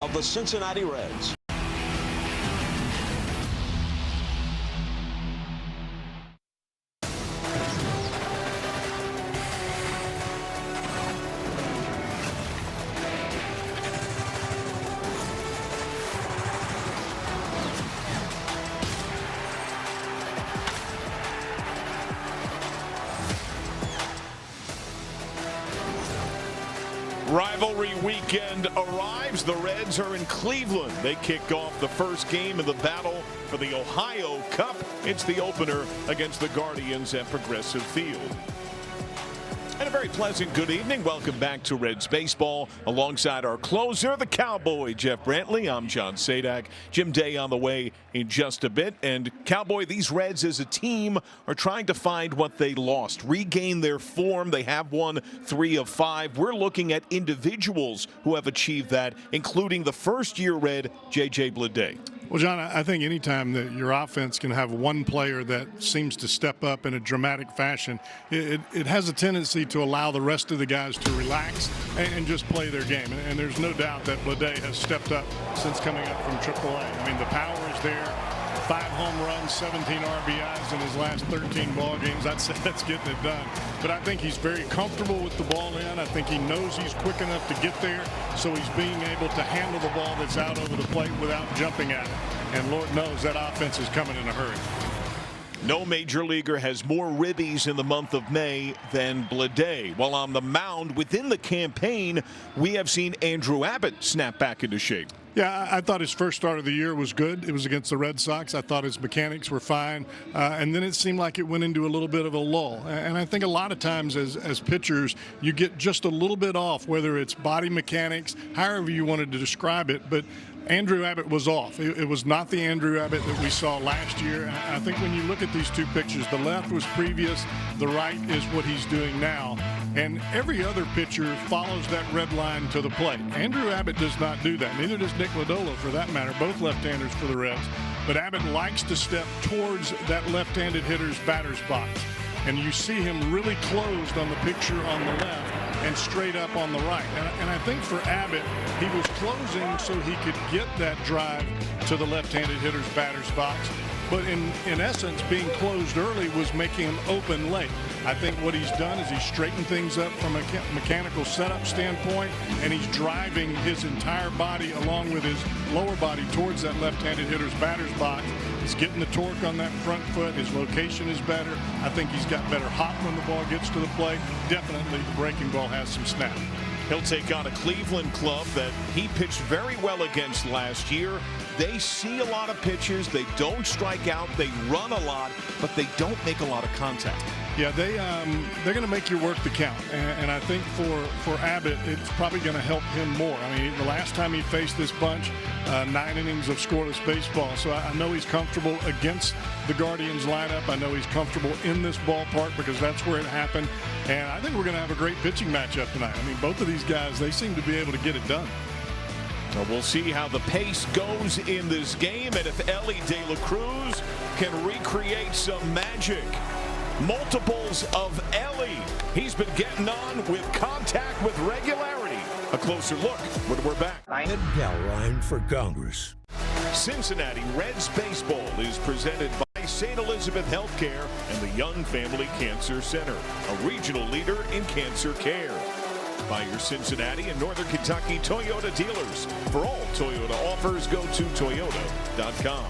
of the Cincinnati Reds. Rivalry weekend arrives. The Reds are in Cleveland. They kick off the first game of the battle for the Ohio Cup. It's the opener against the Guardians at Progressive Field. And a very pleasant good evening. Welcome back to Reds Baseball. Alongside our closer, the Cowboy, Jeff Brantley. I'm John Sadak. Jim Day on the way in just a bit. And Cowboy, these Reds as a team are trying to find what they lost, regain their form. They have won 3 of 5. We're looking at individuals who have achieved that, including the first-year Red, J.J. Bleday. Well, John, I think anytime that your offense can have one player that seems to step up in a dramatic fashion, it has a tendency to allow the rest of the guys to relax and just play their game. And there's no doubt that Bleday has stepped up since coming up from AAA. I mean, the power is there. 5 home runs, 17 RBIs in his last 13 ball games. That's getting it done. But I think he's very comfortable with the ball in. I think he knows he's quick enough to get there, so he's being able to handle the ball that's out over the plate without jumping at it. And Lord knows that offense is coming in a hurry. No major leaguer has more ribbies in the month of May than Bleday. While on the mound within the campaign, we have seen Andrew Abbott snap back into shape. Yeah, I thought his first start of the year was good. It was against the Red Sox. I thought his mechanics were fine. And then it seemed like it went into a little bit of a lull. And I think a lot of times as pitchers, you get just a little bit off, whether it's body mechanics, however you wanted to describe it. But Andrew Abbott was off. It was not the Andrew Abbott that we saw last year. I think when you look at these two pictures, the left was previous, the right is what he's doing now. And every other pitcher follows that red line to the plate. Andrew Abbott does not do that. Neither does Nick Lodolo, for that matter, both left-handers for the Reds. But Abbott likes to step towards that left-handed hitter's batter's box. And you see him really closed on the picture on the left and straight up on the right. And I think for Abbott, he was closing so he could get that drive to the left-handed hitter's batter's box. But in essence, being closed early was making him open late. I think what he's done is he's straightened things up from a mechanical setup standpoint, and he's driving his entire body along with his lower body towards that left-handed hitter's batter's box. He's getting the torque on that front foot. His location is better. I think he's got better hop when the ball gets to the plate. Definitely the breaking ball has some snap. He'll take on a Cleveland club that he pitched very well against last year. They see a lot of pitches. They don't strike out. They run a lot, but they don't make a lot of contact. Yeah, they're going to make you work the count, and I think for Abbott, it's probably going to help him more. I mean, the last time he faced this bunch, 9 innings of scoreless baseball. So I know he's comfortable against the Guardians lineup. I know he's comfortable in this ballpark because that's where it happened. And I think we're going to have a great pitching matchup tonight. I mean, both of these guys, they seem to be able to get it done. Well, we'll see how the pace goes in this game and if Ellie De La Cruz can recreate some magic. Multiples of Ellie. He's been getting on with contact with regularity. A closer look when we're back. Ed Valrine for Congress. Cincinnati Reds baseball is presented by St. Elizabeth Healthcare and the Young Family Cancer Center, a regional leader in cancer care. By your Cincinnati and Northern Kentucky Toyota dealers. For all Toyota offers, go to toyota.com.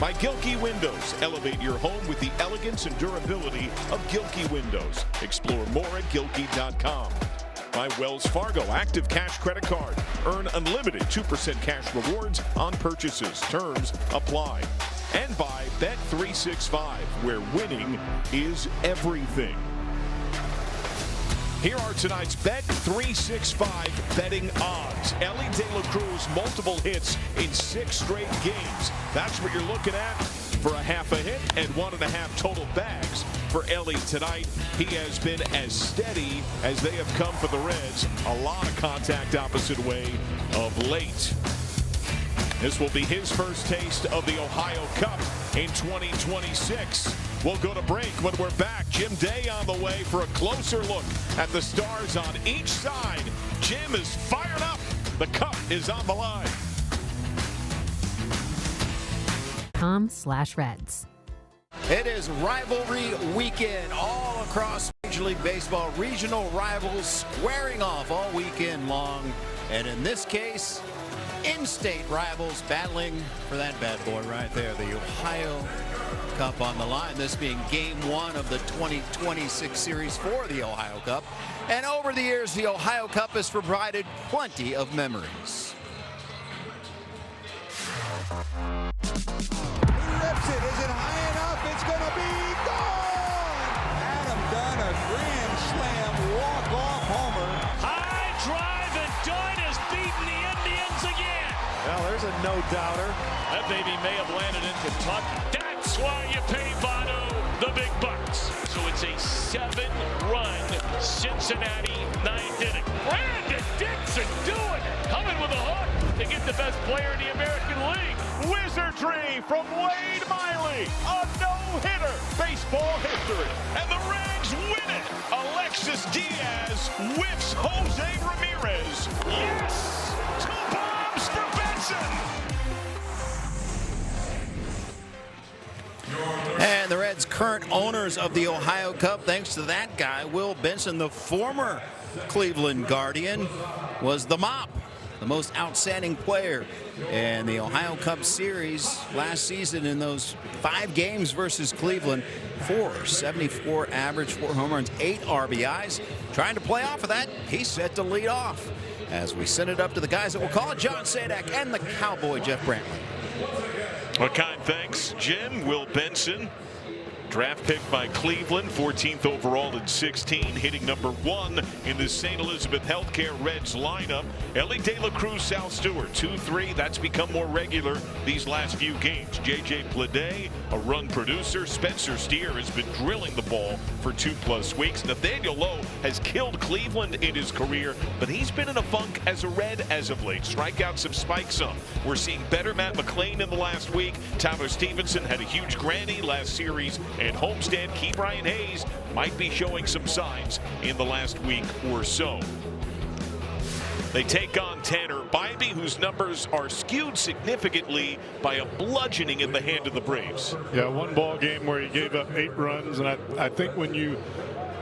By Gilkey Windows. Elevate your home with the elegance and durability of Gilkey Windows. Explore more at Gilkey.com. By Wells Fargo Active Cash Credit Card. Earn unlimited 2% cash rewards on purchases. Terms apply. And by Bet365, where winning is everything. Here are tonight's Bet365 betting odds. Ellie De La Cruz, multiple hits in 6 straight games. That's what you're looking at for a half a hit and 1.5 total bags. For Ellie tonight, he has been as steady as they have come for the Reds. A lot of contact opposite way of late. This will be his first taste of the Ohio Cup in 2026. We'll go to break. When we're back, Jim Day on the way for a closer look at the stars on each side. Jim is fired up. The cup is on the line. .com/Reds. It is rivalry weekend all across Major League Baseball. Regional rivals squaring off all weekend long. And in this case, in-state rivals battling for that bad boy right there, the Ohio Cup on the line. This being game one of the 2026 series for the Ohio Cup. And over the years, the Ohio Cup has provided plenty of memories. Rips it. Is it high enough? It's going to be gone. Adam Dunn, a grand slam walk-off homer. High drive, and Dunn has beaten the Indians again. Well, there's a no-doubter. That baby may have landed in Kentucky. That's why you pay Votto the big bucks. So it's a 7-run Cincinnati ninth inning. Brandon Dixon doing it. Coming with a hook to get the best player in the American League. Wizardry from Wade Miley. A no-hitter. Baseball history. And the Reds win it. Alexis Diaz whiffs Jose Ramirez. Yes! 2 bombs for Benson. And the Reds' current owners of the Ohio Cup, thanks to that guy, Will Benson, the former Cleveland Guardian, was the mop, the most outstanding player in the Ohio Cup series last season in those 5 games versus Cleveland. 474 average, 4 home runs, 8 RBIs. Trying to play off of that, he's set to lead off. As we send it up to the guys that will call it, John Sadak and the Cowboy Jeff Brantley. A kind thanks, Jim. Will Benson, draft pick by Cleveland, 14th overall in 16, hitting #1 in the St. Elizabeth Healthcare Reds lineup. Ellie De La Cruz, Sal Stewart, 2-3. That's become more regular these last few games. J.J. Plade, a run producer. Spencer Steer has been drilling the ball for 2+ weeks. Nathaniel Lowe has killed Cleveland in his career, but he's been in a funk as a Red as of late. Strikeouts have spiked some. We're seeing better Matt McClain in the last week. Tyler Stevenson had a huge granny last series. And Homestead, Ke'Bryan Hayes might be showing some signs in the last week or so. They take on Tanner Bybee, whose numbers are skewed significantly by a bludgeoning in the hand of the Braves. Yeah, one ball game where he gave up 8 runs, and I think when you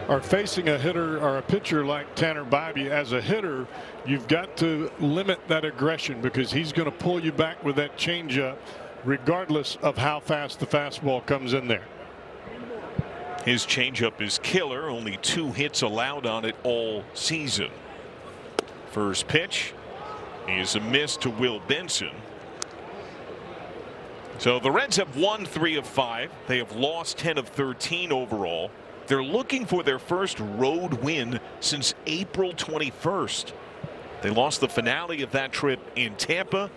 are facing a hitter or a pitcher like Tanner Bybee as a hitter, you've got to limit that aggression because he's going to pull you back with that changeup regardless of how fast the fastball comes in there. His changeup is killer. Only 2 hits allowed on it all season. First pitch is a miss to Will Benson. So the Reds have won 3 of 5. They have lost 10 of 13 overall. They're looking for their first road win since April 21st. They lost the finale of that trip in Tampa.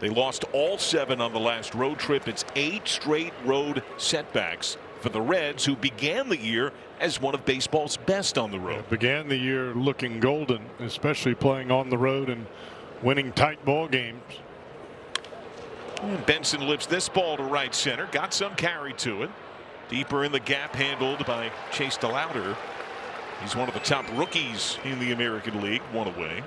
They lost all 7 on the last road trip. It's 8 straight road setbacks for the Reds, who began the year as one of baseball's best on the road. Began the year looking golden, especially playing on the road and winning tight ball games. And Benson lifts this ball to right center. Got some carry to it. Deeper in the gap, handled by Chase DeLauter. He's one of the top rookies in the American League. 1 away.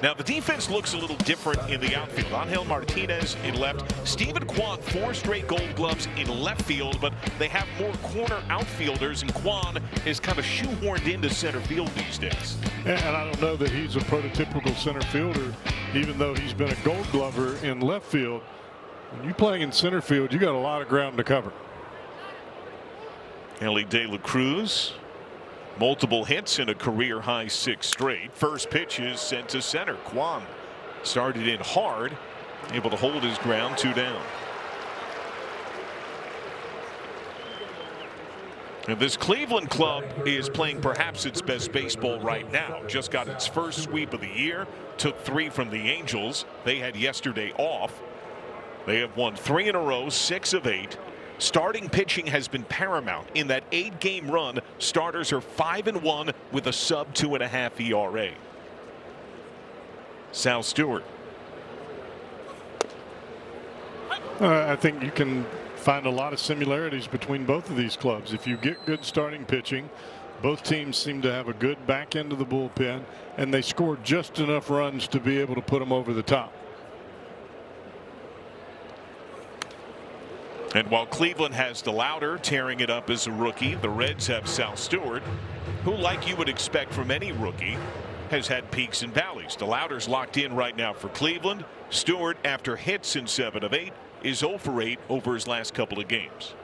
Now the defense looks a little different in the outfield. Angel Martinez in left. Stephen Kwan, 4 straight Gold Gloves in left field, but they have more corner outfielders, and Kwan is kind of shoehorned into center field these days. And I don't know that he's a prototypical center fielder, even though he's been a Gold Glover in left field. When you're playing in center field, you got a lot of ground to cover. Ellie De La Cruz, multiple hits in a career high 6 straight. First pitch is sent to center. Kwan started in hard, able to hold his ground, 2 down. And this Cleveland club is playing perhaps its best baseball right now. Just got its first sweep of the year. Took 3 from the Angels. They had yesterday off. They have won 3 in a row, 6 of 8. Starting pitching has been paramount. In that 8-game run, starters are 5-1 with a sub 2.5 ERA. Sal Stewart. I think you can find a lot of similarities between both of these clubs. If you get good starting pitching, Both teams seem to have a good back end of the bullpen, and they scored just enough runs to be able to put them over the top. And while Cleveland has DeLauder tearing it up as a rookie, the Reds have Sal Stewart, who, like you would expect from any rookie, has had peaks and valleys. DeLauder's locked in right now for Cleveland. Stewart, after hits in 7 of 8, is 0 for 8 over his last couple of games.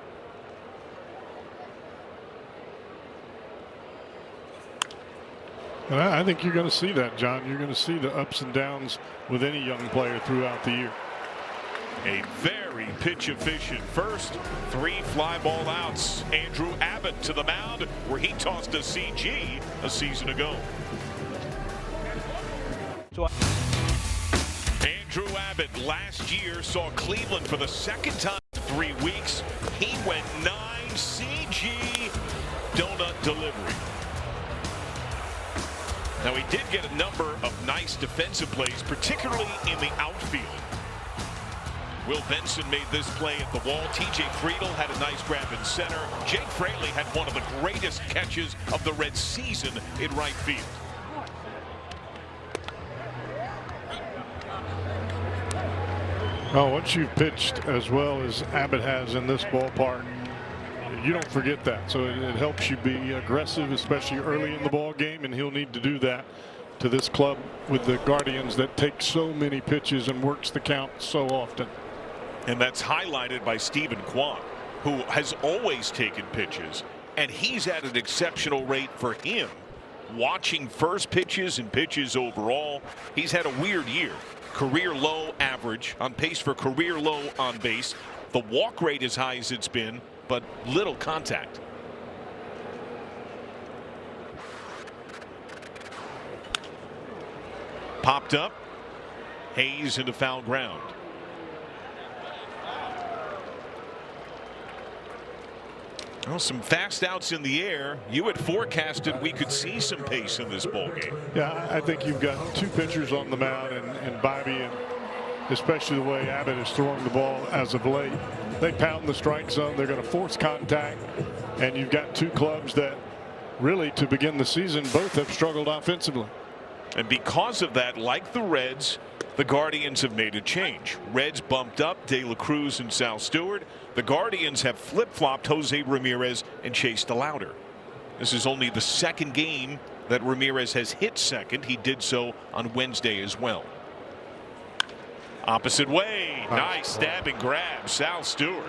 And I think you're going to see that, John. You're going to see the ups and downs with any young player throughout the year. A very pitch efficient first, 3 fly ball outs. Andrew Abbott to the mound, where he tossed a CG a season ago. Andrew Abbott last year saw Cleveland for the second time in 3 weeks. He went 9 CG donut delivery. Now, he did get a number of nice defensive plays, particularly in the outfield. Will Benson made this play at the wall. TJ Friedel had a nice grab in center. Jake Fraley had one of the greatest catches of the Reds season in right field. Oh, once you've pitched as well as Abbott has in this ballpark, you don't forget that. So it helps you be aggressive, especially early in the ball game, and he'll need to do that to this club with the Guardians that take so many pitches and works the count so often. And that's highlighted by Stephen Kwan, who has always taken pitches, and he's at an exceptional rate for him. Watching first pitches and pitches overall, he's had a weird year. Career low average, on pace for career low on base. The walk rate as high as it's been, but little contact. Popped up. Hayes into foul ground. Well, some fast outs in the air. You had forecasted we could see some pace in this ball game. Yeah, I think you've got 2 pitchers on the mound, and Bobby, and especially the way Abbott is throwing the ball as of late. They pound the strike zone. They're going to force contact, and you've got 2 clubs that really, to begin the season, both have struggled offensively. And because of that, like the Reds, the Guardians have made a change. Reds bumped up De La Cruz and Sal Stewart. The Guardians have flip-flopped Jose Ramirez and Chase DeLauder. This is only the 2nd game that Ramirez has hit second. He did so on Wednesday as well. Opposite way. Nice stabbing grab. Sal Stewart.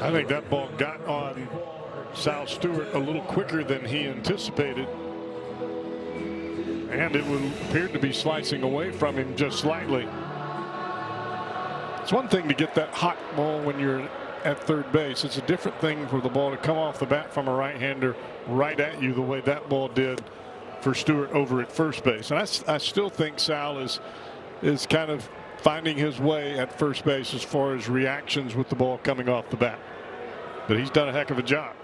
I think that ball got on Sal Stewart a little quicker than he anticipated, and it appeared to be slicing away from him just slightly. It's one thing to get that hot ball when you're at third base. It's a different thing for the ball to come off the bat from a right-hander right at you the way that ball did for Stewart over at first base. And I still think Sal is kind of finding his way at first base as far as reactions with the ball coming off the bat. But he's done a heck of a job.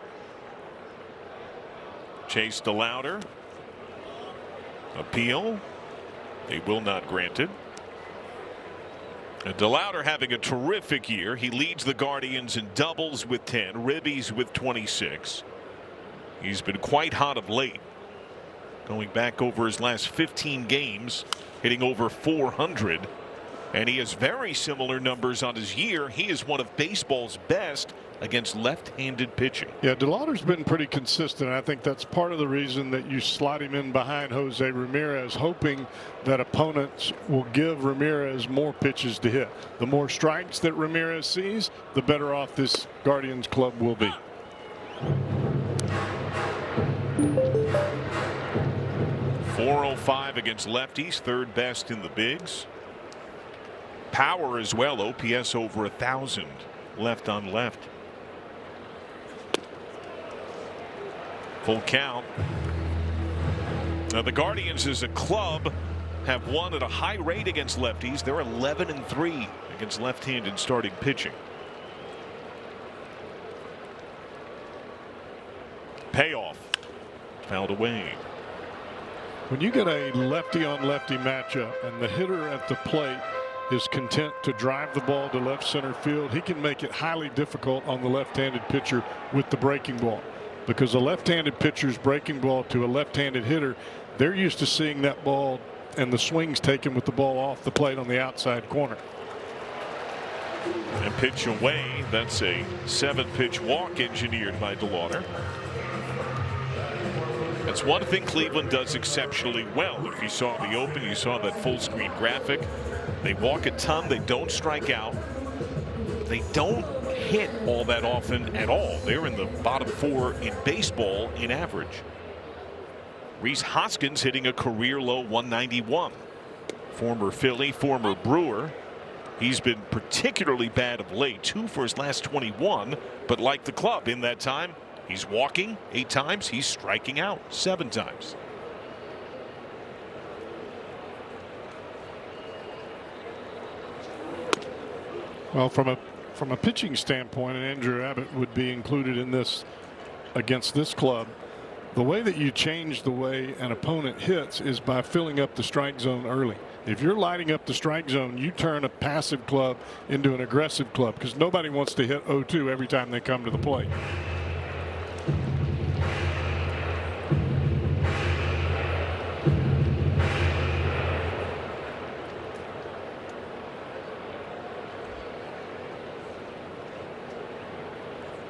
Chase DeLauder. Appeal. They will not grant it. And DeLauder having a terrific year. He leads the Guardians in doubles with 10, ribbies with 26. He's been quite hot of late. Going back over his last 15 games, hitting over 400. And he has very similar numbers on his year. He is one of baseball's best against left-handed pitching. Yeah, DeLauder's been pretty consistent. I think that's part of the reason that you slot him in behind Jose Ramirez, hoping that opponents will give Ramirez more pitches to hit. The more strikes that Ramirez sees, the better off this Guardians club will be. .405 against lefties, 3rd best in the bigs. Power as well, OPS over 1,000 left on left. Full count. Now the Guardians as a club have won at a high rate against lefties. They're 11-3 against left-handed starting pitching. Payoff. Fouled away. When you get a lefty on lefty matchup and the hitter at the plate is content to drive the ball to left center field, he can make it highly difficult on the left-handed pitcher with the breaking ball, because a left-handed pitcher's breaking ball to a left-handed hitter, they're used to seeing that ball and the swings taken with the ball off the plate on the outside corner. And pitch away. That's a 7-pitch walk engineered by DeLauder. That's one thing Cleveland does exceptionally well. If you saw the open, you saw that full screen graphic. They walk a ton. They don't strike out. They don't hit all that often at all. They're in the bottom 4 in baseball in average. Rhys Hoskins hitting a career low 191. Former Philly, former Brewer. He's been particularly bad of late, 2 for his last 21, but like the club in that time, he's walking 8 times, he's striking out 7 times. Well, from a pitching standpoint, and Andrew Abbott would be included in this against this club, the way that you change the way an opponent hits is by filling up the strike zone early. If you're lighting up the strike zone, you turn a passive club into an aggressive club, because nobody wants to hit 0-2 every time they come to the plate.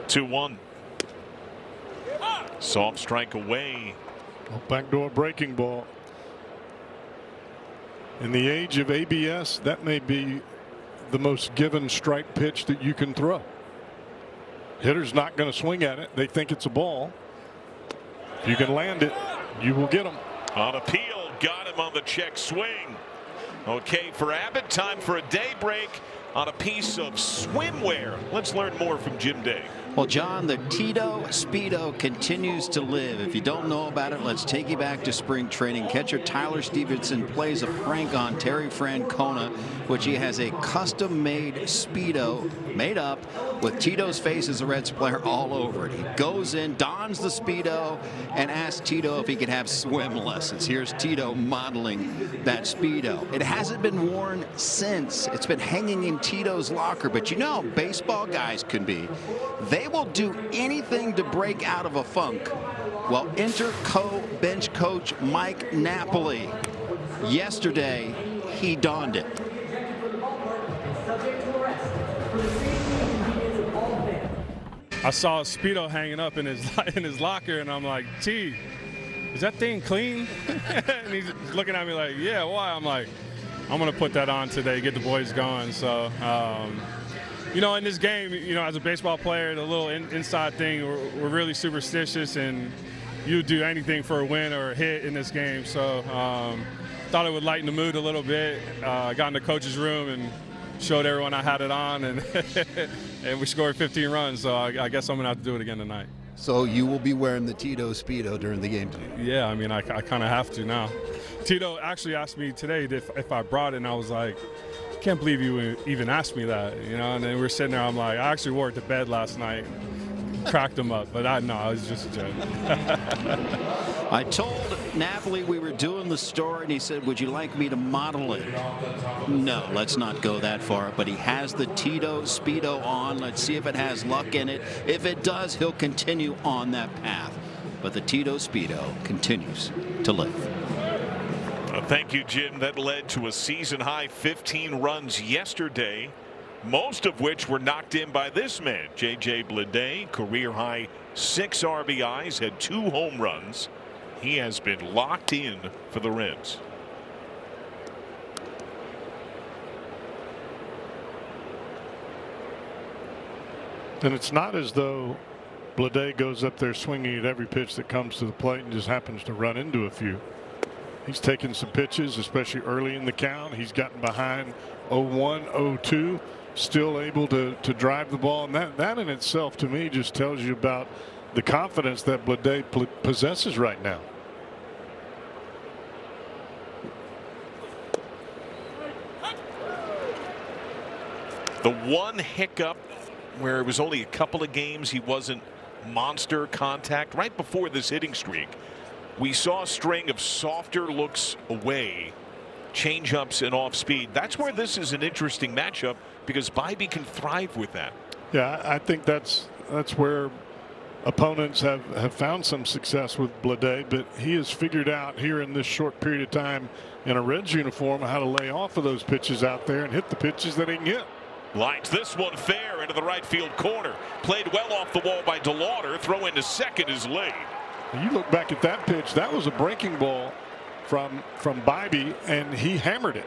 Two-one. Soft strike away. Backdoor breaking ball. In the age of ABS, that may be the most given strike pitch that you can throw. Hitter's not going to swing at it. They think it's a ball. If you can land it, you will get them. On appeal, got him on the check swing. Okay, for Abbott, time for a day break on a piece of swimwear. Let's learn more from Jim Day. Well, John, the Tito Speedo continues to live. If you don't know about it, let's take you back to spring training. Catcher Tyler Stevenson plays a prank on Terry Francona, which he has a custom-made Speedo made up with Tito's face as a Reds player all over it. He goes in, dons the Speedo, and asks Tito if he could have swim lessons. Here's Tito modeling that Speedo. It hasn't been worn since. It's been hanging in Tito's locker, but you know, baseball guys can be. They will do anything to break out of a funk. Well, enter bench coach Mike Napoli. Yesterday, he donned it. I saw a Speedo hanging up in his locker, and I'm like, T, is that thing clean? And he's looking at me like, yeah, why? I'm like, I'm going to put that on today, get the boys going. So, you know, in this game, you know, as a baseball player, the little inside thing, we're really superstitious, and you do anything for a win or a hit in this game. So thought it would lighten the mood a little bit. Got in the coach's room and showed everyone I had it on, and and we scored 15 runs. So I guess I'm going to have to do it again tonight. So you will be wearing the Tito Speedo during the game tonight? Yeah, I mean, I kind of have to now. Tito actually asked me today if I brought it, and I was like, can't believe you even asked me that, you know. And then we're sitting there, I'm like, I actually wore it to bed last night, cracked him up, but no, it was just a joke. I told Napoli we were doing the story, and he said, would you like me to model it? No, let's not go that far, but he has the Tito Speedo on. Let's see if it has luck in it. If it does, he'll continue on that path. But the Tito Speedo continues to live. Thank you, Jim. That led to a season-high 15 runs yesterday, most of which were knocked in by this man, J.J. Bleday. Career-high 6 RBIs, had 2 home runs. He has been locked in for the Reds. And it's not as though Bleday goes up there swinging at every pitch that comes to the plate and just happens to run into a few. He's taken some pitches, especially early in the count. He's gotten behind 0-1, 0-2, still able to drive the ball. And that in itself, to me, just tells you about the confidence that Bleday possesses right now. The one hiccup where it was only a couple of games he wasn't monster contact right before this hitting streak. We saw a string of softer looks away change-ups and off speed. That's where this is an interesting matchup because Bybee can thrive with that. Yeah, I think that's where opponents have found some success with Blade, but he has figured out here in this short period of time in a Reds uniform how to lay off of those pitches out there and hit the pitches that he can hit. Lines this one fair into the right field corner. Played well off the wall by DeLauder. Throw into second is laid. You look back at that pitch, that was a breaking ball from Bybee, and he hammered it.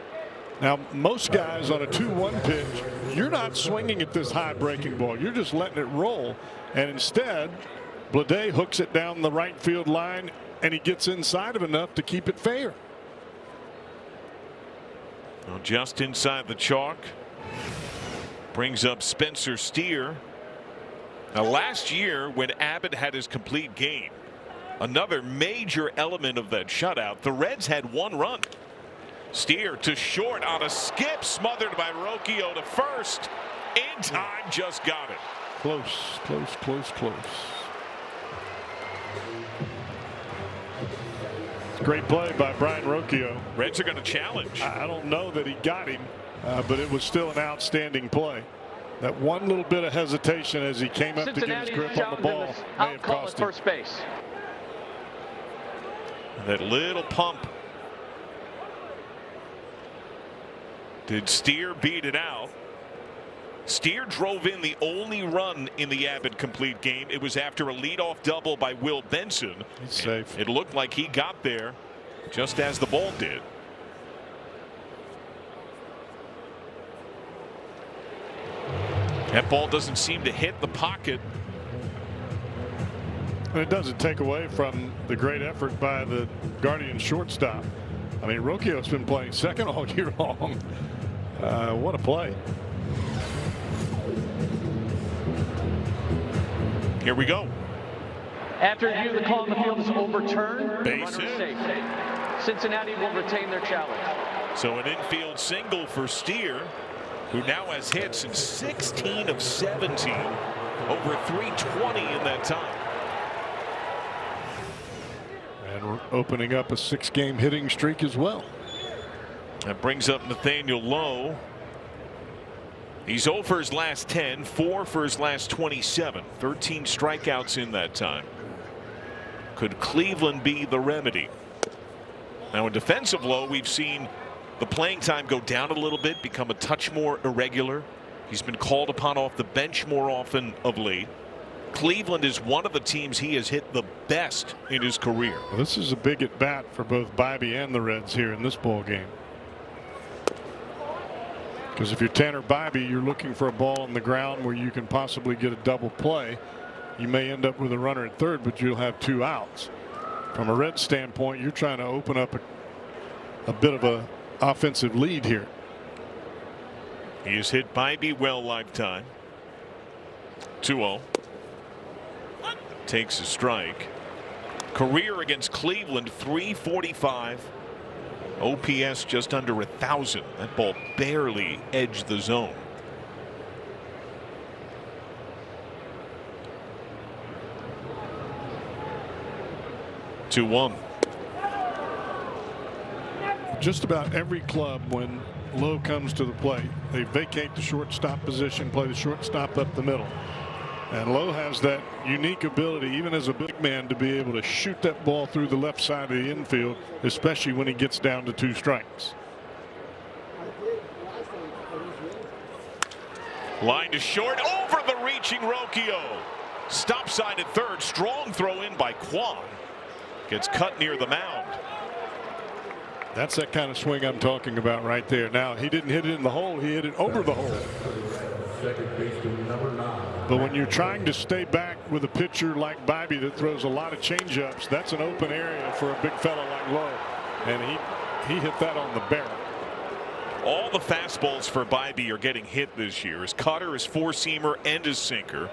Now, most guys on a 2-1 pitch, you're not swinging at this high breaking ball. You're just letting it roll. And instead, Blade hooks it down the right field line, and he gets inside of enough to keep it fair. Well, just inside the chalk. Brings up Spencer Steer. Now, last year, when Abbott had his complete game, another major element of that shutout, the Reds had 1 run. Steer to short on a skip, smothered by Rocchio to first. In time, just got it. Close, close, close, close. Great play by Brian Rocchio. Reds are going to challenge. I don't know that he got him, but it was still an outstanding play. That one little bit of hesitation as he came up to get his grip on the ball may have cost him. First base. That little pump. Did Steer beat it out? Steer drove in the only run in the Abbott complete game. It was after a leadoff double by Will Benson. He's safe. It looked like he got there just as the ball did. That ball doesn't seem to hit the pocket. And it doesn't take away from the great effort by the Guardian shortstop. I mean, Rocchio's been playing second all year long. What a play. Here we go. After review, the call on the field is overturned. Base Runner hit. safe. Cincinnati will retain their challenge. So an infield single for Steer, who now has hits in 16 of 17, over 320 in that time. And we're opening up a 6-game hitting streak as well. That brings up Nathaniel Lowe. He's 0 for his last 10, 4 for his last 27, 13 strikeouts in that time. Could Cleveland be the remedy? Now, in defense of Lowe, we've seen the playing time go down a little bit, become a touch more irregular. He's been called upon off the bench more often of late. Cleveland is one of the teams he has hit the best in his career. Well, this is a big at bat for both Bybee and the Reds here in this ball game. Because if you're Tanner Bybee, you're looking for a ball on the ground where you can possibly get a double play. You may end up with a runner at third, but you'll have 2 outs. From a Reds standpoint, you're trying to open up a bit of a offensive lead here. He has hit Bybee well lifetime. 2-0. Takes a strike. Career against Cleveland, 345. OPS just under 1,000. That ball barely edged the zone. Two one. Just about every club, when Lowe comes to the plate, they vacate the shortstop position, play the shortstop up the middle. And Lowe has that unique ability, even as a big man, to be able to shoot that ball through the left side of the infield, especially when he gets down to 2 strikes. Line to short, over the reaching Rocchio. Stop sign at third. Strong throw in by Kwan. Gets cut near the mound. That's that kind of swing I'm talking about right there. Now, he didn't hit it in the hole, he hit it over the hole. But when you're trying to stay back with a pitcher like Bybee that throws a lot of changeups, that's an open area for a big fella like Lowe. And he hit that on the barrel. All the fastballs for Bybee are getting hit this year. His cutter, his 4-seamer, and his sinker.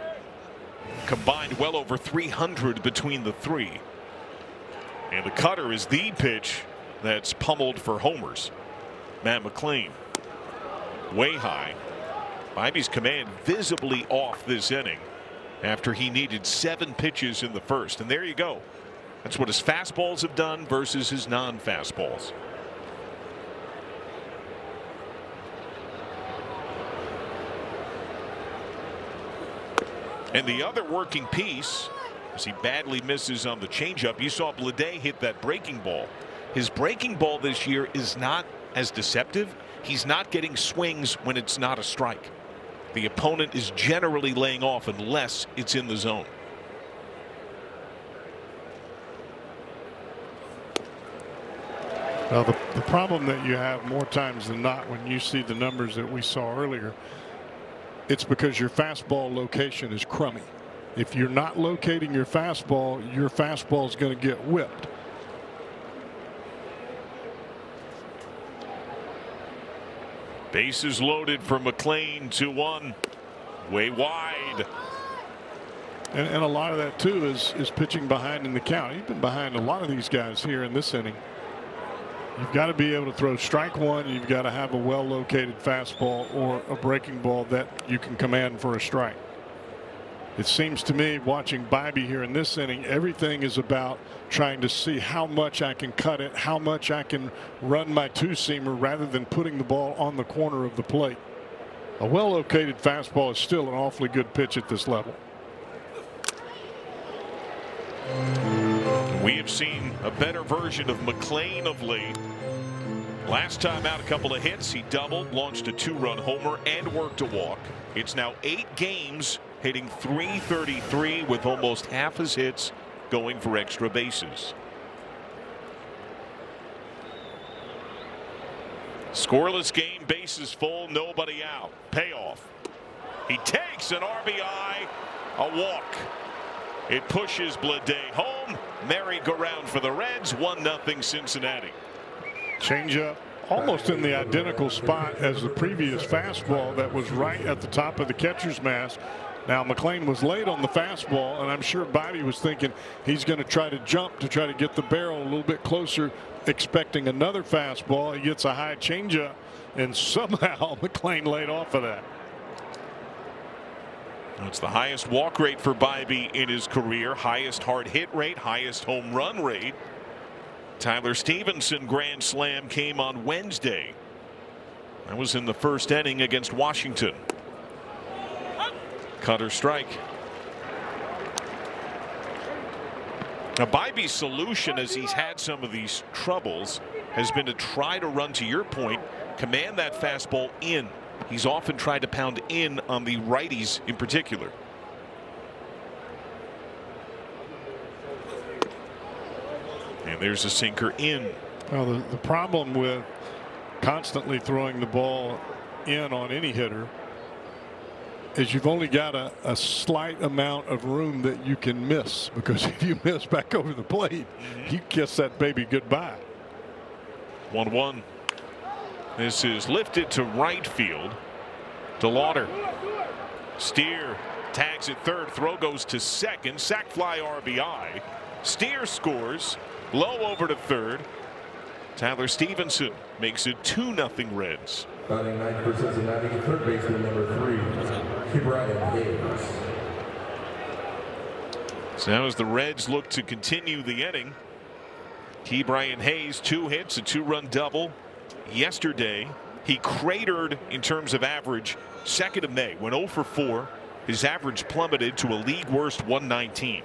Combined well over 300 between the 3. And the cutter is the pitch that's pummeled for homers. Matt McLean. Way high. Bybee's command visibly off this inning after he needed 7 pitches in the first. And there you go. That's what his fastballs have done versus his non-fastballs. And the other working piece, as he badly misses on the changeup, you saw Bleday hit that breaking ball. His breaking ball this year is not as deceptive. He's not getting swings when it's not a strike. The opponent is generally laying off unless it's in the zone. Well, the problem that you have more times than not when you see the numbers that we saw earlier, it's because your fastball location is crummy. If you're not locating your fastball is going to get whipped. Bases loaded for McLean, 2-1, way wide. And a lot of that too is pitching behind in the count. He's been behind a lot of these guys here in this inning. You've got to be able to throw strike one. You've got to have a well located fastball or a breaking ball that you can command for a strike. It seems to me, watching Bibee here in this inning, everything is about trying to see how much I can cut it, how much I can run my two-seamer rather than putting the ball on the corner of the plate. A well-located fastball is still an awfully good pitch at this level. We have seen a better version of McLean of late. Last time out, a couple of hits. He doubled, launched a 2-run homer, and worked a walk. It's now 8 games, hitting .333 with almost half his hits going for extra bases. Scoreless game, bases full, nobody out. Payoff. He takes an RBI, a walk. It pushes Bleday home. Merry-go-round for the Reds. 1-0 Cincinnati. Changeup almost in the identical spot as the previous fastball that was right at the top of the catcher's mask. Now McLean was late on the fastball, and I'm sure Bibee was thinking he's going to try to jump to try to get the barrel a little bit closer, expecting another fastball. He gets a high changeup, and somehow McLean laid off of that. It's the highest walk rate for Bibee in his career, highest hard hit rate, highest home run rate. Tyler Stevenson grand slam came on Wednesday. That was in the first inning against Washington. Cutter strike. Now Bibee's solution, as he's had some of these troubles, has been to try to run, to your point, command that fastball in. He's often tried to pound in on the righties in particular. And there's a sinker in. Well, the problem with constantly throwing the ball in on any hitter is you've only got a slight amount of room that you can miss, because if you miss back over the plate, you kiss that baby goodbye. 1-1. This is lifted to right field. DeLauder. Steer tags at third. Throw goes to second. Sac fly RBI. Steer scores. Low over to third. Tyler Stevenson makes it 2-0 Reds. Batting ninth for Cincinnati, third baseman number 3, Ke'Bryan Hayes. So now as the Reds look to continue the inning, Ke'Bryan Hayes, 2 hits, a 2-run double. Yesterday, he cratered in terms of average 2nd of May. Went 0 for 4. His average plummeted to a league worst 119.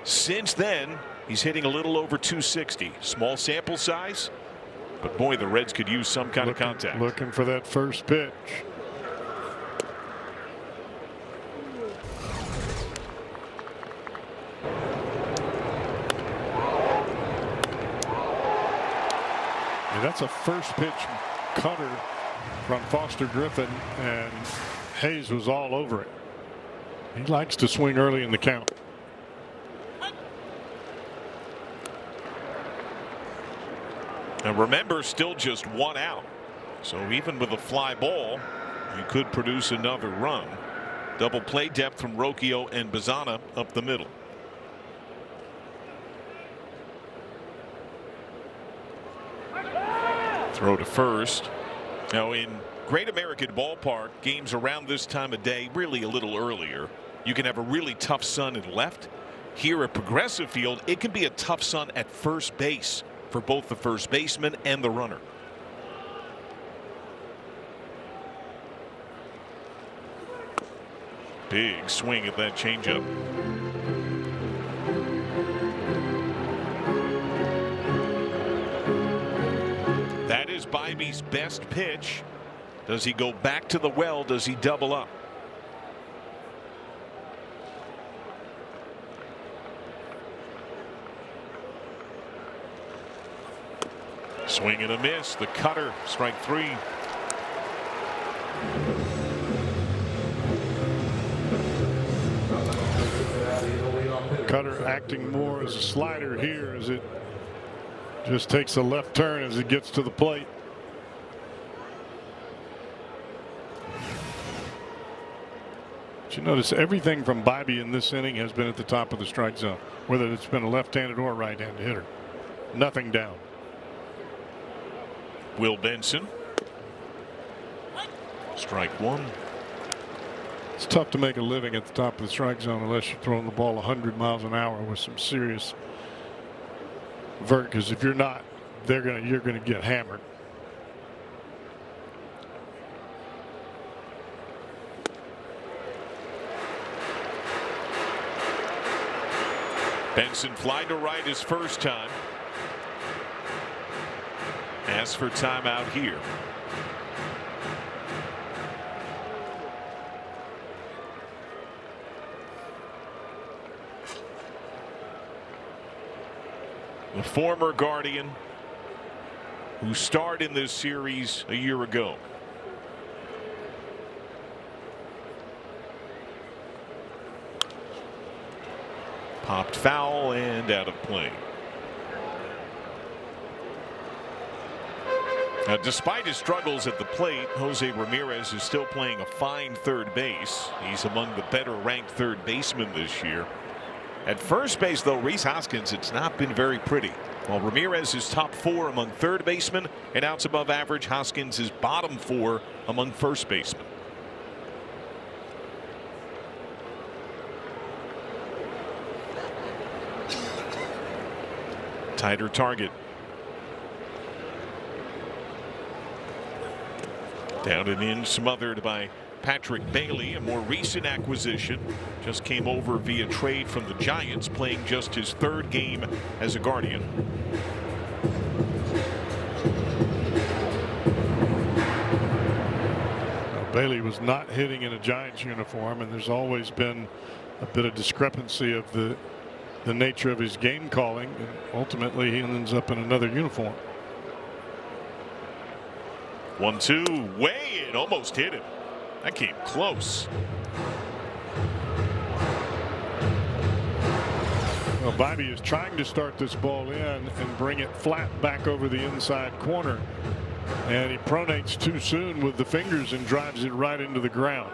Since then, he's hitting a little over 260. Small sample size, but boy, the Reds could use some kind of contact. Looking for that first pitch. And that's a first pitch cutter from Foster Griffin, and Hayes was all over it. He likes to swing early in the count. And remember, still just 1 out. So even with a fly ball, you could produce another run. Double play depth from Rocchio and Bazzana up the middle. Throw to first. Now in Great American Ballpark, games around this time of day, really a little earlier, you can have a really tough sun in left. Here at Progressive Field, it can be a tough sun at first base for both the first baseman and the runner. Big swing at that changeup. That is Bybee's best pitch. Does he go back to the well? Does he double up? Swing and a miss. The cutter, strike 3. Cutter acting more as a slider here as it just takes a left turn as it gets to the plate. But you notice everything from Bybee in this inning has been at the top of the strike zone, whether it's been a left-handed or right-handed hitter. Nothing down. Will Benson. Strike 1. It's tough to make a living at the top of the strike zone unless you're throwing the ball 100 miles an hour with some serious vert, because if you're not, you're gonna get hammered. Benson fly to right his first time. Asks for timeout here. The former Guardian who starred in this series a year ago. Popped foul and out of play. Now, despite his struggles at the plate, Jose Ramirez is still playing a fine third base. He's among the better ranked third basemen this year. At first base, though, Rhys Hoskins, it's not been very pretty. While Ramirez is top 4 among third basemen and outs above average, Hoskins is bottom 4 among first basemen. Tighter target. Down and in, smothered by Patrick Bailey, a more recent acquisition. Just came over via trade from the Giants, playing just his 3rd game as a Guardian. Bailey was not hitting in a Giants uniform, and there's always been a bit of discrepancy of the nature of his game calling, and ultimately he ends up in another uniform. 1-2, way in, almost hit him. That came close. Well, Bybee is trying to start this ball in and bring it flat back over the inside corner, and he pronates too soon with the fingers and drives it right into the ground.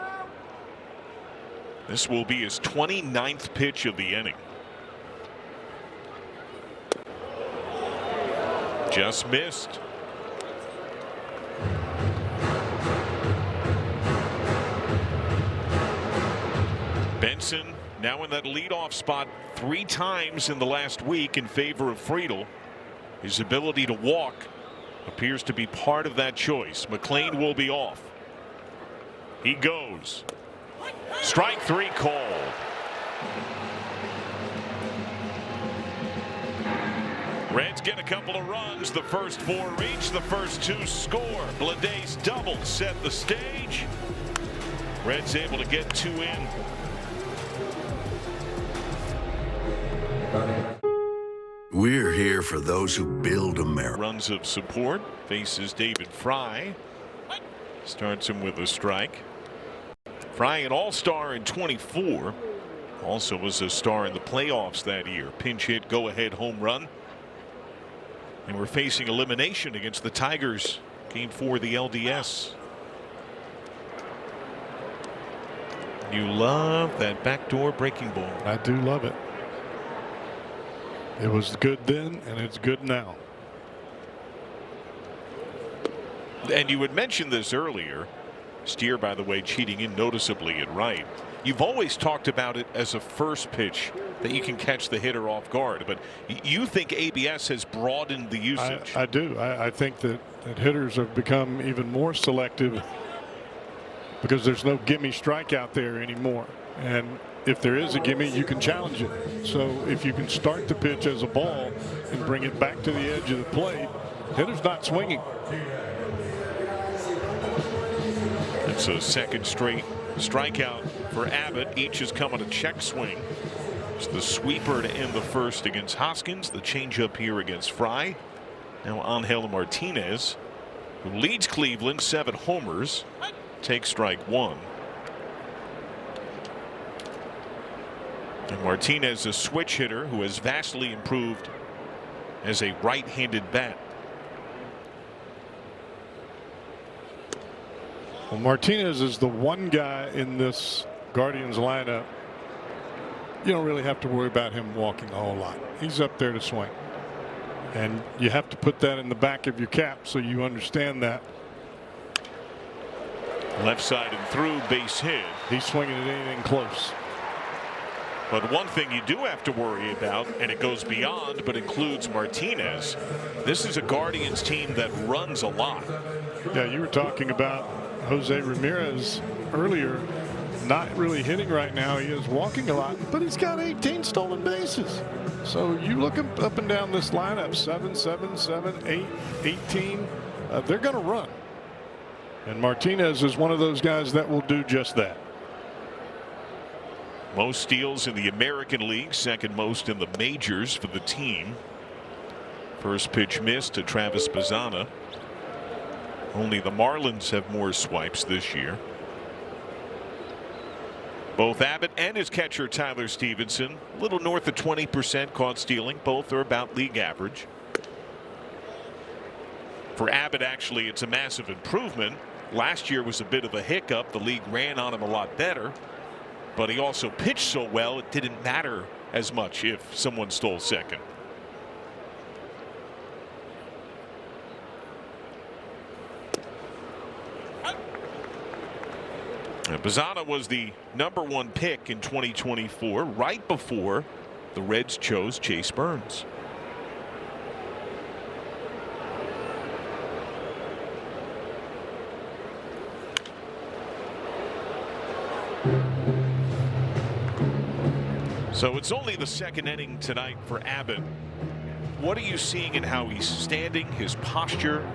This will be his 29th pitch of the inning. Just missed. Benson now in that leadoff spot 3 times in the last week in favor of Friedel. His ability to walk appears to be part of that choice. McLean will be off. He goes. Strike 3 called. Reds get a couple of runs. The first 4 reach, the first 2 score. Bladay's double set the stage. Reds able to get 2 in. We're here for those who build America. Runs of support. Faces David Fry. Starts him with a strike. Fry, an all-star in 24. Also was a star in the playoffs that year. Pinch hit, go-ahead home run. And we're facing elimination against the Tigers. Game 4 of the LDS. You love that backdoor breaking ball. I do love it. It was good then, and it's good now. And you had mentioned this earlier. Steer, by the way, cheating in noticeably at right. You've always talked about it as a first pitch that you can catch the hitter off guard, but you think ABS has broadened the usage. I do. I think that hitters have become even more selective because there's no gimme strike out there anymore. And if there is a gimme, you can challenge it. So if you can start the pitch as a ball and bring it back to the edge of the plate, hitter's not swinging. It's a second straight strikeout for Abbott. Each has come on a check swing. It's the sweeper to end the first against Hoskins. The changeup here against Fry. Now Angel Martinez, who leads Cleveland 7 homers, takes strike 1. And Martinez, a switch hitter who has vastly improved as a right-handed bat. Well, Martinez is the one guy in this Guardians lineup you don't really have to worry about him walking a whole lot. He's up there to swing. And you have to put that in the back of your cap so you understand that. Left side and through, base hit. He's swinging at anything close. But one thing you do have to worry about, and it goes beyond but includes Martinez, this is a Guardians team that runs a lot. Yeah, you were talking about Jose Ramirez earlier. Not really hitting right now. He is walking a lot, but he's got 18 stolen bases. So you look up and down this lineup, 7, 7, 7, 8, 18. They're going to run. And Martinez is one of those guys that will do just that. Most steals in the American League, second most in the majors for the team. First pitch missed to Travis Bazzana. Only the Marlins have more swipes this year. Both Abbott and his catcher Tyler Stevenson, a little north of 20% caught stealing. Both are about league average. For Abbott, actually, it's a massive improvement. Last year was a bit of a hiccup. The league ran on him a lot better. But he also pitched so well, it didn't matter as much if someone stole second. Bazzana was the #1 pick in 2024, right before the Reds chose Chase Burns. So it's only the second inning tonight for Abbott. What are you seeing in how he's standing, his posture,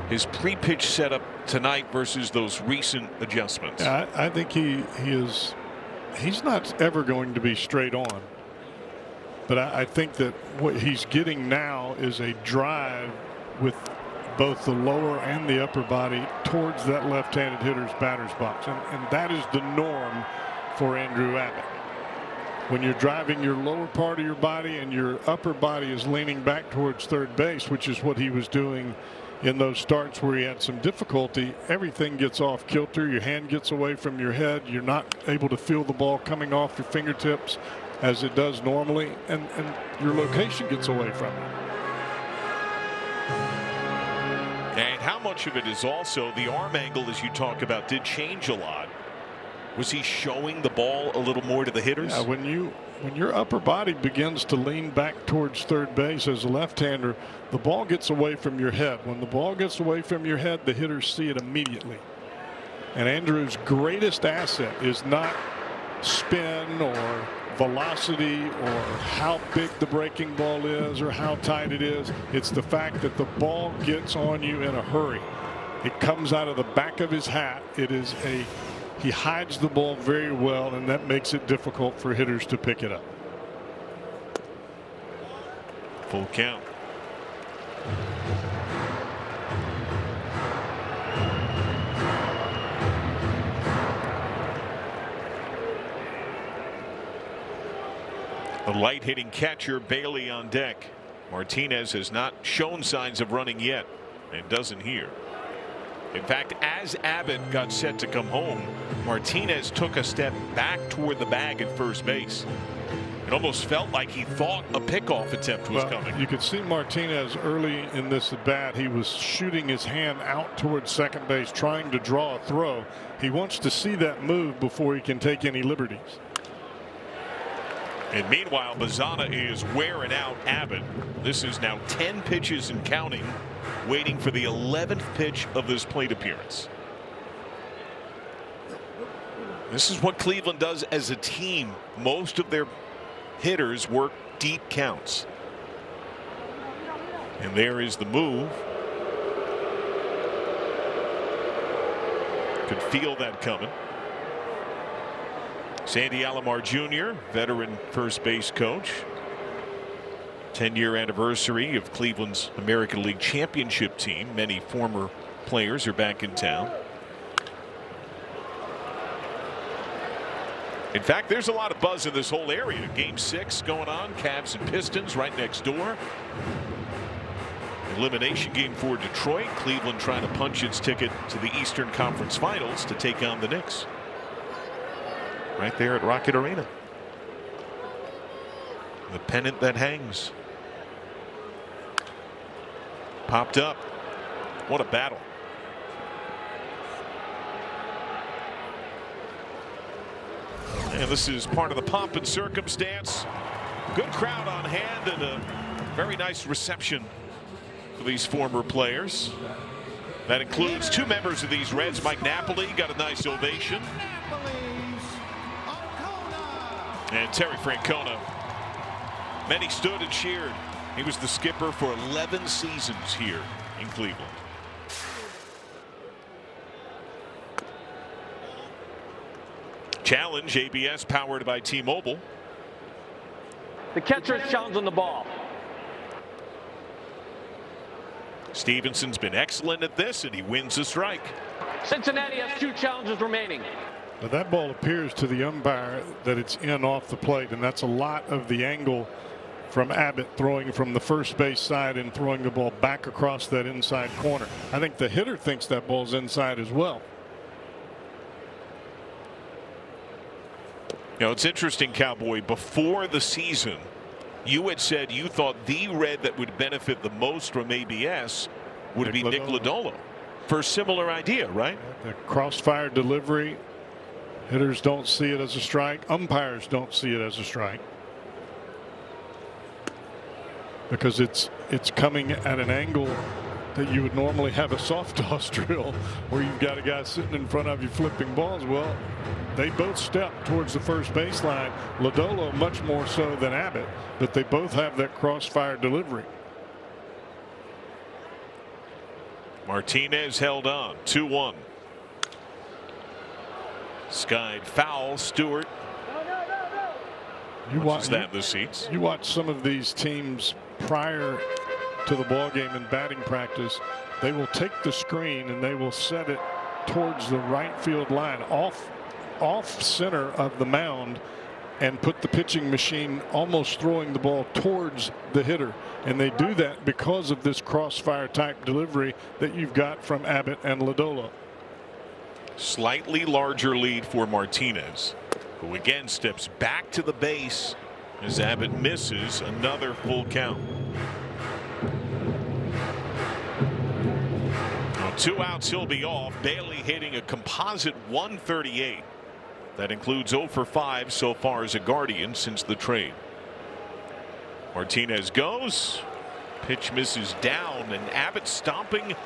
his pre-pitch setup tonight versus those recent adjustments? I think he's not ever going to be straight on. But I think that what he's getting now is a drive with both the lower and the upper body towards that left-handed hitter's batter's box. And that is the norm for Andrew Abbott. When you're driving your lower part of your body and your upper body is leaning back towards third base, which is what he was doing in those starts where he had some difficulty, everything gets off kilter. Your hand gets away from your head. You're not able to feel the ball coming off your fingertips as it does normally, and your location gets away from it. And how much of it is also the arm angle, as you talk about, did change a lot? Was he showing the ball a little more to the hitters? Yeah, when your upper body begins to lean back towards third base as a left-hander, the ball gets away from your head. When the ball gets away from your head, the hitters see it immediately. And Andrew's greatest asset is not spin or velocity or how big the breaking ball is or how tight it is. It's the fact that the ball gets on you in a hurry. It comes out of the back of his hat. He hides the ball very well, and that makes it difficult for hitters to pick it up. Full count. A light hitting catcher Bailey on deck. Martinez has not shown signs of running yet and doesn't here. In fact, as Abbott got set to come home, Martinez took a step back toward the bag at first base. It almost felt like he thought a pickoff attempt was coming. You could see Martinez early in this at bat. He was shooting his hand out towards second base, trying to draw a throw. He wants to see that move before he can take any liberties. And meanwhile, Bazzana is wearing out Abbott. This is now 10 pitches and counting, waiting for the 11th pitch of this plate appearance. This is what Cleveland does as a team. Most of their hitters work deep counts. And there is the move. Could feel that coming. Sandy Alomar Jr., veteran first base coach. 10-year anniversary of Cleveland's American League Championship team. Many former players are back in town. In fact, there's a lot of buzz in this whole area. Game 6 going on. Cavs and Pistons right next door. Elimination game for Detroit. Cleveland trying to punch its ticket to the Eastern Conference Finals to take on the Knicks. Right there at Rocket Arena. The pennant that hangs. Popped up. What a battle. And this is part of the pomp and circumstance. Good crowd on hand and a very nice reception for these former players. That includes 2 members of these Reds. Mike Napoli got a nice ovation. And Terry Francona. Many stood and cheered. He was the skipper for 11 seasons here in Cleveland. Challenge, ABS powered by T-Mobile. The catcher is challenging the ball. Stevenson's been excellent at this, and he wins the strike. Cincinnati has 2 challenges remaining. Now that ball appears to the umpire that it's in off the plate, and that's a lot of the angle from Abbott throwing from the first base side and throwing the ball back across that inside corner. I think the hitter thinks that ball's inside as well. You know, it's interesting, Cowboy. Before the season, you had said you thought the Red that would benefit the most from ABS would be Nick Lodolo. For a similar idea, right? The crossfire delivery. Hitters don't see it as a strike. Umpires don't see it as a strike. Because it's coming at an angle that you would normally have a soft toss drill where you've got a guy sitting in front of you flipping balls. Well, they both step towards the first baseline. Lodolo much more so than Abbott, but they both have that crossfire delivery. Martinez held on. 2-1. Skied foul. Stewart. You watch that in the seats. You watch some of these teams prior to the ball game in batting practice. They will take the screen and they will set it towards the right field line, off center of the mound, and put the pitching machine almost throwing the ball towards the hitter. And they do that because of this crossfire type delivery that you've got from Abbott and Lodolo. Slightly larger lead for Martinez, who again steps back to the base as Abbott misses another full count. On 2 outs, he'll be off. Bailey hitting a composite 138. That includes 0 for 5 so far as a Guardian since the trade. Martinez goes. Pitch misses down, and Abbott stomping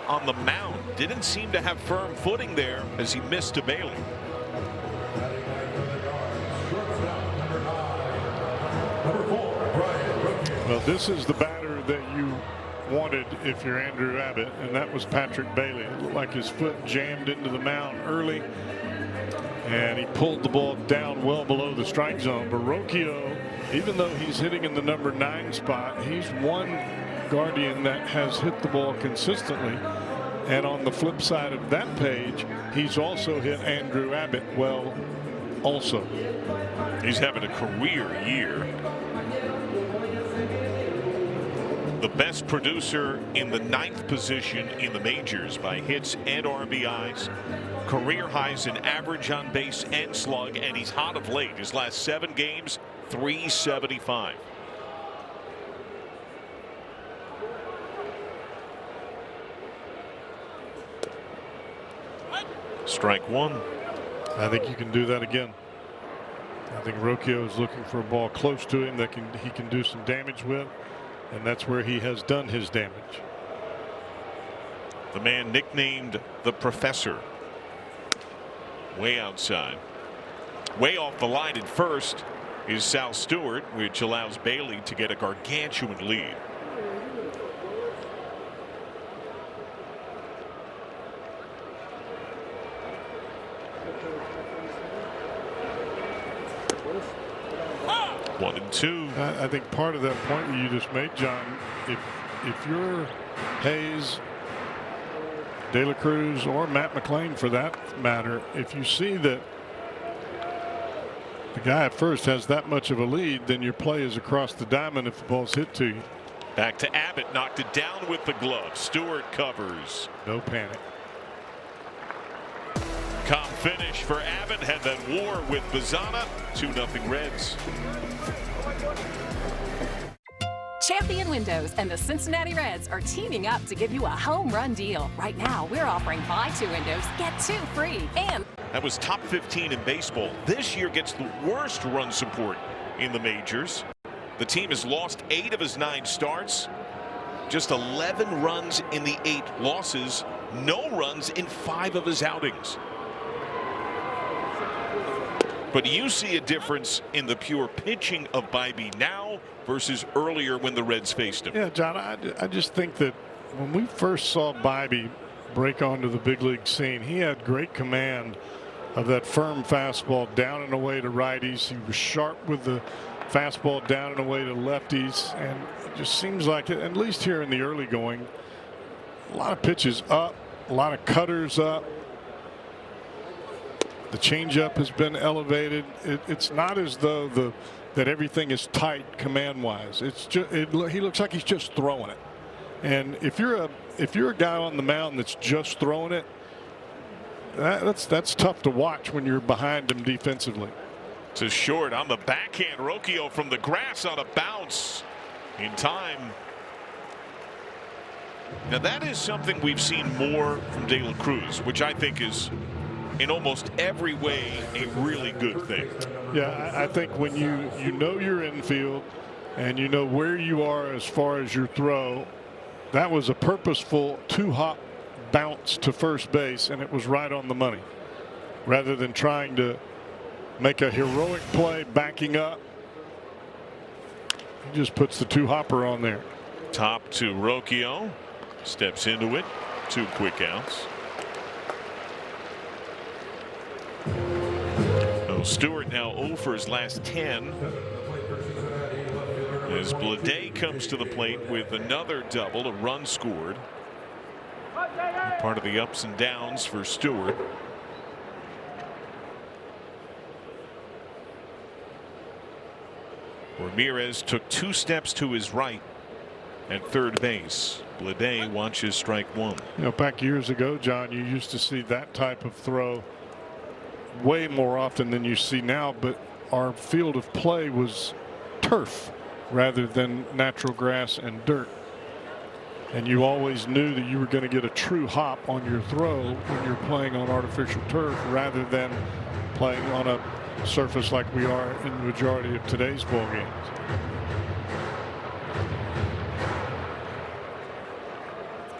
on the mound. Didn't seem to have firm footing there as he missed to Bailey. Well, this is the batter that you wanted if you're Andrew Abbott, and that was Patrick Bailey. It looked like his foot jammed into the mound early, and he pulled the ball down well below the strike zone. But Rocchio, even though he's hitting in the number 9 spot, he's one Guardian that has hit the ball consistently. And on the flip side of that page, he's also hit Andrew Abbott well also. He's having a career year. The best producer in the 9th position in the majors by hits and RBIs. Career highs in average on base and slug, and he's hot of late. His last 7 games, 375. Strike 1. I think you can do that again. I think Rocchio is looking for a ball close to him that he can do some damage with, and that's where he has done his damage. The man nicknamed the Professor. Way outside. Way off the line at first is Sal Stewart, which allows Bailey to get a gargantuan lead. One and two. I think part of that point that you just made, John, if you're Hayes, De La Cruz, or Matt McLean for that matter, if you see that the guy at first has that much of a lead, then your play is across the diamond if the ball's hit to you. Back to Abbott, knocked it down with the glove. Stewart covers. No panic. Calm finish for Abbott. Had that war with Bazana. 2-0 Reds. Champion Windows and the Cincinnati Reds are teaming up to give you a home run deal. Right now, we're offering buy 2 windows, get 2 free. And that was top 15 in baseball. This year gets the worst run support in the majors. The team has lost 8 of his 9 starts. Just 11 runs in the 8 losses. No runs in 5 of his outings. But you see a difference in the pure pitching of Bybee now versus earlier when the Reds faced him. Yeah, John, I just think that when we first saw Bybee break onto the big league scene, he had great command of that firm fastball down and away to righties. He was sharp with the fastball down and away to lefties, and it just seems like, at least here in the early going, a lot of pitches up, a lot of cutters up. The changeup has been elevated. It's not as though that everything is tight command-wise. It's just he looks like he's just throwing it. And if you're a guy on the mound that's just throwing it, that's tough to watch when you're behind him defensively. To short on the backhand. Rocchio from the grass on a bounce in time. Now that is something we've seen more from De La Cruz, which I think is in almost every way a really good thing. Yeah, I think when you know your infield and you know where you are as far as your throw, that was a purposeful 2-hop bounce to first base, and it was right on the money. Rather than trying to make a heroic play backing up, he just puts the 2-hopper on there. Top to Rocchio, steps into it. 2 quick outs. Stewart now 0 for his last 10 as Bleday comes to the plate with another double, a run scored. Part of the ups and downs for Stewart. Ramirez took 2 steps to his right at third base. Bleday watches strike 1. You know, back years ago, John, you used to see that type of throw way more often than you see now, but our field of play was turf rather than natural grass and dirt, and you always knew that you were going to get a true hop on your throw when you're playing on artificial turf rather than playing on a surface like we are in the majority of today's ball games.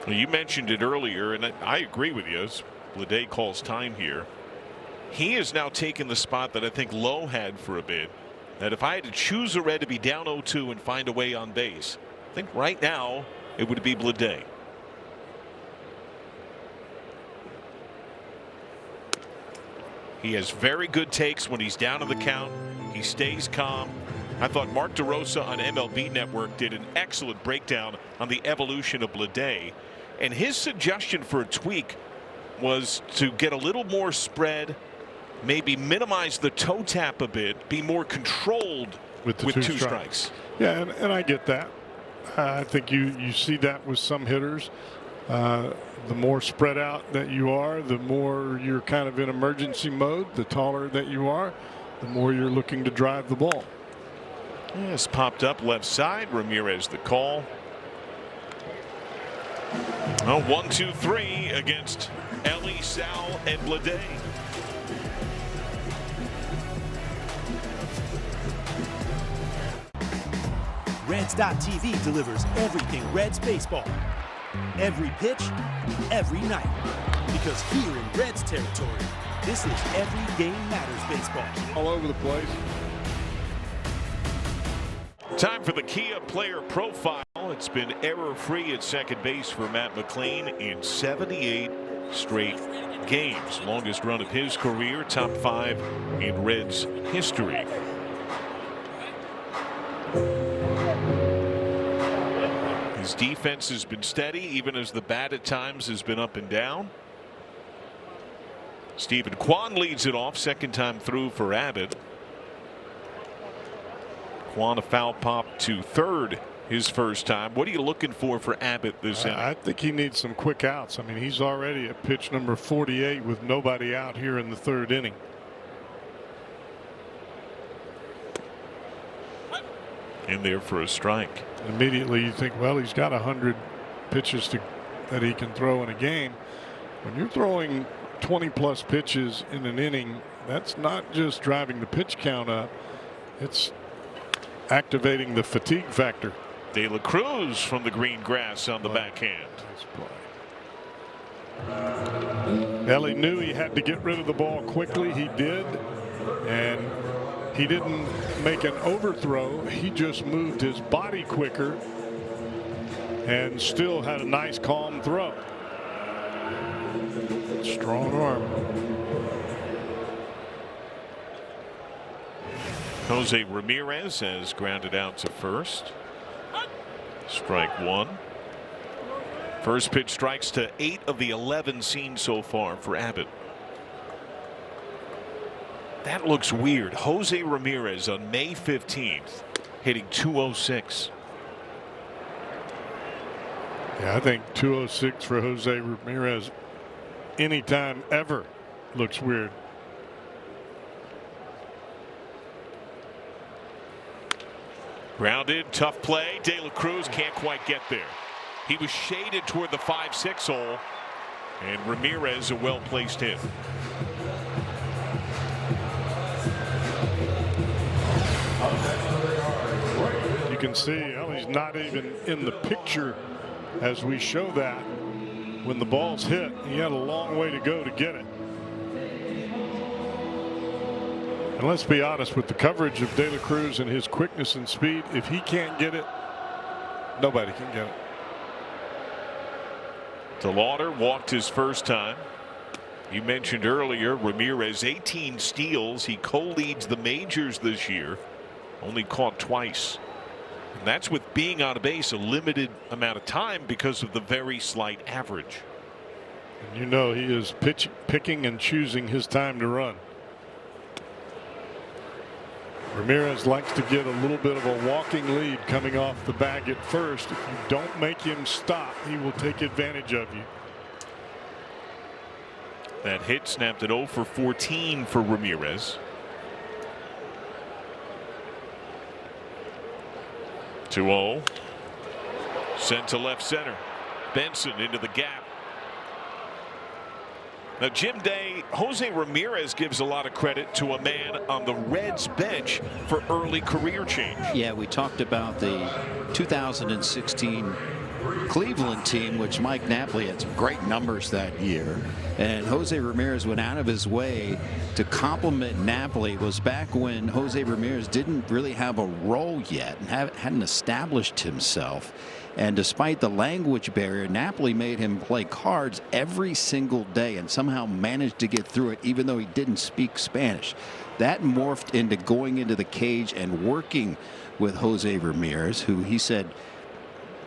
Well, you mentioned it earlier, and I agree with you. As Bleday calls time here, he has now taken the spot that I think Lowe had for a bit, that if I had to choose a Red to be down 0-2 and find a way on base, I think right now it would be Bleday. He has very good takes when he's down in the count. He stays calm. I thought Mark DeRosa on MLB Network did an excellent breakdown on the evolution of Bleday, and his suggestion for a tweak was to get a little more spread, maybe minimize the toe tap a bit, be more controlled with 2 strikes. Yeah, and I get that. I think you see that with some hitters. The more spread out that you are, the more you're kind of in emergency mode. The taller that you are, the more you're looking to drive the ball. Yes, popped up left side. Ramirez the call. Oh, 1-2-3 against Ellie, Sal, and Bleday. Reds.TV delivers everything Reds baseball. Every pitch, every night. Because here in Reds territory, This is Every Game Matters Baseball. All over the place. Time for the Kia player profile. It's been error-free at second base for Matt McLean in 78 straight games. Longest run of his career, top 5 in Reds history. His defense has been steady, even as the bat at times has been up and down. Stephen Kwan leads it off, second time through for Abbott. Kwan a foul pop to third his first time. What are you looking for Abbott this inning? I think he needs some quick outs. I mean, he's already at pitch number 48 with nobody out here in the third inning. In there for a strike. Immediately you think, well, he's got 100 pitches that he can throw in a game. When you're throwing 20+ pitches in an inning, that's not just driving the pitch count up, it's activating the fatigue factor. De La Cruz from the green grass on the backhand. Ellie knew he had to get rid of the ball quickly. He did, and he didn't make an overthrow. He just moved his body quicker and still had a nice calm throw. Strong arm. Jose Ramirez has grounded out to first. Strike one. First pitch strikes to 8 of the 11 seen so far for Abbott. That looks weird. Jose Ramirez on May 15th hitting 206. Yeah, I think 206 for Jose Ramirez anytime ever looks weird. Grounded, tough play. De La Cruz can't quite get there. He was shaded toward the 5-6 hole, and Ramirez a well-placed hit. You can see, well, he's not even in the picture as we show that. When the ball's hit, he had a long way to go to get it. And let's be honest, with the coverage of De La Cruz and his quickness and speed, if he can't get it, nobody can get it. DeLauder walked his first time. You mentioned earlier Ramirez 18 steals. He co-leads the majors this year. Only caught twice. And that's with being on a base a limited amount of time because of the very slight average. And you know he is picking and choosing his time to run. Ramirez likes to get a little bit of a walking lead coming off the bag at first. If you don't make him stop, he will take advantage of you. That hit snapped at 0 for 14 for Ramirez. 2-0. Sent to left center. Benson into the gap. Now, Jim Day, Jose Ramirez gives a lot of credit to a man on the Reds bench for early career change. Yeah, we talked about the 2016 Cleveland team, which Mike Napoli had some great numbers that year. And Jose Ramirez went out of his way to compliment Napoli. It was back when Jose Ramirez didn't really have a role yet and hadn't established himself. And despite the language barrier, Napoli made him play cards every single day and somehow managed to get through it, even though he didn't speak Spanish. That morphed into going into the cage and working with Jose Ramirez, who he said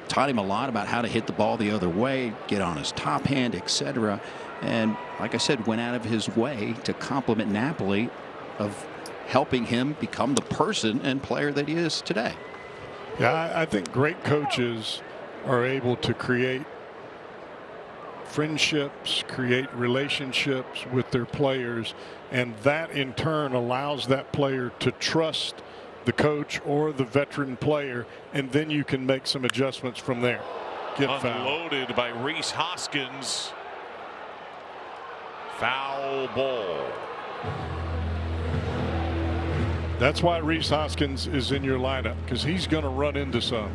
taught him a lot about how to hit the ball the other way, get on his top hand, etc. And like I said, went out of his way to compliment Napoli of helping him become the person and player that he is today. Yeah, I think great coaches are able to create friendships, create relationships with their players, and that in turn allows that player to trust the coach or the veteran player, and then you can make some adjustments from there. Get unloaded fouled by Rhys Hoskins. Foul ball. That's why Rhys Hoskins is in your lineup, because he's going to run into some.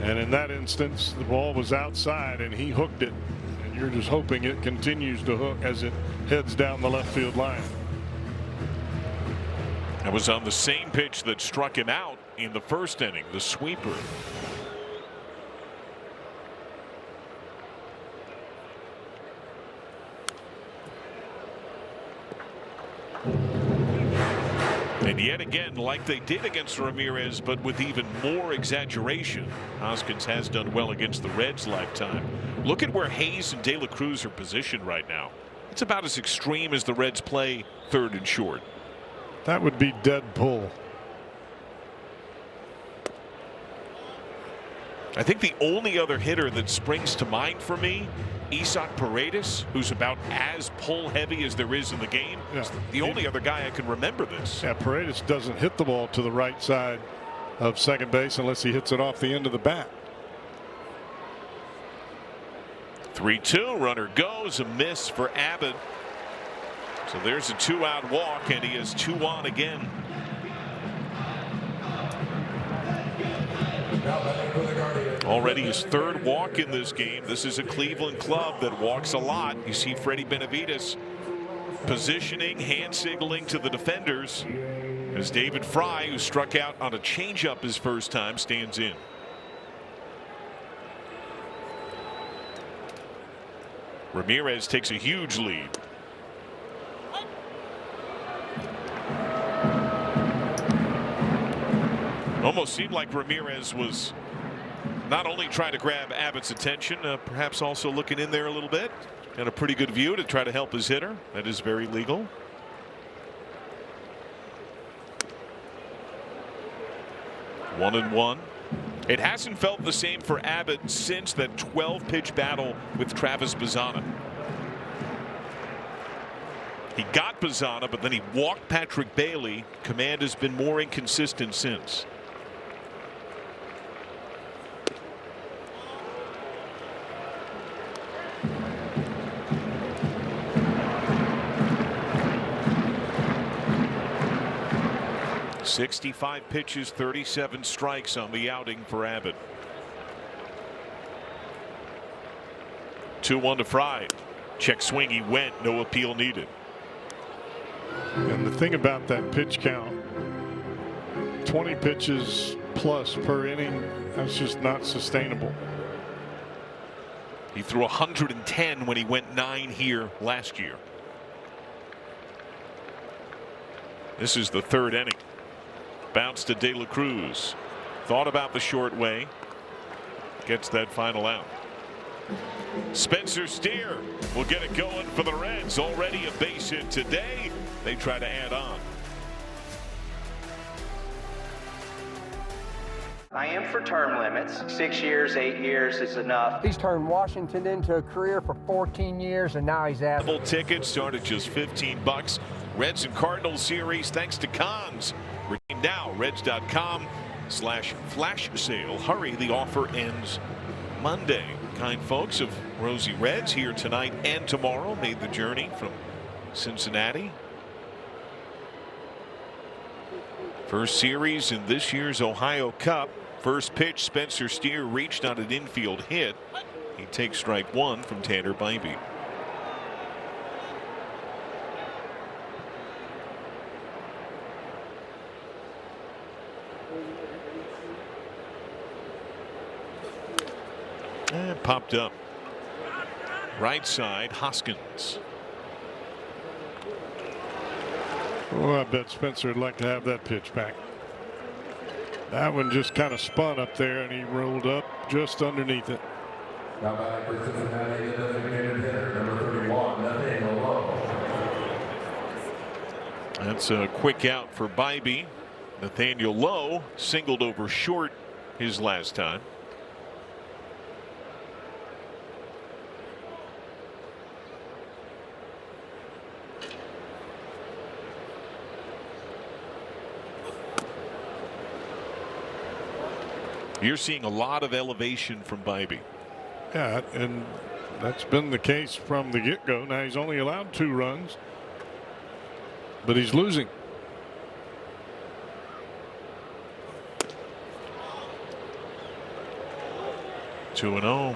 And in that instance, the ball was outside and he hooked it. And and you're just hoping it continues to hook as it heads down the left field line. That was on the same pitch that struck him out in the first inning, the sweeper. And yet again, like they did against Ramirez, but with even more exaggeration, Hoskins has done well against the Reds' lifetime. Look at where Hayes and De La Cruz are positioned right now. It's about as extreme as the Reds play third and short. That would be dead pull. I think the only other hitter that springs to mind for me, Isaac Paredes, who's about as pull heavy as there is in the game. Yeah. The only other guy I can remember this. Yeah, Paredes doesn't hit the ball to the right side of second base unless he hits it off the end of the bat. 3-2, runner goes, a miss for Abbott. So there's a 2-out walk, and he has 2 on again. Already his 3rd walk in this game. This is a Cleveland club that walks a lot. You see Freddie Benavides positioning, hand signaling to the defenders as David Fry, who struck out on a changeup his first time, stands in. Ramirez takes a huge lead. Almost seemed like Ramirez was not only trying to grab Abbott's attention, perhaps also looking in there a little bit. Got a pretty good view to try to help his hitter. That is very legal. One and one. It hasn't felt the same for Abbott since that 12-pitch battle with Travis Bazzana. He got Bazzana, but then he walked Patrick Bailey. Command has been more inconsistent since. .65 pitches, 37 strikes on the outing for Abbott. 2-1 to Fry. Check swing, he went, no appeal needed. And the thing about that pitch count, 20 pitches plus per inning, that's just not sustainable. He threw 110 when he went 9 here last year. This is the 3rd inning. Bounce to De La Cruz. Thought about the short way. Gets that final out. Spencer Steer will get it going for the Reds. Already a base hit today. They try to add on. I am for term limits. 6 years, 8 years is enough. He's turned Washington into a career for 14 years, and now he's out. Double tickets start at just $15. Reds and Cardinals series thanks to Cons. Redeem now. Reds.com/flash sale. Hurry, the offer ends Monday. Kind folks of Rosie Reds here tonight and tomorrow made the journey from Cincinnati. First series in this year's Ohio Cup. First pitch, Spencer Steer reached on an infield hit. He takes strike 1 from Tanner Bybee. And popped up. Right side, Hoskins. Oh, I bet Spencer would like to have that pitch back. That one just kind of spun up there, and he rolled up just underneath it. Now back for Cincinnati, the designated hitter, number 31, Nathaniel Lowe. That's a quick out for Bybee. Nathaniel Lowe singled over short his last time. You're seeing a lot of elevation from Bybee. Yeah, and that's been the case from the get-go. Now he's only allowed 2 runs, but he's losing. Two 2-0.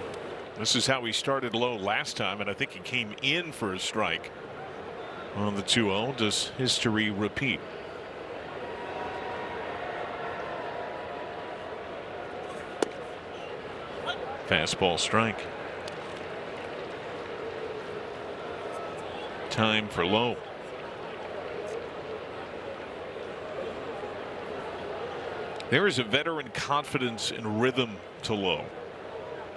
This is how he started low last time, and I think he came in for a strike on the 2-0. Does history repeat? Fastball strike. Time for low. There is a veteran confidence and rhythm to Lowe.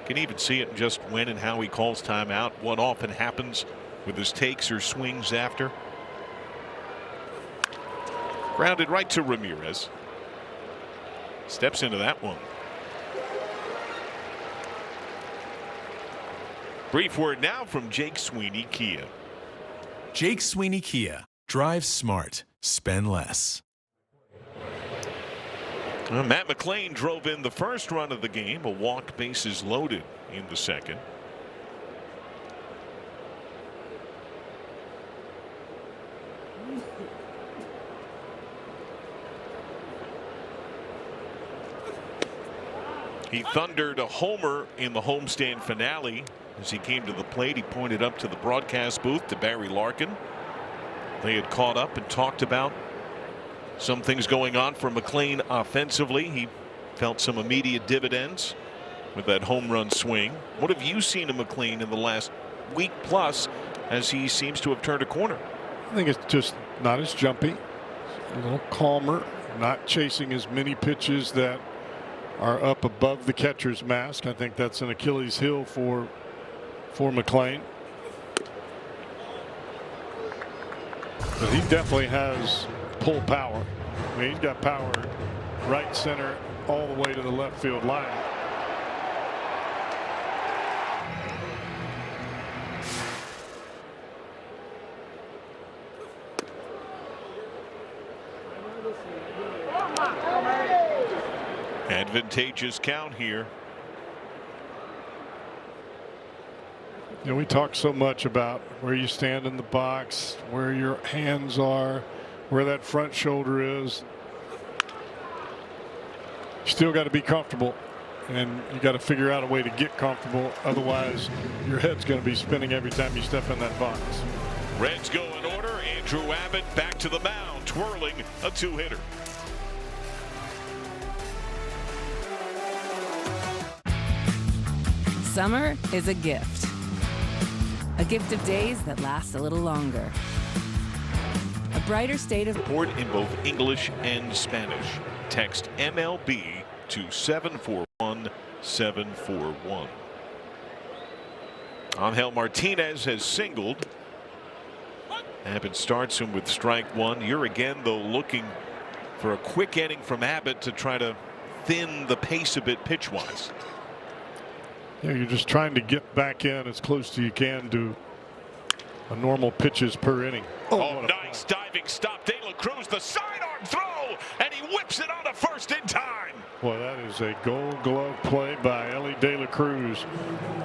Can even see it in just when and how he calls timeout, what often happens with his takes or swings after. Grounded right to Ramirez. Steps into that one. Brief word now from Jake Sweeney Kia. Jake Sweeney Kia. Drive smart. Spend less. Matt McLain drove in the first run of the game. A walk, bases loaded in the second. He thundered a homer in the homestand finale. As he came to the plate, he pointed up to the broadcast booth to Barry Larkin. They had caught up and talked about some things going on for McLain offensively. He felt some immediate dividends with that home run swing. What have you seen of McLain in the last week plus as he seems to have turned a corner? I think it's just not as jumpy, a little calmer, not chasing as many pitches that are up above the catcher's mask. I think that's an Achilles heel for McLain. But he definitely has pull power. I mean, he's got power right, center, all the way to the left field line. Advantageous count here. You know, we talk so much about where you stand in the box, where your hands are, where that front shoulder is. You still got to be comfortable, and you got to figure out a way to get comfortable. Otherwise, your head's going to be spinning every time you step in that box. Reds go in order. Andrew Abbott back to the mound, twirling a two-hitter. Summer is a gift. A gift of days that last a little longer. A brighter state of report in both English and Spanish. Text MLB to 741-741. Angel Martinez has singled. Abbott starts him with strike one. You're again, though, looking for a quick inning from Abbott to try to thin the pace a bit pitch-wise. Yeah, you're just trying to get back in as close as you can to a normal pitches per inning. Oh, nice diving stop. De La Cruz, the sidearm throw, and he whips it onto first in time. Boy, that is a Gold Glove play by Ellie De La Cruz.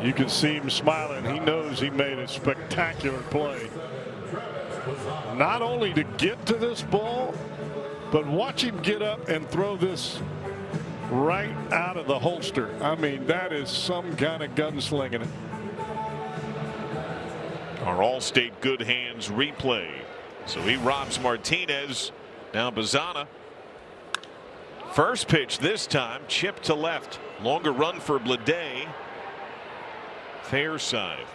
You can see him smiling. He knows he made a spectacular play. Not only to get to this ball, but watch him get up and throw this right out of the holster. I mean, that is some kind of gunslinging it. Our Allstate good hands replay. So he robs Martinez. Now Bazana. First pitch this time, chip to left. Longer run for Blade. Fair side.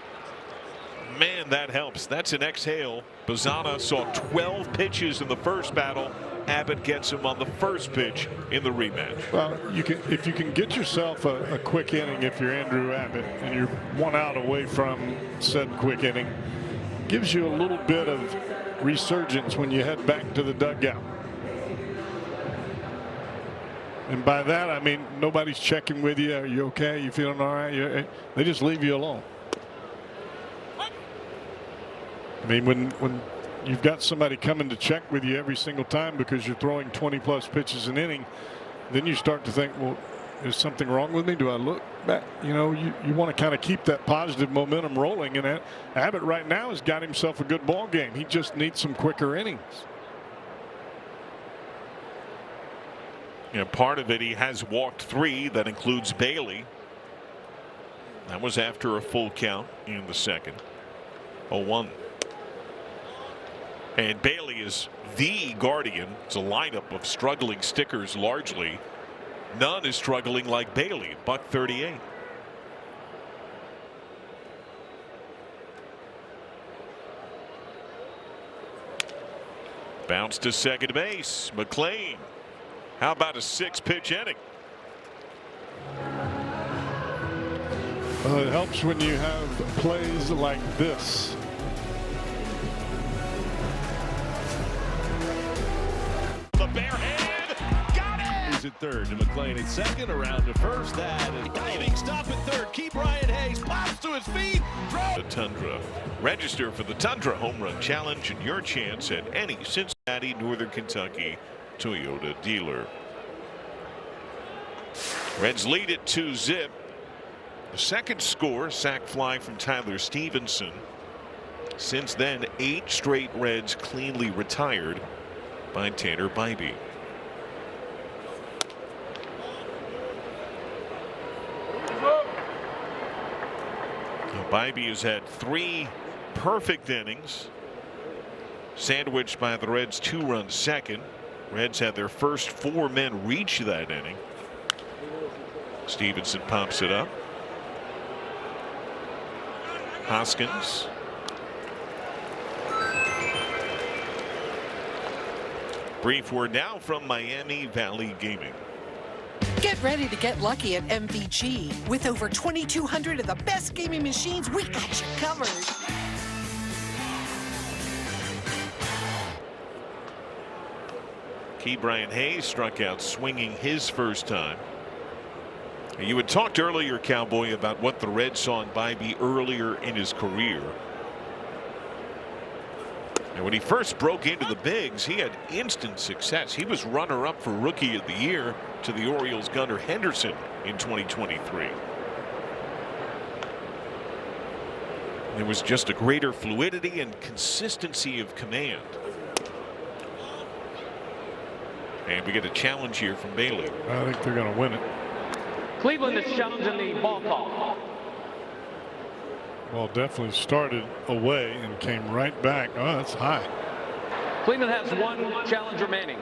Man, that helps. That's an exhale. Bazana saw 12 pitches in the first battle. Abbott gets him on the first pitch in the rematch. Well, if you can get yourself a quick inning, if you're Andrew Abbott and you're one out away from said quick inning, gives you a little bit of resurgence when you head back to the dugout. And by that I mean nobody's checking with you. Are you okay? You feeling all right? They just leave you alone. I mean, when you've got somebody coming to check with you every single time because you're throwing 20+ pitches an inning, then you start to think, well, is something wrong with me? Do I look back? You know, you want to kind of keep that positive momentum rolling, and Abbott right now has got himself a good ball game. He just needs some quicker innings. You know, part of it, he has walked 3. That includes Bailey. That was after a full count in the second. 0-1. And Bailey is the guardian. It's a lineup of struggling stickers largely. None is struggling like Bailey. $138. Bounce to second base. McLean. How about a 6-pitch inning? It helps when you have plays like this. The bare hand. Got it. He's at third to McLean at second. Around to first. That is diving stop at third. Key Brian Hayes pops to his feet. The Tundra. Register for the Tundra Home Run Challenge and your chance at any Cincinnati, Northern Kentucky Toyota dealer. Reds lead it 2-0. The second score, sac fly from Tyler Stevenson. Since then, 8 straight Reds cleanly retired by Tanner Bybee. Bybee has had 3 perfect innings, sandwiched by the Reds' 2-run second. Reds had their first 4 men reach that inning. Stevenson pops it up. Hoskins. Brief word now from Miami Valley Gaming. Get ready to get lucky at MVG. With over 2,200 of the best gaming machines, we got you covered. Key Brian Hayes struck out swinging his first time. You had talked earlier, Cowboy, about what the Reds saw in Bybee earlier in his career. And when he first broke into the bigs, he had instant success. He was runner-up for Rookie of the Year to the Orioles' Gunnar Henderson in 2023. There was just a greater fluidity and consistency of command. And we get a challenge here from Bailey. I think they're going to win it. Cleveland is challenging the ball call. Well, definitely started away and came right back. Oh, that's high. Cleveland has 1 challenge remaining.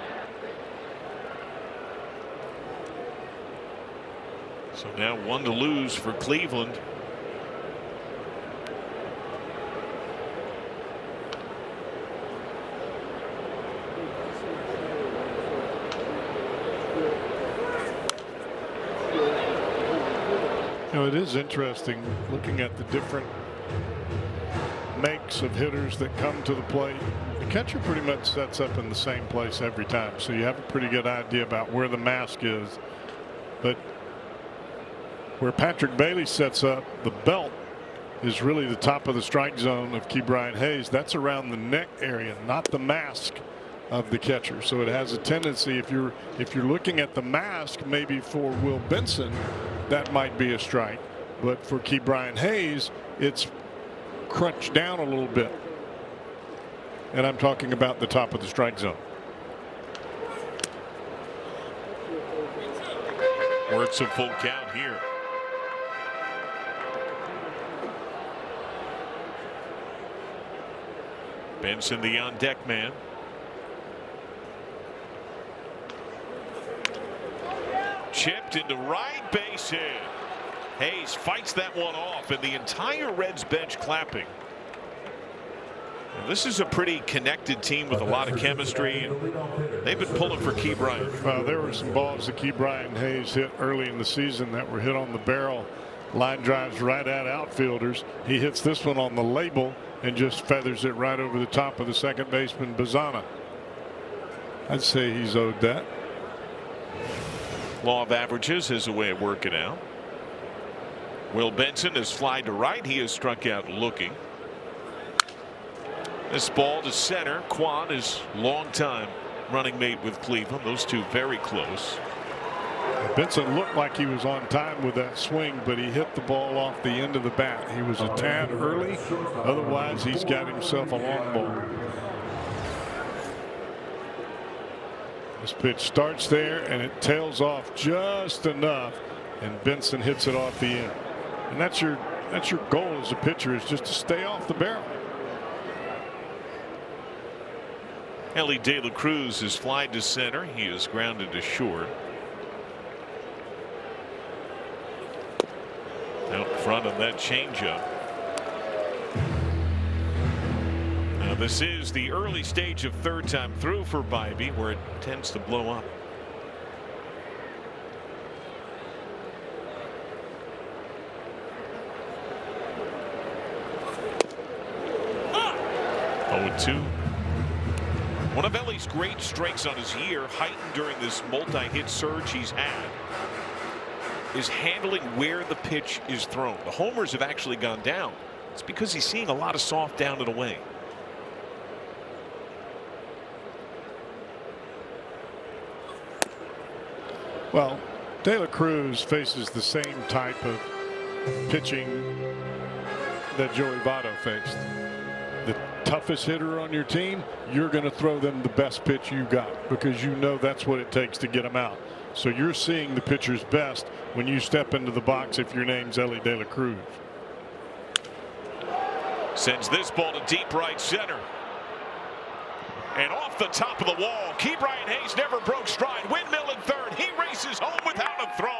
So now 1 to lose for Cleveland. You know, it is interesting looking at the different makes of hitters that come to the plate. The catcher pretty much sets up in the same place every time, so you have a pretty good idea about where the mask is. But where Patrick Bailey sets up, the belt is really the top of the strike zone of Key Brian Hayes. That's around the neck area, not the mask of the catcher. So it has a tendency, if you're looking at the mask, maybe for Will Benson, that might be a strike, but for Key Brian Hayes, it's crunched down a little bit, and I'm talking about the top of the strike zone. Works a full count here. Benson, the on deck man. Chipped into right base hit. Hayes fights that one off, and the entire Reds bench clapping. And this is a pretty connected team with a lot of chemistry, and they've been pulling for Key Brian. There were some balls that Key Brian Hayes hit early in the season that were hit on the barrel. Line drives right at outfielders. He hits this one on the label and just feathers it right over the top of the second baseman, Bazana. I'd say he's owed that. Law of averages is a way of working out. Will Benson has flied to right. He is struck out looking. This ball to center. Quan is longtime running mate with Cleveland. Those two very close. Benson looked like he was on time with that swing, but he hit the ball off the end of the bat. He was a tad early. Otherwise, he's got himself a long ball. This pitch starts there, and it tails off just enough, and Benson hits it off the end. And that's your goal as a pitcher, is just to stay off the barrel. Ellie De La Cruz is flied to center. He is grounded to short. Out in front of that changeup. Now this is the early stage of third time through for Bybee, where it tends to blow up. Oh, 2. One of Ellie's great strengths on his year, heightened during this multi-hit surge he's had, is handling where the pitch is thrown. The homers have actually gone down. It's because he's seeing a lot of soft down and away. Well, De La Cruz faces the same type of pitching that Joey Votto faced. The toughest hitter on your team, you're going to throw them the best pitch you got, because you know that's what it takes to get them out. So you're seeing the pitcher's best when you step into the box if your name's Ellie De La Cruz. Sends this ball to deep right center. And off the top of the wall, Ke'Bryan Hayes never broke stride. Windmill in third. He races home without a throw.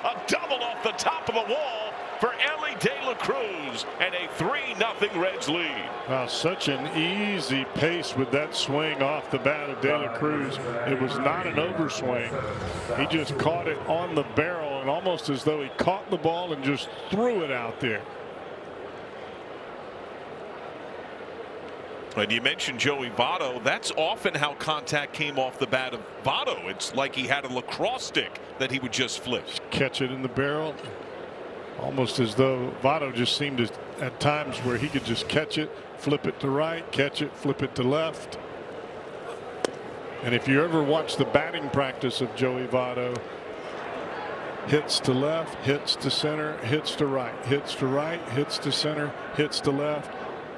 A double off the top of the wall for Ellie De La Cruz, and a 3-0 Reds lead. Wow, such an easy pace with that swing off the bat of De La Cruz. It was not an overswing. He just caught it on the barrel, and almost as though he caught the ball and just threw it out there. And you mentioned Joey Votto. That's often how contact came off the bat of Votto. It's like he had a lacrosse stick that he would just flip. Just catch it in the barrel. Almost as though Votto just seemed to, at times, where he could just catch it, flip it to right, catch it, flip it to left. And if you ever watch the batting practice of Joey Votto, hits to left, hits to center, hits to right, hits to right, hits to center, hits to left,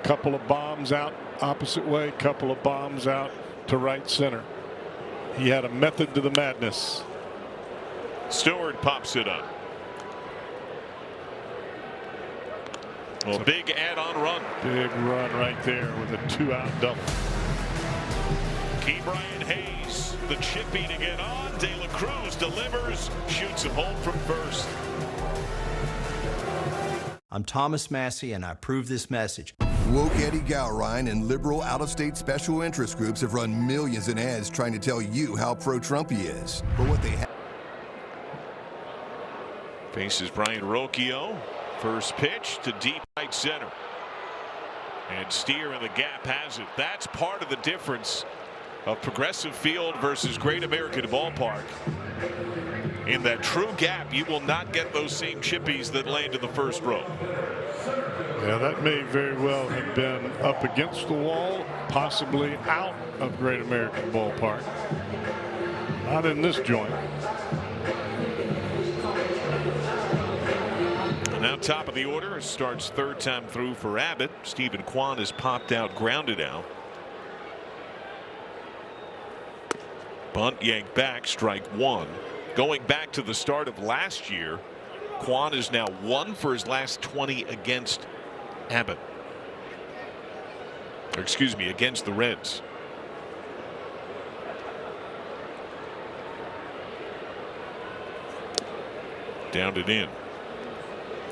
couple of bombs out opposite way, couple of bombs out to right center. He had a method to the madness. Stewart pops it up. Well, big add-on run. Big run right there with a 2-out double. Ke'Bryan Hayes, the chippy to get on. De La Cruz delivers, shoots him home from first. I'm Thomas Massey, and I approve this message. Woke Eddie Gowrine and liberal out-of-state special interest groups have run millions in ads trying to tell you how pro-Trump he is. But what they have... Faces Brian Rocchio. First pitch to deep right center. And Steer in the gap has it. That's part of the difference of Progressive Field versus Great American Ballpark. In that true gap, you will not get those same chippies that land in the first row. Yeah, that may very well have been up against the wall, possibly out of Great American Ballpark. Not in this joint. And now top of the order, starts third time through for Abbott. Stephen Kwan is popped out, grounded out. Bunt yanked back, strike one. Going back to the start of last year, Kwan is now 1 for his last 20 against Abbott. Or excuse me, against the Reds. Downed it in.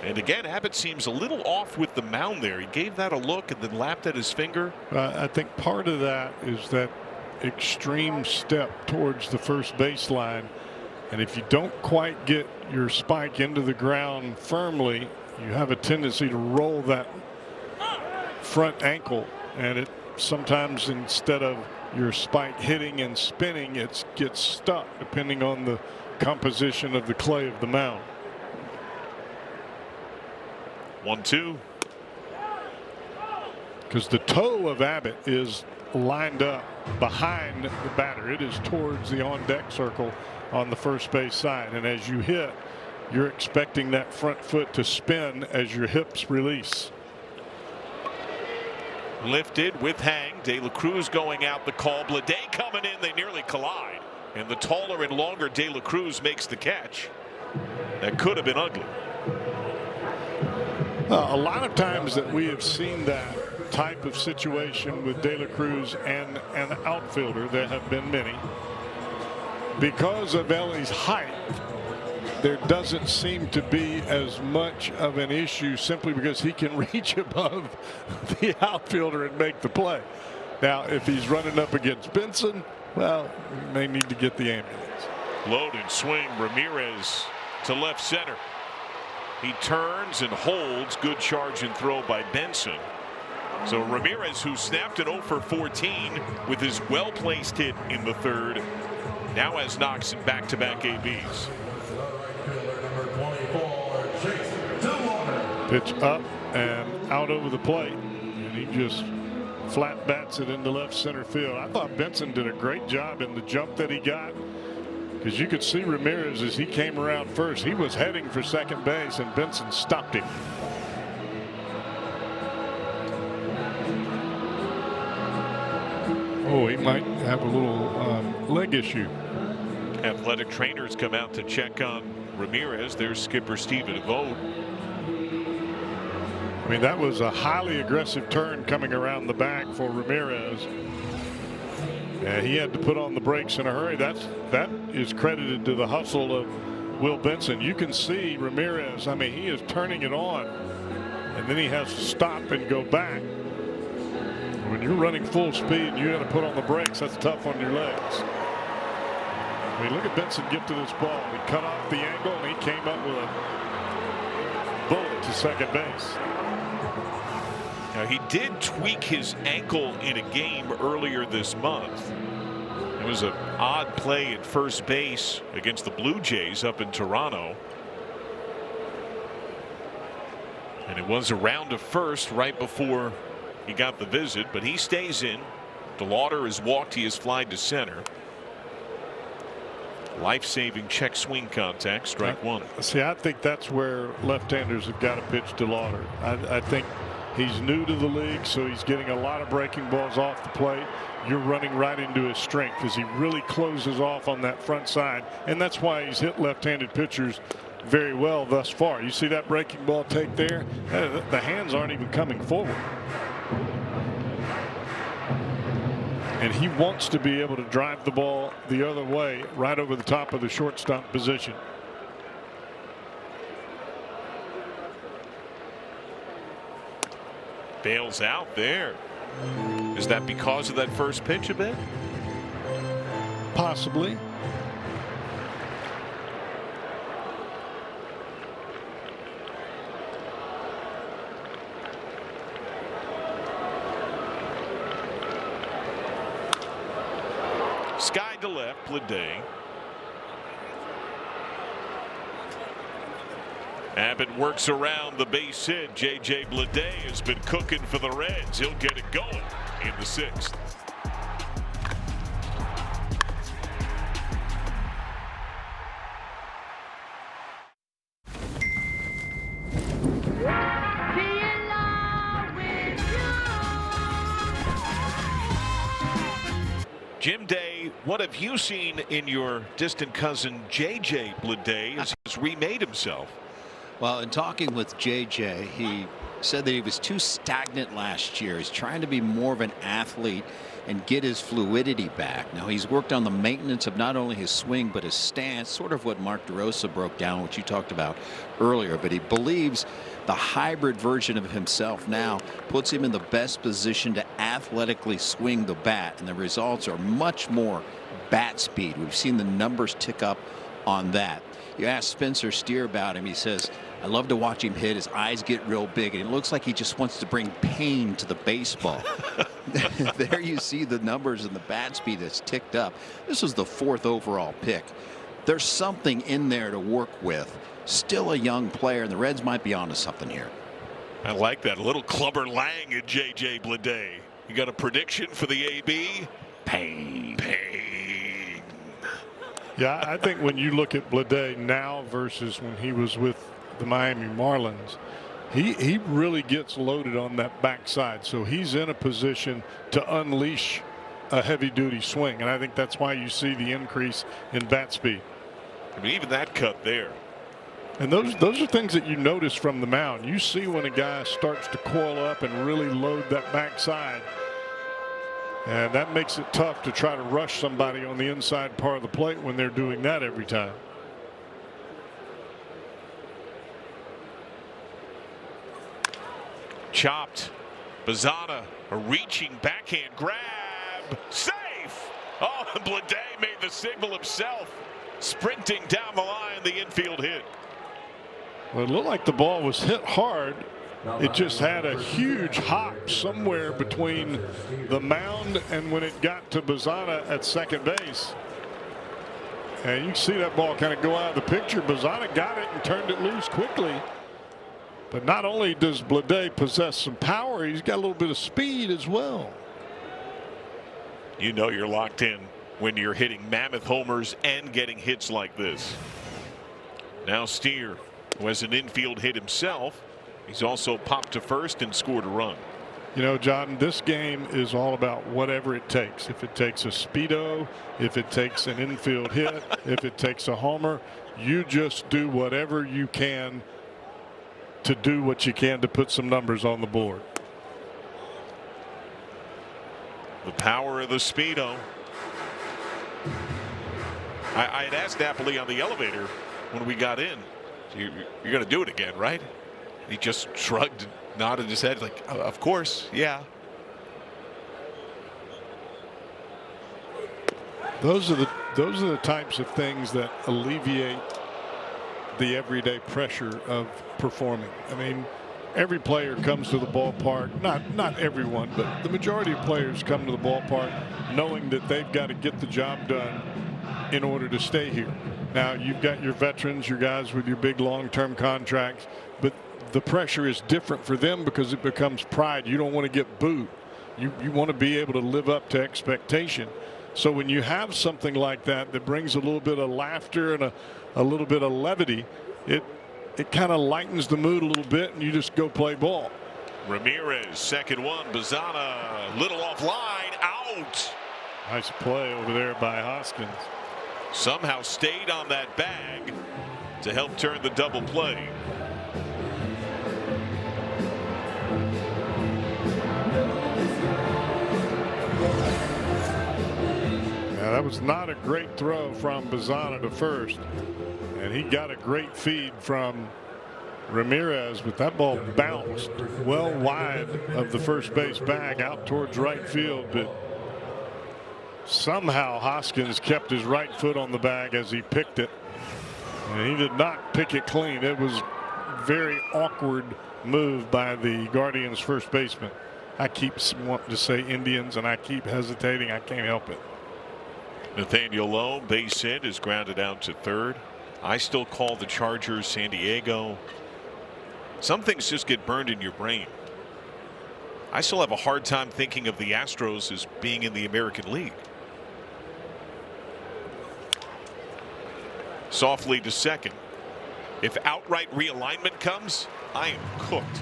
And again, Abbott seems a little off with the mound there. He gave that a look and then lapped at his finger. I think part of that is that extreme step towards the first baseline. And if you don't quite get your spike into the ground firmly, you have a tendency to roll that front ankle, and it sometimes, instead of your spike hitting and spinning, it gets stuck depending on the composition of the clay of the mound. 1-2. Because the toe of Abbott is lined up behind the batter. It is towards the on deck circle on the first base side, and as you hit, you're expecting that front foot to spin as your hips release. Lifted with hang. De La Cruz going out the call. Blade coming in. They nearly collide, and the taller and longer De La Cruz makes the catch. That could have been ugly. A lot of times that we have seen that type of situation with De La Cruz and an outfielder, there have been many. Because of Ellie's height, there doesn't seem to be as much of an issue simply because he can reach above the outfielder and make the play. Now, if he's running up against Benson, well, he may need to get the ambulance. Loaded swing, Ramirez to left center. He turns and holds. Good charge and throw by Benson. So Ramirez, who snapped an 0 for 14 with his well-placed hit in the third, now has knocks in back-to-back ABs. Pitch up and out over the plate, and he just flat bats it into left center field. I thought Benson did a great job in the jump that he got, because you could see Ramirez as he came around first. He was heading for second base, and Benson stopped him. Oh, he might have a little leg issue. Athletic trainers come out to check on Ramirez. There's skipper Stephen Vogt. I mean, that was a highly aggressive turn coming around the back for Ramirez. And he had to put on the brakes in a hurry. That is credited to the hustle of Will Benson. You can see Ramirez, I mean, he is turning it on, and then he has to stop and go back. When you're running full speed, you got to put on the brakes. That's tough on your legs. I mean, look at Benson get to this ball. He cut off the angle, and he came up with a bullet to second base. Now, he did tweak his ankle in a game earlier this month. It was an odd play at first base against the Blue Jays up in Toronto. And it was around to first right before he got the visit, but he stays in. DeLauder has walked. He has flied to center. Life-saving check swing contact, strike one. See, I think that's where left-handers have got to pitch DeLauder. I think he's new to the league, so he's getting a lot of breaking balls off the plate. You're running right into his strength as he really closes off on that front side, and that's why he's hit left-handed pitchers very well thus far. You see that breaking ball take there? The hands aren't even coming forward. And he wants to be able to drive the ball the other way, right over the top of the shortstop position. Bails out there. Is that because of that first pitch a bit? Possibly. Sky to left, Bleday. Abbott works around the base hit. J.J. Bleday has been cooking for the Reds. He'll get it going in the sixth. Jim Day, what have you seen in your distant cousin J.J. Bleday as he's remade himself? Well, in talking with JJ, he said that he was too stagnant last year. He's trying to be more of an athlete and get his fluidity back. Now, he's worked on the maintenance of not only his swing, but his stance, sort of what Mark DeRosa broke down, which you talked about earlier. But he believes the hybrid version of himself now puts him in the best position to athletically swing the bat, and the results are much more bat speed. We've seen the numbers tick up on that. You ask Spencer Steer about him. He says, I love to watch him hit. His eyes get real big, and it looks like he just wants to bring pain to the baseball. There you see the numbers and the bat speed that's ticked up. This was the 4th overall pick. There's something in there to work with. Still a young player, and the Reds might be onto something here. I like that. A little Clubber Lang at J.J. Bleday. You got a prediction for the AB? Pain. Pain. Yeah, I think when you look at Bleday now versus when he was with the Miami Marlins, he really gets loaded on that backside. So he's in a position to unleash a heavy-duty swing, and I think that's why you see the increase in bat speed. I mean, even that cut there. And those are things that you notice from the mound. You see when a guy starts to coil up and really load that backside. And that makes it tough to try to rush somebody on the inside part of the plate when they're doing that every time. Chopped. Bazzana, a reaching backhand grab. Safe! Oh, and Blade made the signal himself. Sprinting down the line, the infield hit. Well, it looked like the ball was hit hard. It just had a huge hop somewhere between the mound and when it got to Bazzana at second base. And you can see that ball kind of go out of the picture. Bazzana got it and turned it loose quickly. But not only does Blade possess some power, he's got a little bit of speed as well. You know you're locked in when you're hitting mammoth homers and getting hits like this. Now Steer, who has an infield hit himself. He's also popped to first and scored a run. You know, John, this game is all about whatever it takes. If it takes a speedo, if it takes an infield hit, if it takes a homer, you just do whatever you can to do what you can to put some numbers on the board. The power of the speedo. I had asked Napoli on the elevator when we got in, you're going to do it again, right? He just shrugged, nodded his head like, of course, yeah. Those are the types of things that alleviate the everyday pressure of performing. I mean, every player comes to the ballpark, not everyone, but the majority of players come to the ballpark knowing that they've got to get the job done in order to stay here. Now you've got your veterans, your guys with your big long-term contracts, but the pressure is different for them because it becomes pride. You don't want to get booed. You want to be able to live up to expectation. So when you have something like that that brings a little bit of laughter and a little bit of levity, it kind of lightens the mood a little bit and you just go play ball. Ramirez, second one. Bazzana, little offline, out. Nice play over there by Hoskins. Somehow stayed on that bag to help turn the double play. Now that was not a great throw from Bazzana to first, and he got a great feed from Ramirez, but that ball bounced well wide of the first base bag out towards right field, but somehow Hoskins kept his right foot on the bag as he picked it, and he did not pick it clean. It was very awkward move by the Guardians first baseman. I keep wanting to say Indians and I keep hesitating. I can't help it. Nathaniel Lowe, base hit, is grounded out to third. I still call the Chargers San Diego. Some things just get burned in your brain. I still have a hard time thinking of the Astros as being in the American League. Softly to second. If outright realignment comes, I am cooked.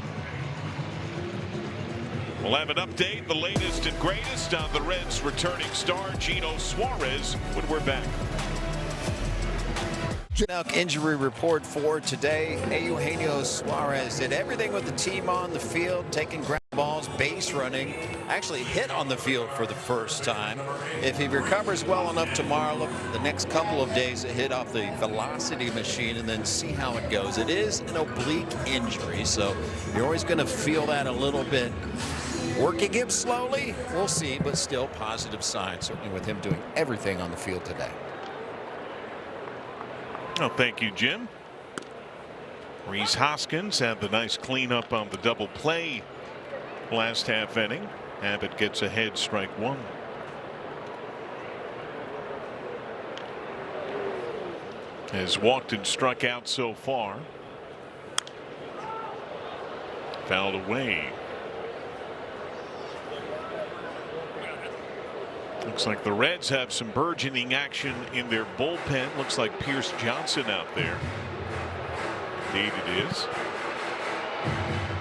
We'll have an update, the latest and greatest on the Reds' returning star Gino Suarez when we're back. Injury report for today. Eugenio Suarez did everything with the team on the field, taking ground balls, base running, actually hit on the field for the first time. If he recovers well enough tomorrow, look, the next couple of days to hit off the velocity machine and then see how it goes. It is an oblique injury, so you're always going to feel that a little bit. Working him slowly, we'll see, but still positive signs, certainly with him doing everything on the field today. Oh, thank you, Jim. Rhys Hoskins had the nice cleanup on the double play last half inning. Abbott gets ahead, strike one. Has walked and struck out so far. Fouled away. Looks like the Reds have some burgeoning action in their bullpen. Looks like Pierce Johnson out there. Indeed it is.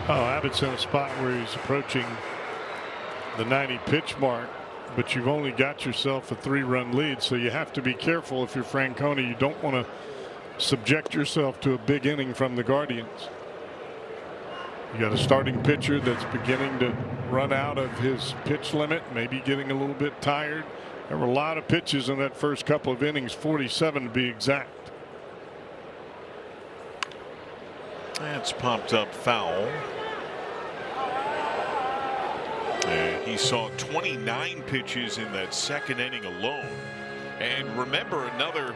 Oh, Abbott's in a spot where he's approaching the 90 pitch mark, but you've only got yourself a 3-run lead, so you have to be careful if you're Francona. You don't want to subject yourself to a big inning from the Guardians. You got a starting pitcher that's beginning to run out of his pitch limit, maybe getting a little bit tired. There were a lot of pitches in that first couple of innings, 47 to be exact. That's popped up foul. And he saw 29 pitches in that second inning alone. And remember, another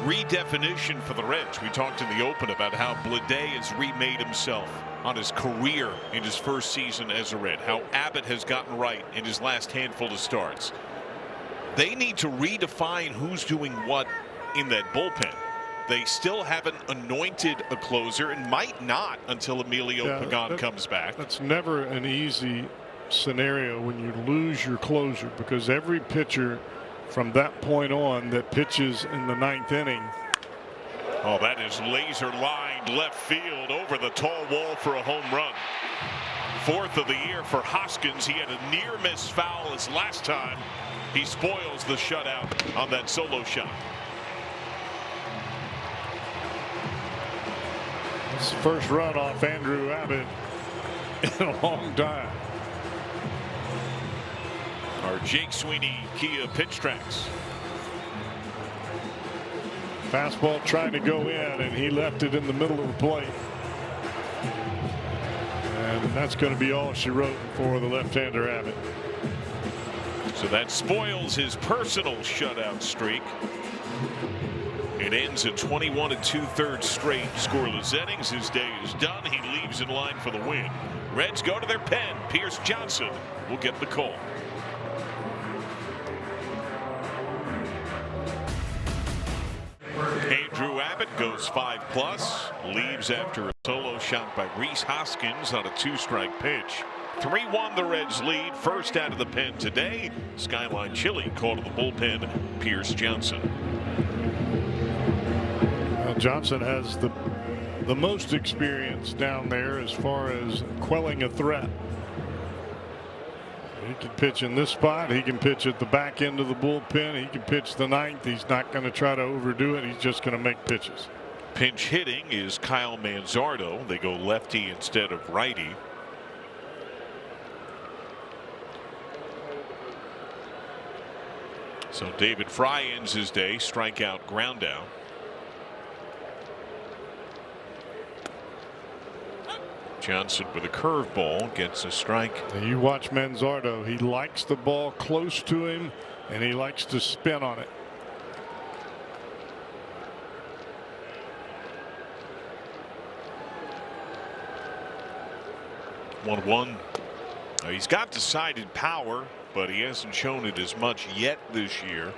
redefinition for the Reds. We talked in the open about how Bleday has remade himself on his career in his first season as a Red. How Abbott has gotten right in his last handful of starts. They need to redefine who's doing what in that bullpen. They still haven't anointed a closer and might not until Emilio Pagan comes back. That's never an easy scenario when you lose your closer, because every pitcher from that point on that pitches in the ninth inning. Oh, that is laser lined left field over the tall wall for a home run. Fourth of the year for Hoskins. He had a near miss foul his last time. He spoils the shutout on that solo shot. It's the first run off Andrew Abbott in a long time. Our Jake Sweeney Kia pitch tracks. Fastball trying to go in, and he left it in the middle of the plate. And that's going to be all she wrote for the left-hander Abbott. So that spoils his personal shutout streak. It ends at 21 2/3 straight scoreless innings. His day is done. He leaves in line for the win. Reds go to their pen. Pierce Johnson will get the call. Andrew Abbott goes 5+, leaves after a solo shot by Rhys Hoskins on a 2-strike pitch. 3-1 the Reds lead. First out of the pen today. Skyline Chili called to the bullpen. Pierce Johnson. Johnson has the most experience down there as far as quelling a threat. He can pitch in this spot. He can pitch at the back end of the bullpen. He can pitch the ninth. He's not going to try to overdo it. He's just going to make pitches. Pinch hitting is Kyle Manzardo. They go lefty instead of righty. So David Fry ends his day, strikeout, ground out. Johnson with a curveball gets a strike. And you watch Manzardo. He likes the ball close to him, and he likes to spin on it. One. He's got decided power, but he hasn't shown it as much yet this year.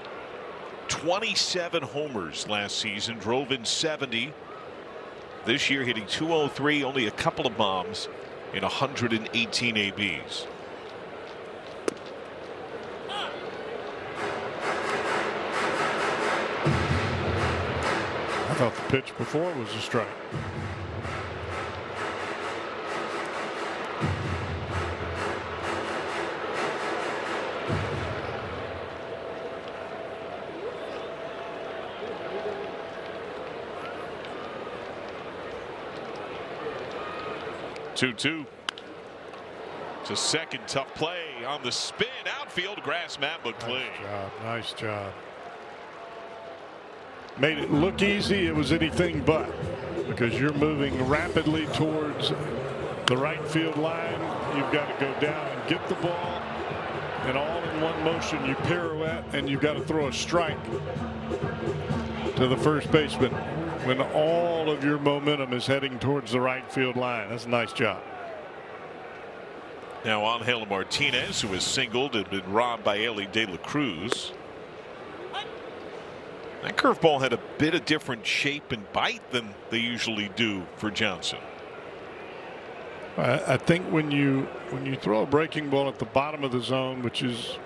27 homers last season, drove in 70. This year hitting .203, only a couple of bombs in 118 ABs. I thought the pitch before was a strike. Two. It's a second tough play on the spin outfield. Grass Matt McLean. Nice job. Made it look easy. It was anything but, because you're moving rapidly towards the right field line. You've got to go down and get the ball, and all in one motion you pirouette, and you've got to throw a strike to the first baseman when all of your momentum is heading towards the right field line. That's a nice job. Now Angel Martinez, who has singled and been robbed by Ellie De La Cruz. That curveball had a bit of different shape and bite than they usually do for Johnson. I think when you throw a breaking ball at the bottom of the zone, which is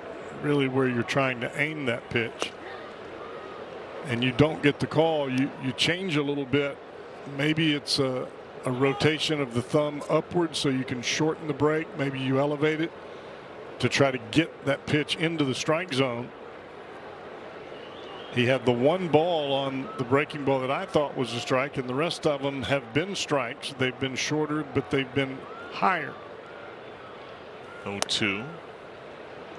really where you're trying to aim that pitch, and you don't get the call, you change a little bit. Maybe it's a rotation of the thumb upwards so you can shorten the break. Maybe you elevate it to try to get that pitch into the strike zone. He had the one ball on the breaking ball that I thought was a strike, and the rest of them have been strikes. They've been shorter, but they've been higher. 0-2.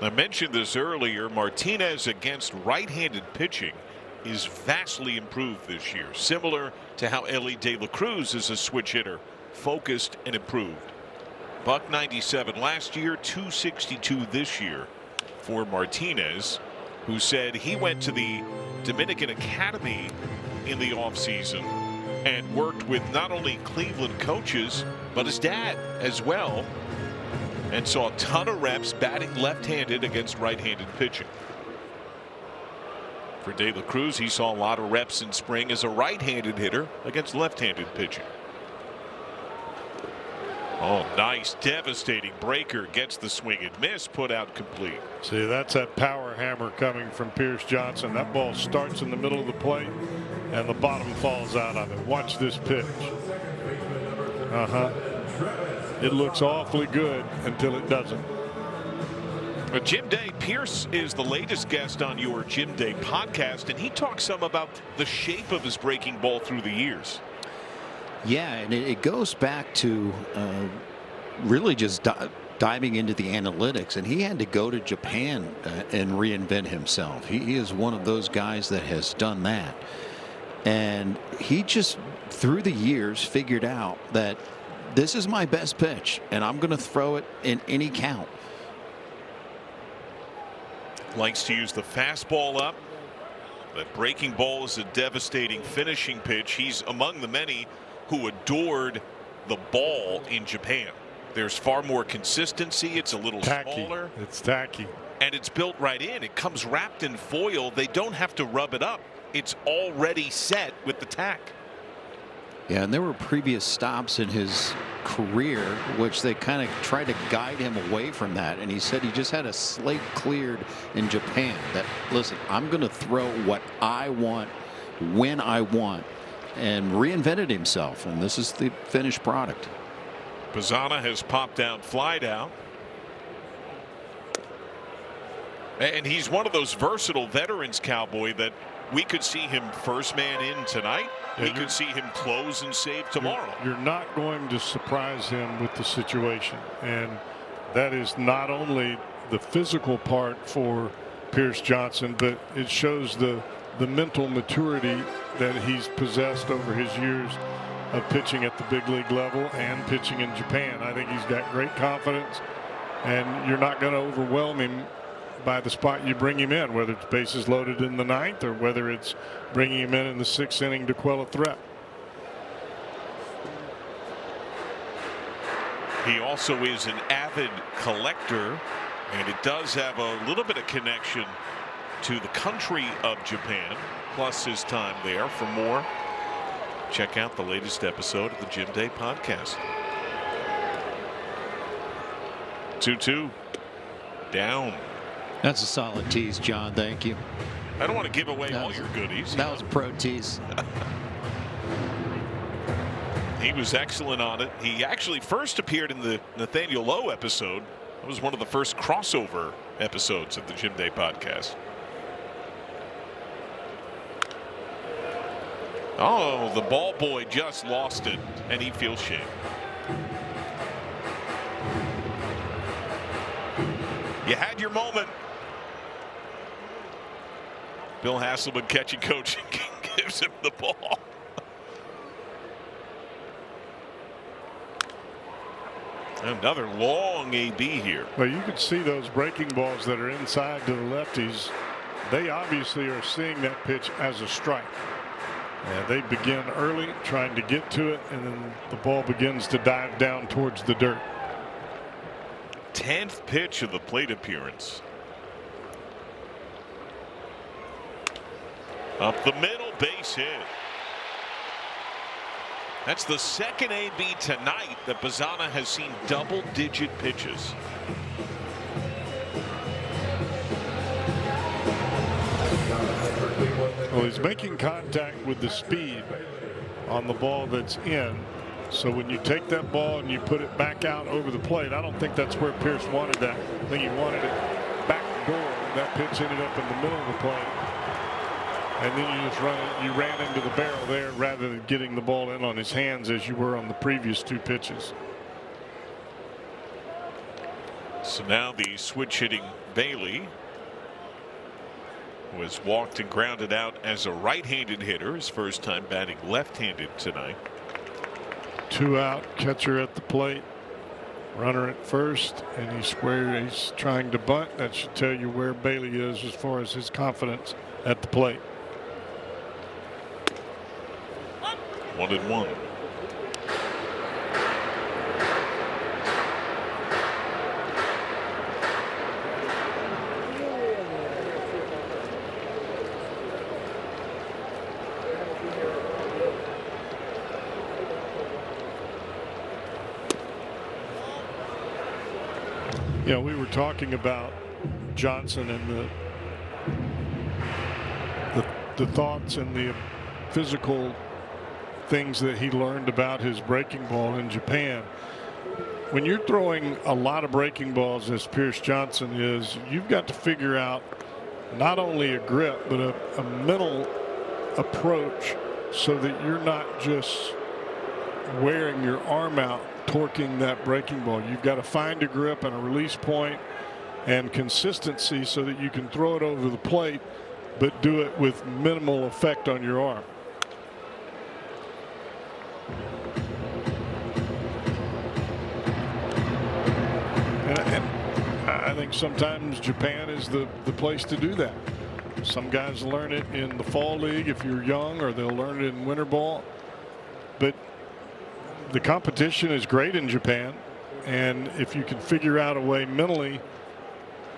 I mentioned this earlier. Martinez against right-handed pitching is vastly improved this year, similar to how Ellie De La Cruz is a switch hitter, focused and improved. .97 last year, .262 this year for Martinez, who said he went to the Dominican Academy in the offseason and worked with not only Cleveland coaches but his dad as well, and saw a ton of reps batting left-handed against right-handed pitching. For De La Cruz, he saw a lot of reps in spring as a right-handed hitter against left-handed pitching. Oh, nice, devastating breaker, gets the swing and miss, put out complete. See, that's that power hammer coming from Pierce Johnson. That ball starts in the middle of the plate and the bottom falls out of it. Watch this pitch. It looks awfully good until it doesn't. Jim Day, Pierce is the latest guest on your Jim Day podcast, and he talks some about the shape of his breaking ball through the years. Yeah, and it goes back to really just diving into the analytics, and he had to go to Japan and reinvent himself. He is one of those guys that has done that, and he just through the years figured out that this is my best pitch, and I'm going to throw it in any count. Likes to use the fastball up. That breaking ball is a devastating finishing pitch. He's among the many who adored the ball in Japan. There's far more consistency. It's a little smaller. It's tacky. And it's built right in. It comes wrapped in foil. They don't have to rub it up. It's already set with the tack. Yeah, and there were previous stops in his career which they kind of tried to guide him away from that, and he said he just had a slate cleared in Japan that, listen, I'm going to throw what I want when I want, and reinvented himself, and this is the finished product. Bazzana has popped out, flied out. And he's one of those versatile veterans, Cowboy, that we could see him first man in tonight. We could see him close and save tomorrow. You're not going to surprise him with the situation, and that is not only the physical part for Pierce Johnson, but it shows the mental maturity that he's possessed over his years of pitching at the big league level and pitching in Japan. I think he's got great confidence, and you're not going to overwhelm him by the spot you bring him in, whether it's bases loaded in the 9th or whether it's bringing him in the 6th inning to quell a threat. He also is an avid collector, and it does have a little bit of connection to the country of Japan, plus his time there. For more, check out the latest episode of the Jim Day podcast. 2-2 down. That's a solid tease, John. Thank you. I don't want to give away all your goodies. That was a pro tease. He was excellent on it. He actually first appeared in the Nathaniel Lowe episode. That was one of the first crossover episodes of the Jim Day podcast. Oh, the ball boy just lost it, and he feels shame. You had your moment. Bill Hasselman, catching coach, gives him the ball. Another long AB here. Well, you could see those breaking balls that are inside to the lefties. They obviously are seeing that pitch as a strike. They begin early trying to get to it, and then the ball begins to dive down towards the dirt. 10th pitch of the plate appearance. Up the middle, base hit. That's the second AB tonight that Bazzana has seen double-digit pitches. Well, he's making contact with the speed on the ball that's in. So when you take that ball and you put it back out over the plate, I don't think that's where Pierce wanted that. I think he wanted it back door. That pitch ended up in the middle of the plate. And then you ran into the barrel there rather than getting the ball in on his hands as you were on the previous 2 pitches. So now the switch hitting Bailey was walked and grounded out as a right-handed hitter, his first time batting left-handed tonight. 2 out, catcher at the plate, runner at first, and he's trying to bunt. That should tell you where Bailey is as far as his confidence at the plate. 1-1. Yeah, we were talking about Johnson and the thoughts and the physical things that he learned about his breaking ball in Japan. When you're throwing a lot of breaking balls as Pierce Johnson is, you've got to figure out not only a grip but a mental approach so that you're not just wearing your arm out torquing that breaking ball. You've got to find a grip and a release point and consistency so that you can throw it over the plate but do it with minimal effect on your arm. And I think sometimes Japan is the place to do that. Some guys learn it in the fall league if you're young, or they'll learn it in winter ball. But the competition is great in Japan, and if you can figure out a way mentally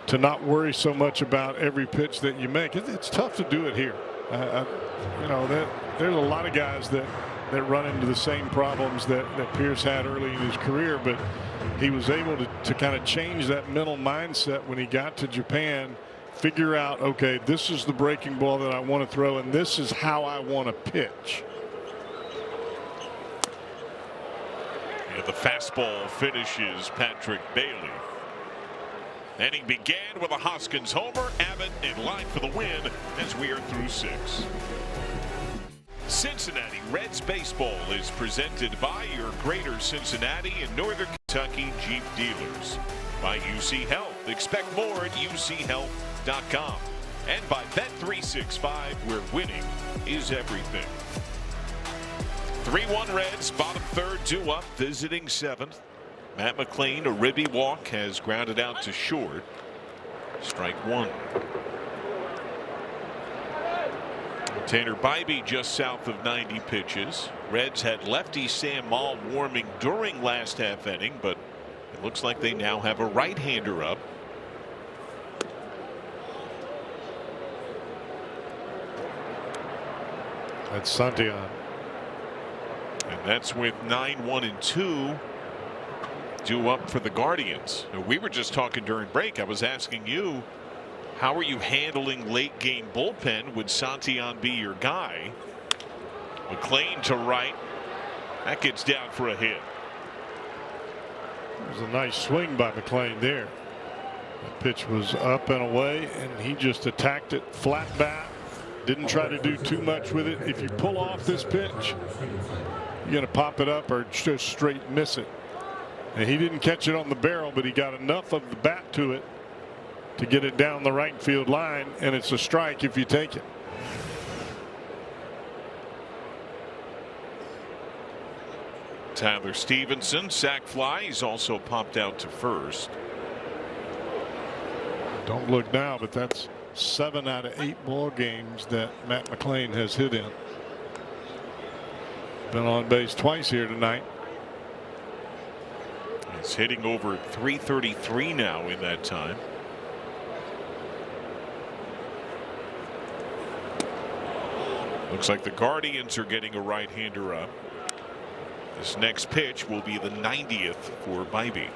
to not worry so much about every pitch that you make, it's tough to do it here. You know, there's a lot of guys that run into the same problems that Pierce had early in his career, but he was able to kind of change that mental mindset when he got to Japan, figure out, okay, this is the breaking ball that I want to throw, and this is how I want to pitch. The fastball finishes Patrick Bailey. And he began with a Hoskins homer. Abbott in line for the win as we are through 6. Cincinnati Reds baseball is presented by your Greater Cincinnati and Northern Kentucky Jeep dealers. By UC Health. Expect more at uchealth.com. And by Bet365, where winning is everything. 3-1 Reds, bottom third, 2 up, visiting 7th. Matt McLean, a ribby walk, has grounded out to short. Strike 1. Tanner Bybee just south of 90 pitches. Reds had lefty Sam Maul warming during last half inning, but it looks like they now have a right-hander up. That's Santillan. And that's with 9-1 and 2 due up for the Guardians. Now, we were just talking during break. I was asking you, how are you handling late game bullpen? Would Santillan be your guy? McLean to right. That gets down for a hit. It was a nice swing by McLean there. The pitch was up and away, and he just attacked it flat bat. Didn't try to do too much with it. If you pull off this pitch, you're going to pop it up or just straight miss it. And he didn't catch it on the barrel, but he got enough of the bat to it to get it down the right field line, and it's a strike if you take it. Tyler Stevenson, sac fly. He's also popped out to first. Don't look now, but that's 7 out of 8 ball games that Matt McLean has hit in. Been on base twice here tonight. He's hitting over 333 now in that time. Looks like the Guardians are getting a right-hander up. This next pitch will be the 90th for Bybee.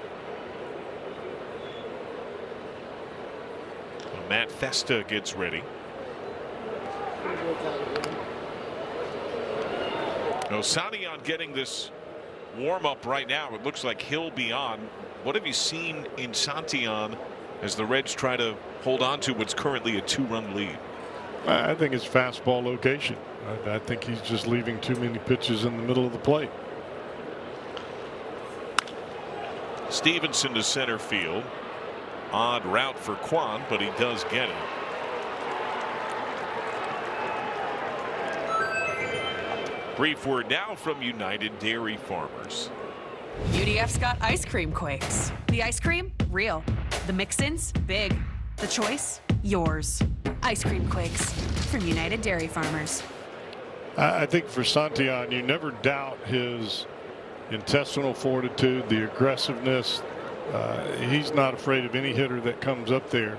Matt Festa gets ready. Now Santillan getting this warm up right now. It looks like he'll be on. What have you seen in Santillan as the Reds try to hold on to what's currently a 2-run lead? I think it's fastball location. I think he's just leaving too many pitches in the middle of the plate. Stevenson to center field. Odd route for Kwan, but he does get it. Brief word now from United Dairy Farmers. UDF's got ice cream quakes. The ice cream, real. The mix-ins, big. The choice, yours. Ice cream quakes from United Dairy Farmers. I think for Santillan, you never doubt his intestinal fortitude, the aggressiveness. He's not afraid of any hitter that comes up there.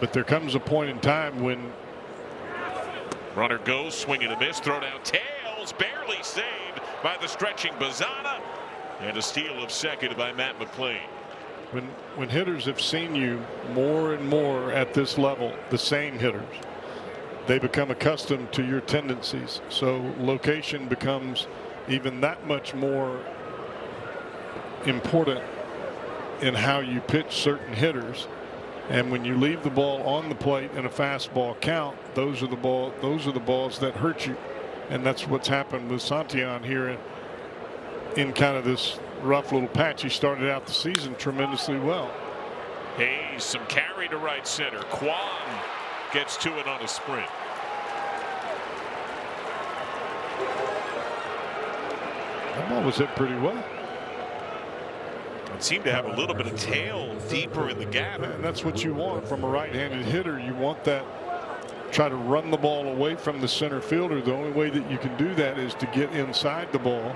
But there comes a point in time when runner goes, swing and a miss, throw down tails, barely saved by the stretching Bazana, and a steal of second by Matt McLean. When hitters have seen you more and more at this level, the same hitters, they become accustomed to your tendencies. So location becomes even that much more important in how you pitch certain hitters. And when you leave the ball on the plate in a fastball count, those are the balls that hurt you. And that's what's happened with Santillan here in kind of this rough little patch. He started out the season tremendously well. Hayes, some carry to right center. Kwan gets to it on a sprint. That ball was hit pretty well. It seemed to have a little bit of tail deeper in the gap. And that's what you want from a right-handed hitter. You want that, try to run the ball away from the center fielder. The only way that you can do that is to get inside the ball.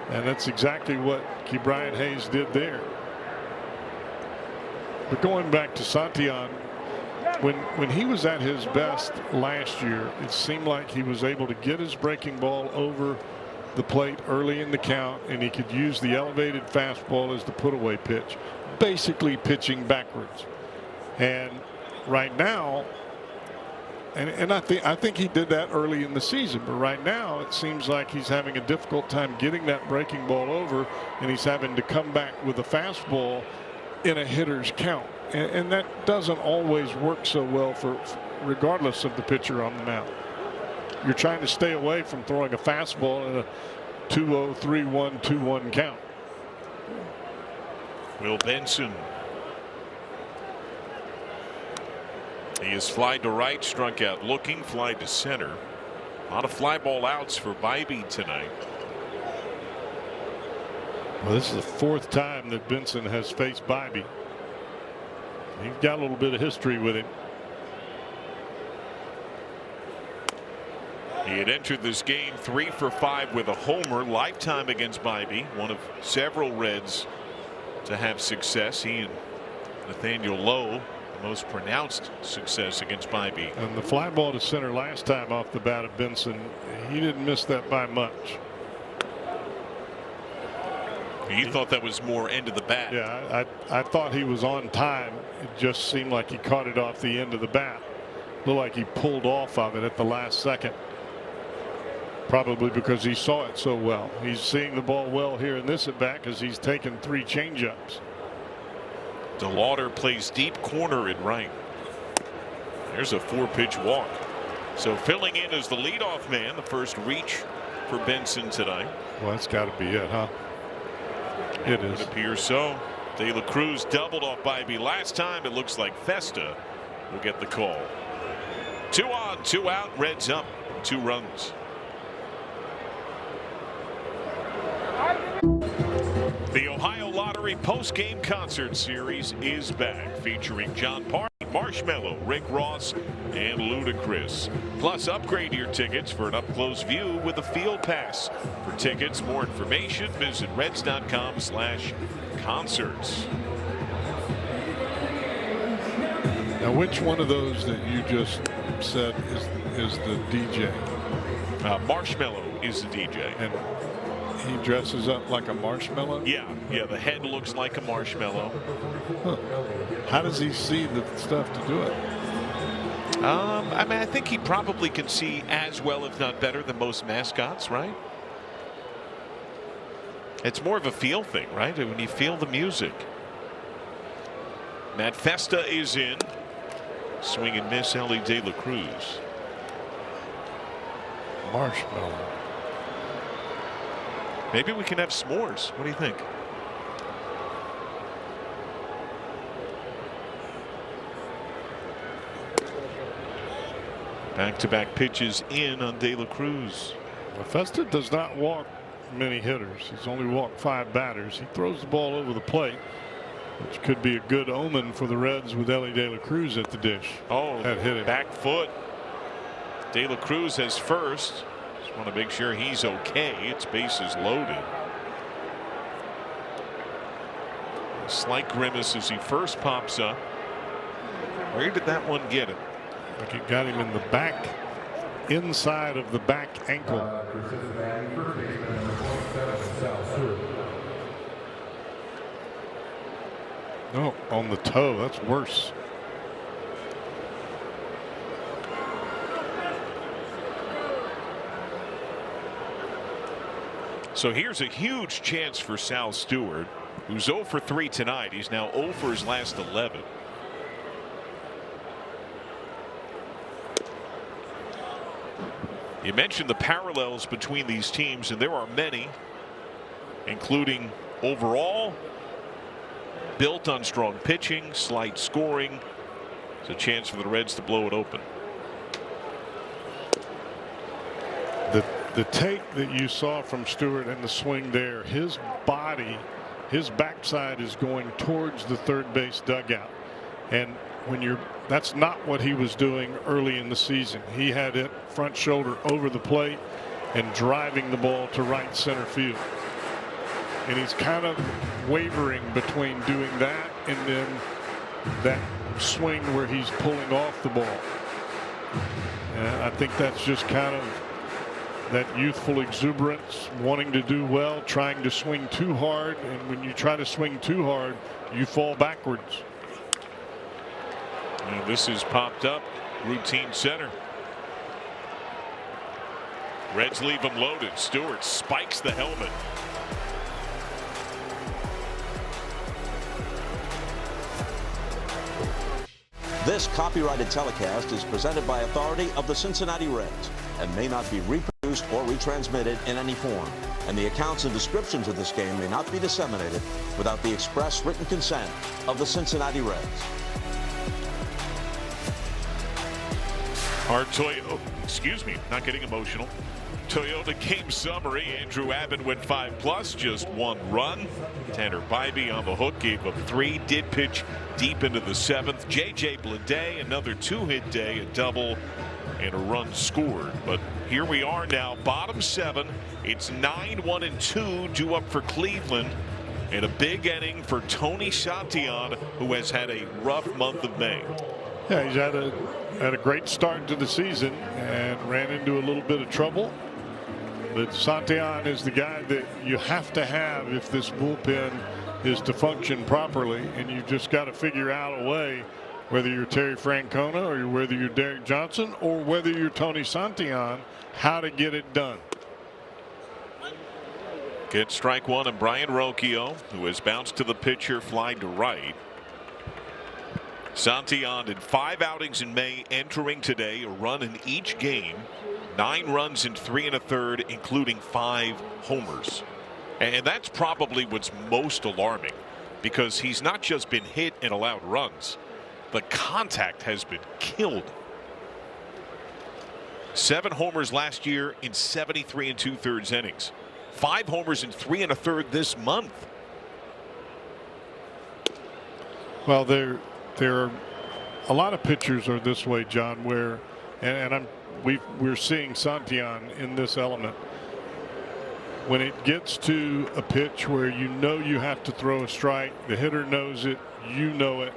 And that's exactly what Ke'Bryan Hayes did there. But going back to Santillan, when he was at his best last year, it seemed like he was able to get his breaking ball over the plate early in the count, and he could use the elevated fastball as the put-away pitch, basically pitching backwards. And right now, and I think he did that early in the season, but right now it seems like he's having a difficult time getting that breaking ball over, and he's having to come back with a fastball in a hitter's count, and that doesn't always work so well for regardless of the pitcher on the mound. You're trying to stay away from throwing a fastball in a 2-0, 3-1, 2-1 count. Will Benson. He is fly to right, struck out looking, fly to center. A lot of fly ball outs for Bybee tonight. Well, this is the fourth time that Benson has faced Bybee. He's got a little bit of history with him. He had entered this game 3 for 5 with a homer, lifetime against Bybee, one of several Reds to have success. He and Nathaniel Lowe, the most pronounced success against Bybee. And the fly ball to center last time off the bat of Benson, he didn't miss that by much. You thought that was more end of the bat? Yeah, I thought he was on time. It just seemed like he caught it off the end of the bat. Looked like he pulled off of it at the last second. Probably because he saw it so well. He's seeing the ball well here in this at bat because he's taken 3 changeups. DeLauder plays deep corner in right. There's a 4-pitch walk. So filling in as the leadoff man, the first reach for Benson tonight. Well, that's got to be it, huh? It is. It appears so. De La Cruz doubled off Bybee last time. It looks like Festa will get the call. 2 on, 2 out. Reds up 2 runs. The Ohio Lottery post-game concert series is back, featuring John Party, Marshmello, Rick Ross, and Ludacris. Plus, upgrade your tickets for an up-close view with a field pass. For tickets, more information, visit reds.com/concerts. Now, which one of those that you just said is the DJ? Marshmello is the DJ. And he dresses up like a marshmallow? Yeah, the head looks like a marshmallow. Huh. How does he see the stuff to do it? I mean, I think he probably can see as well, if not better, than most mascots, right? It's more of a feel thing, right? When you feel the music. Matt Festa is in. Swing and miss, Ellie De La Cruz. Marshmallow. Maybe we can have s'mores. What do you think? Back-to-back pitches in on De La Cruz. Festa does not walk many hitters. He's only walked 5 batters. He throws the ball over the plate, which could be a good omen for the Reds with Ellie De La Cruz at the dish. Oh, that hit him. Back foot. De La Cruz has first. Just want to make sure he's okay. It's bases loaded. A slight grimace as he first pops up. Where did that one get him? I think it got him in the back, inside of the back ankle. No, on the toe. That's worse. So here's a huge chance for Sal Stewart, who's 0 for 3 tonight. He's now 0 for his last 11. You mentioned the parallels between these teams, and there are many, including overall, built on strong pitching, slight scoring. It's a chance for the Reds to blow it open. The take that you saw from Stewart in the swing there, his body, his backside is going towards the third base dugout. And when that's not what he was doing early in the season. He had it front shoulder over the plate and driving the ball to right center field. And he's kind of wavering between doing that and then that swing where he's pulling off the ball. And I think that's just kind of that youthful exuberance, wanting to do well, trying to swing too hard. And when you try to swing too hard, you fall backwards. And this is popped up, routine center. Reds leave him loaded. Stewart spikes the helmet. This copyrighted telecast is presented by authority of the Cincinnati Reds and may not be reproduced or retransmitted in any form. And the accounts and descriptions of this game may not be disseminated without the express written consent of the Cincinnati Reds. Our Toyota, excuse me, not getting emotional. Toyota game summary. Andrew Abbott went 5+, just 1 run. Tanner Bybee on the hook, gave up 3, did pitch deep into the 7th. J.J. Bleday, another 2-hit day, a double and a run scored. But here we are now, bottom 7. It's 9-1-2 due up for Cleveland. And a big inning for Tony Santillan, who has had a rough month of May. Yeah, he's had a great start to the season and ran into a little bit of trouble. But Santillan is the guy that you have to have if this bullpen is to function properly, and you've just got to figure out a way, whether you're Terry Francona or whether you're Derek Johnson or whether you're Tony Santillan, how to get it done. Get strike 1 and Brian Rocchio, who has bounced to the pitcher, fly to right. Santillan in 5 outings in May, entering today, a run in each game, 9 runs in 3 1/3, including 5 homers. And that's probably what's most alarming, because he's not just been hit and allowed runs. The contact has been killed. 7 homers last year in 73 2/3 innings. 5 homers in 3 1/3 this month. Well, there are a lot of pitchers are this way, John, where we're seeing Santillan in this element. When it gets to a pitch where you know you have to throw a strike, the hitter knows it, you know it,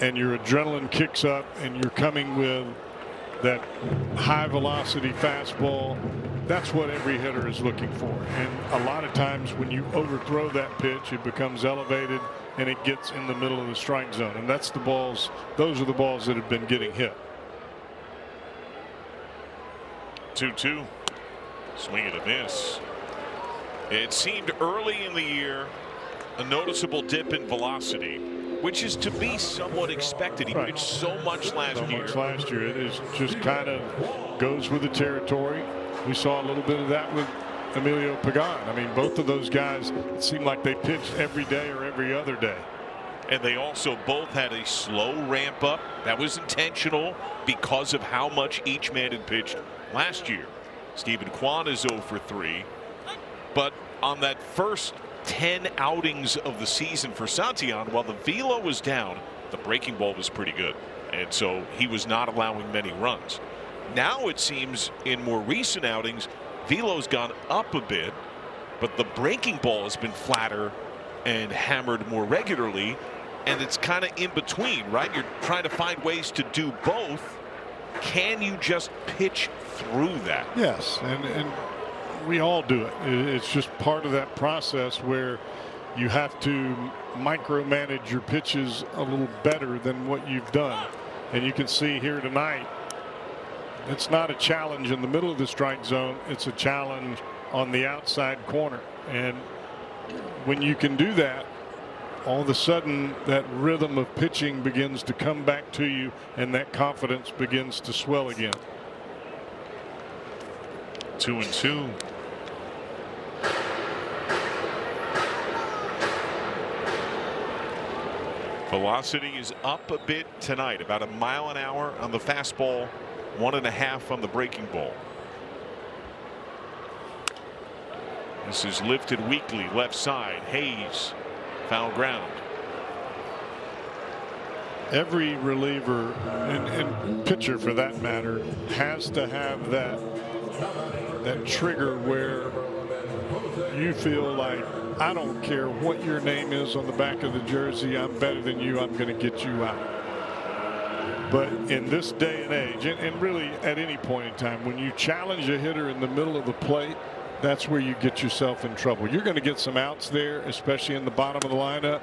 and your adrenaline kicks up and you're coming with that high velocity fastball, that's what every hitter is looking for. And a lot of times when you overthrow that pitch, it becomes elevated and it gets in the middle of the strike zone. And that's the balls, those are the balls that have been getting hit. 2-2. Swing and a miss. It seemed early in the year a noticeable dip in velocity. which is to be somewhat expected. He pitched so much last year. It is just kind of goes with the territory. We saw a little bit of that with Emilio Pagan. I mean, both of those guys, it seemed like they pitched every day or every other day. And they also both had a slow ramp up. That was intentional because of how much each man had pitched last year. Stephen Kwan is 0 for 3. But on that first 10 outings of the season for Santillan, while the velo was down, the breaking ball was pretty good. And so he was not allowing many runs. Now it seems in more recent outings, velo's gone up a bit, but the breaking ball has been flatter and hammered more regularly. And it's kind of in between, right? You're trying to find ways to do both. Can you just pitch through that? Yes, and we all do it. It's just part of that process where you have to micromanage your pitches a little better than what you've done. And you can see here tonight, it's not a challenge in the middle of the strike zone. It's a challenge on the outside corner. And when you can do that, all of a sudden that rhythm of pitching begins to come back to you, and that confidence begins to swell again. 2-2. Velocity is up a bit tonight, about 1 mile an hour on the fastball, 1.5 on the breaking ball. This is lifted weakly left side. Hayes, foul ground. Every reliever and pitcher for that matter has to have that trigger where you feel like, I don't care what your name is on the back of the jersey, I'm better than you, I'm going to get you out. But in this day and age, and really at any point in time, when you challenge a hitter in the middle of the plate, that's where you get yourself in trouble. You're going to get some outs there, especially in the bottom of the lineup.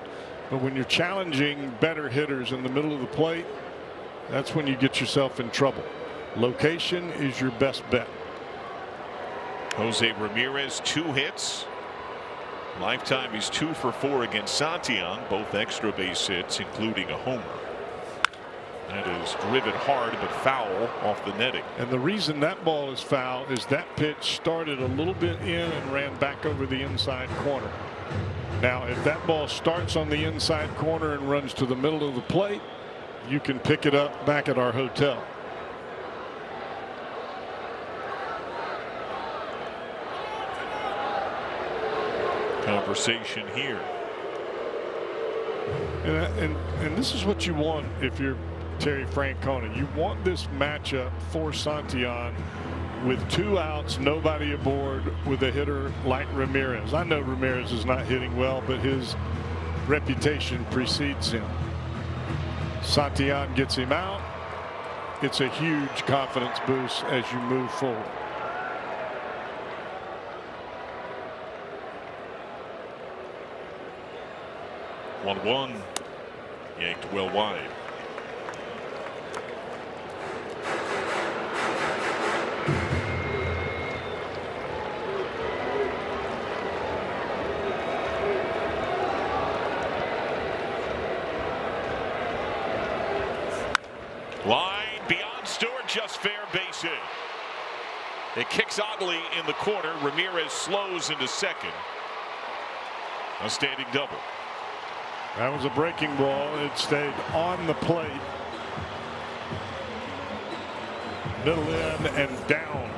But when you're challenging better hitters in the middle of the plate, that's when you get yourself in trouble. Location is your best bet. Jose Ramirez, 2 hits. Lifetime, he's 2 for 4 against Santillan, both extra base hits, including a homer. That is driven hard but foul off the netting. And the reason that ball is foul is that pitch started a little bit in and ran back over the inside corner. Now if that ball starts on the inside corner and runs to the middle of the plate, you can pick it up back at our hotel. Conversation here. And this is what you want if you're Terry Francona. You want this matchup for Santillan with 2 outs, nobody aboard, with a hitter like Ramirez. I know Ramirez is not hitting well, but his reputation precedes him. Santillan gets him out. It's a huge confidence boost as you move forward. One yanked well wide. Line beyond Stewart, just fair base hit. It kicks oddly in the corner. Ramirez slows into second. A standing double. That was a breaking ball. It stayed on the plate. Middle in and down.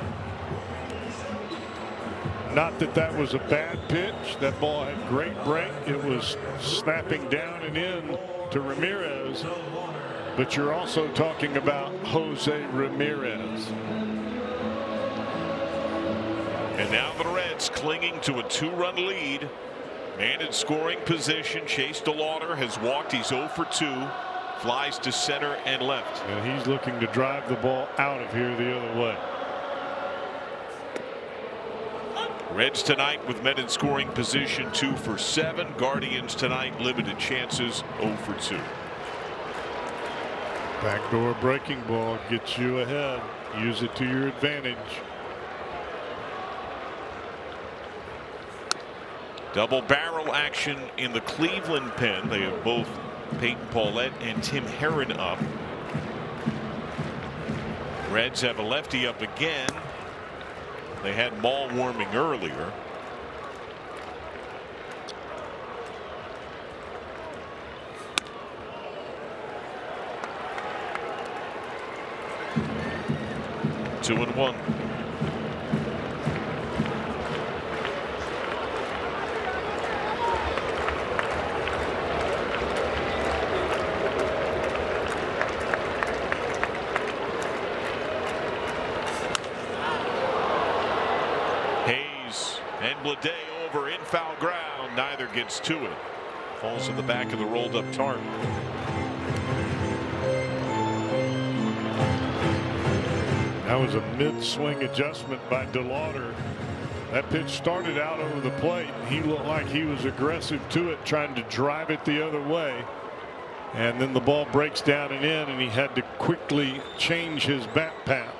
Not that that was a bad pitch. That ball had great break. It was snapping down and in to Ramirez. But you're also talking about Jose Ramirez. And now the Reds clinging to a 2-run lead. Man in scoring position. Chase DeLauder has walked. He's 0 for 2. Flies to center and left. And he's looking to drive the ball out of here the other way. Reds tonight with men in scoring position 2 for 7. Guardians tonight limited chances 0 for 2. Backdoor breaking ball gets you ahead. Use it to your advantage. Double barrel action in the Cleveland pen. They have both Peyton Paulette and Tim Herron up. Reds have a lefty up again. They had Maul warming earlier. Two and one. And Bleday over in foul ground. Neither gets to it. Falls in the back of the rolled up tarp. That was a mid-swing adjustment by DeLauder. That pitch started out over the plate. He looked like he was aggressive to it, trying to drive it the other way. And then the ball breaks down and in, and he had to quickly change his bat path.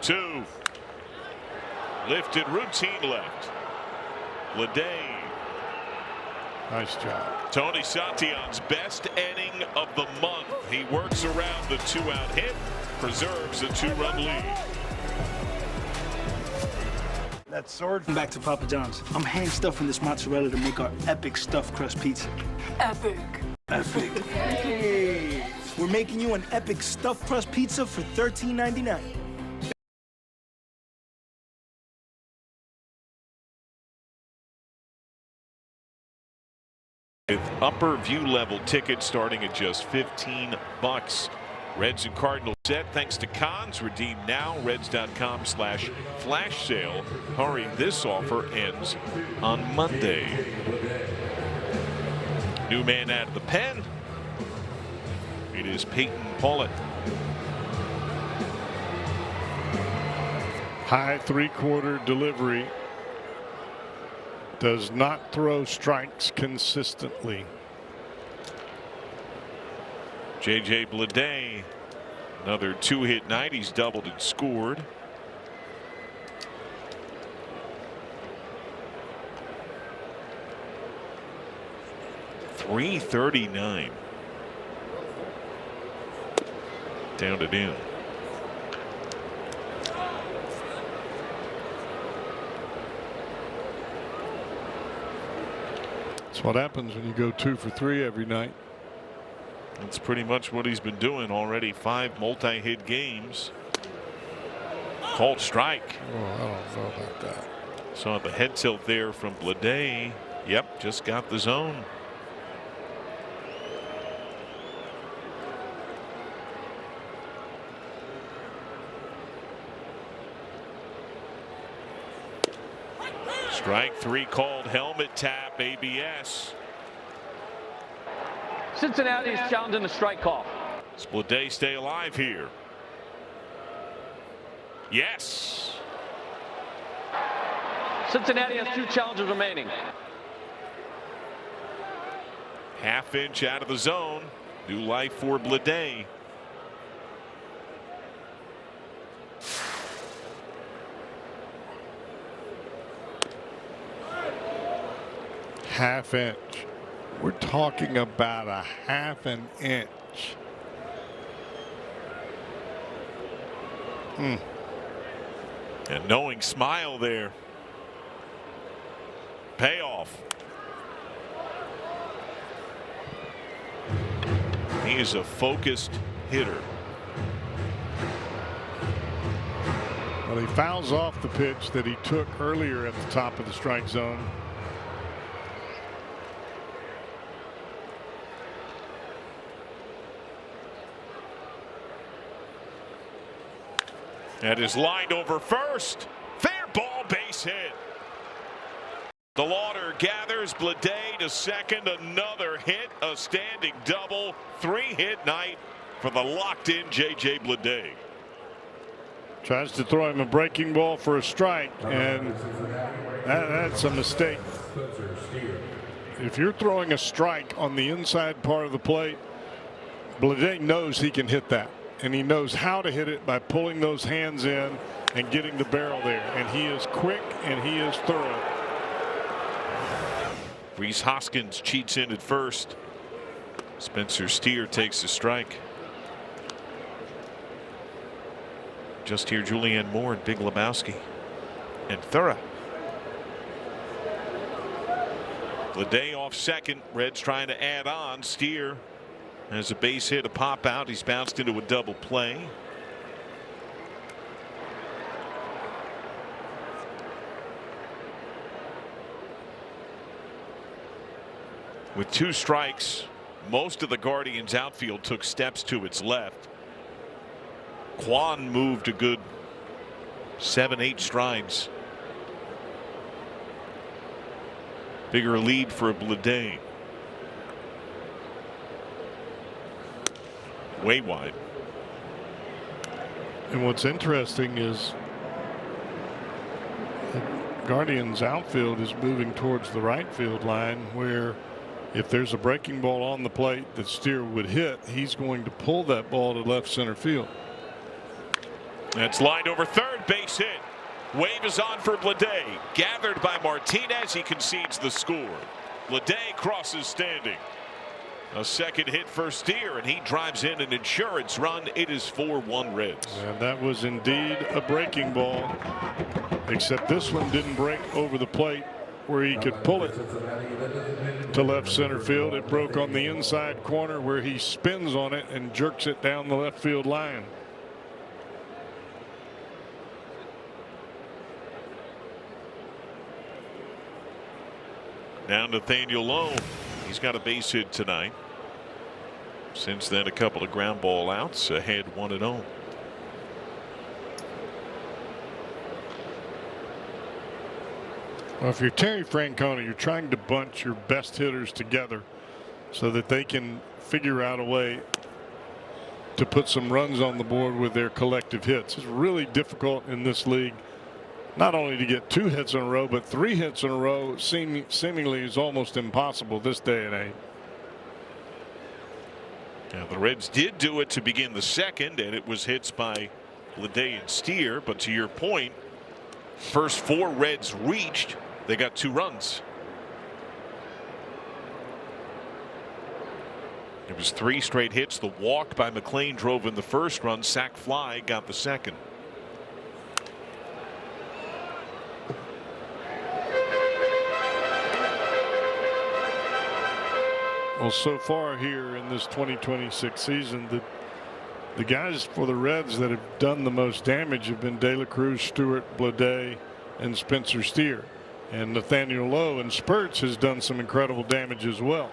Two. Lifted routine left. Bleday. Nice job. Tony Santillan's best inning of the month. He works around the 2-out hit, preserves a 2-run lead. That sword. Back to Papa John's. I'm hand stuffing this mozzarella to make our epic stuffed crust pizza. Epic. Hey, we're making you an epic stuffed crust pizza for $13.99. With upper view level tickets starting at just $15. Reds and Cardinals set thanks to Cons. Redeem now. Reds.com/flash sale. Hurry, this offer ends on Monday. New man out of the pen. It is Peyton Paulette. High three-quarter delivery. Does not throw strikes consistently. J.J. Bleday, another 2-hit night. He's doubled and scored. .339. Down and in. That's what happens when you go 2 for 3 every night. That's pretty much what he's been doing already. 5 multi-hit games. Called strike. Oh, I don't know about that. Saw the head tilt there from Bleday. Yep, just got the zone. Strike 3 called. Helmet tap. ABS. Cincinnati is challenging the strike call. Does Bleday stay alive here? Yes. Cincinnati has 2 challenges remaining. Half-inch out of the zone. New life for Bleday. Half-inch. We're talking about a half an inch. And knowing smile there. Payoff. He is a focused hitter. Well, he fouls off the pitch that he took earlier at the top of the strike zone. That is lined over first. Fair ball, base hit. DeLauder gathers. Bleday to second. Another hit. A standing double. 3-hit night for the locked-in J.J. Bleday. Tries to throw him a breaking ball for a strike, and that's a mistake. If you're throwing a strike on the inside part of the plate, Bleday knows he can hit that. And he knows how to hit it by pulling those hands in and getting the barrel there. And he is quick and he is thorough. Rhys Hoskins cheats in at first. Spencer Steer takes the strike. Just here, Julianne Moore and Big Lebowski and Thura. Bleday off second. Reds trying to add on. Steer has a base hit, a pop out. He's bounced into a double play. With 2 strikes, most of the Guardians outfield took steps to its left. Kwan moved a good 7-8 strides. Bigger lead for Bleday. Way wide. And what's interesting is the Guardians outfield is moving towards the right field line, where if there's a breaking ball on the plate that Steer would hit, he's going to pull that ball to left center field. That's lined over third, base hit. Wave is on for Bleday. Gathered by Martinez. He concedes the score. Bleday crosses standing. A second hit for Steer, and he drives in an insurance run. It is 4-1 Reds. And that was indeed a breaking ball, except this one didn't break over the plate where he could pull it to left center field. It broke on the inside corner where he spins on it and jerks it down the left field line. Now Nathaniel Lowe. He's got a base hit tonight. Since then, a couple of ground ball outs, ahead 1-0. Well, if you're Terry Francona, you're trying to bunch your best hitters together so that they can figure out a way to put some runs on the board with their collective hits. It's really difficult in this league, not only to get 2 hits in a row, but 3 hits in a row seemingly is almost impossible this day and age. Now, the Reds did do it to begin the second, and it was hits by Bleday and Steer. But to your point, first 4 Reds reached, they got 2 runs. It was 3 straight hits. The walk by McLean drove in the first run. Sac fly got the second. Well, so far here in this 2026 season, the guys for the Reds that have done the most damage have been De La Cruz, Stewart, Bleday, and Spencer Steer. And Nathaniel Lowe in spurts has done some incredible damage as well.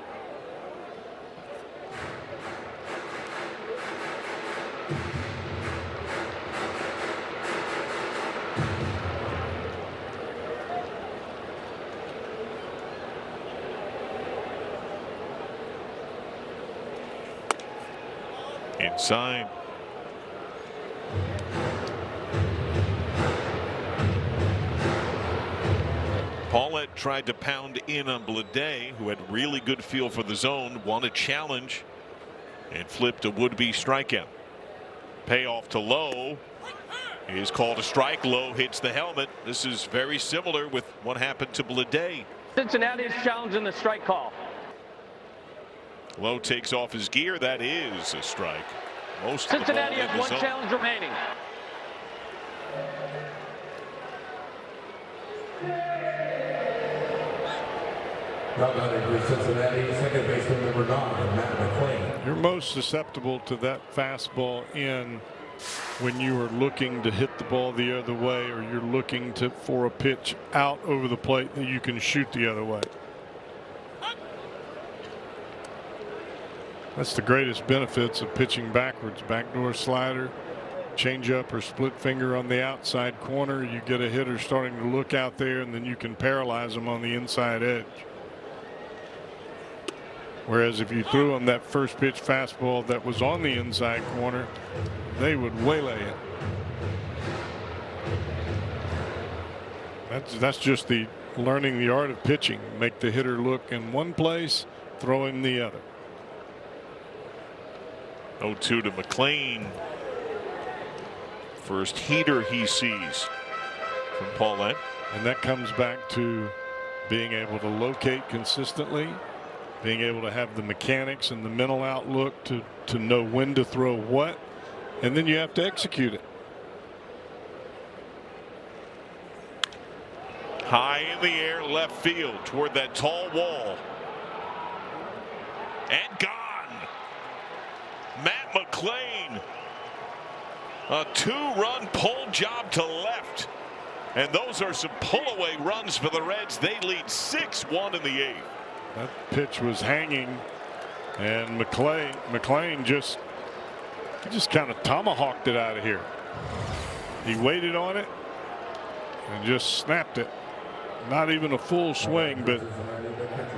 Inside. Paulette tried to pound in on Bleday, who had really good feel for the zone, won a challenge, and flipped a would-be strikeout. Payoff to Lowe is called a strike. Lowe hits the helmet. This is very similar with what happened to Bleday. Cincinnati is challenging the strike call. Lowe takes off his gear. That is a strike. Most Cincinnati of the ball in has the 1 zone. challenge remaining. Not batting for Cincinnati, second baseman number 9, Matt McLean. You're most susceptible to that fastball in when you are looking to hit the ball the other way, or you're looking for a pitch out over the plate that you can shoot the other way. That's the greatest benefits of pitching backwards. Backdoor slider, changeup, or split finger on the outside corner. You get a hitter starting to look out there, and then you can paralyze them on the inside edge. Whereas if you threw them that first pitch fastball that was on the inside corner, they would waylay it. That's just the learning the art of pitching. Make the hitter look in one place, throw him the other. 0-2 to McLean. First heater he sees from Paulette. And that comes back to being able to locate consistently, being able to have the mechanics and the mental outlook to know when to throw what, and then you have to execute it. High in the air, left field toward that tall wall. And gone. Matt McLean. A 2-run pull job to left. And those are some pull-away runs for the Reds. They lead 6-1 in the 8th. That pitch was hanging, and McLean just kind of tomahawked it out of here. He waited on it and just snapped it. Not even a full swing, but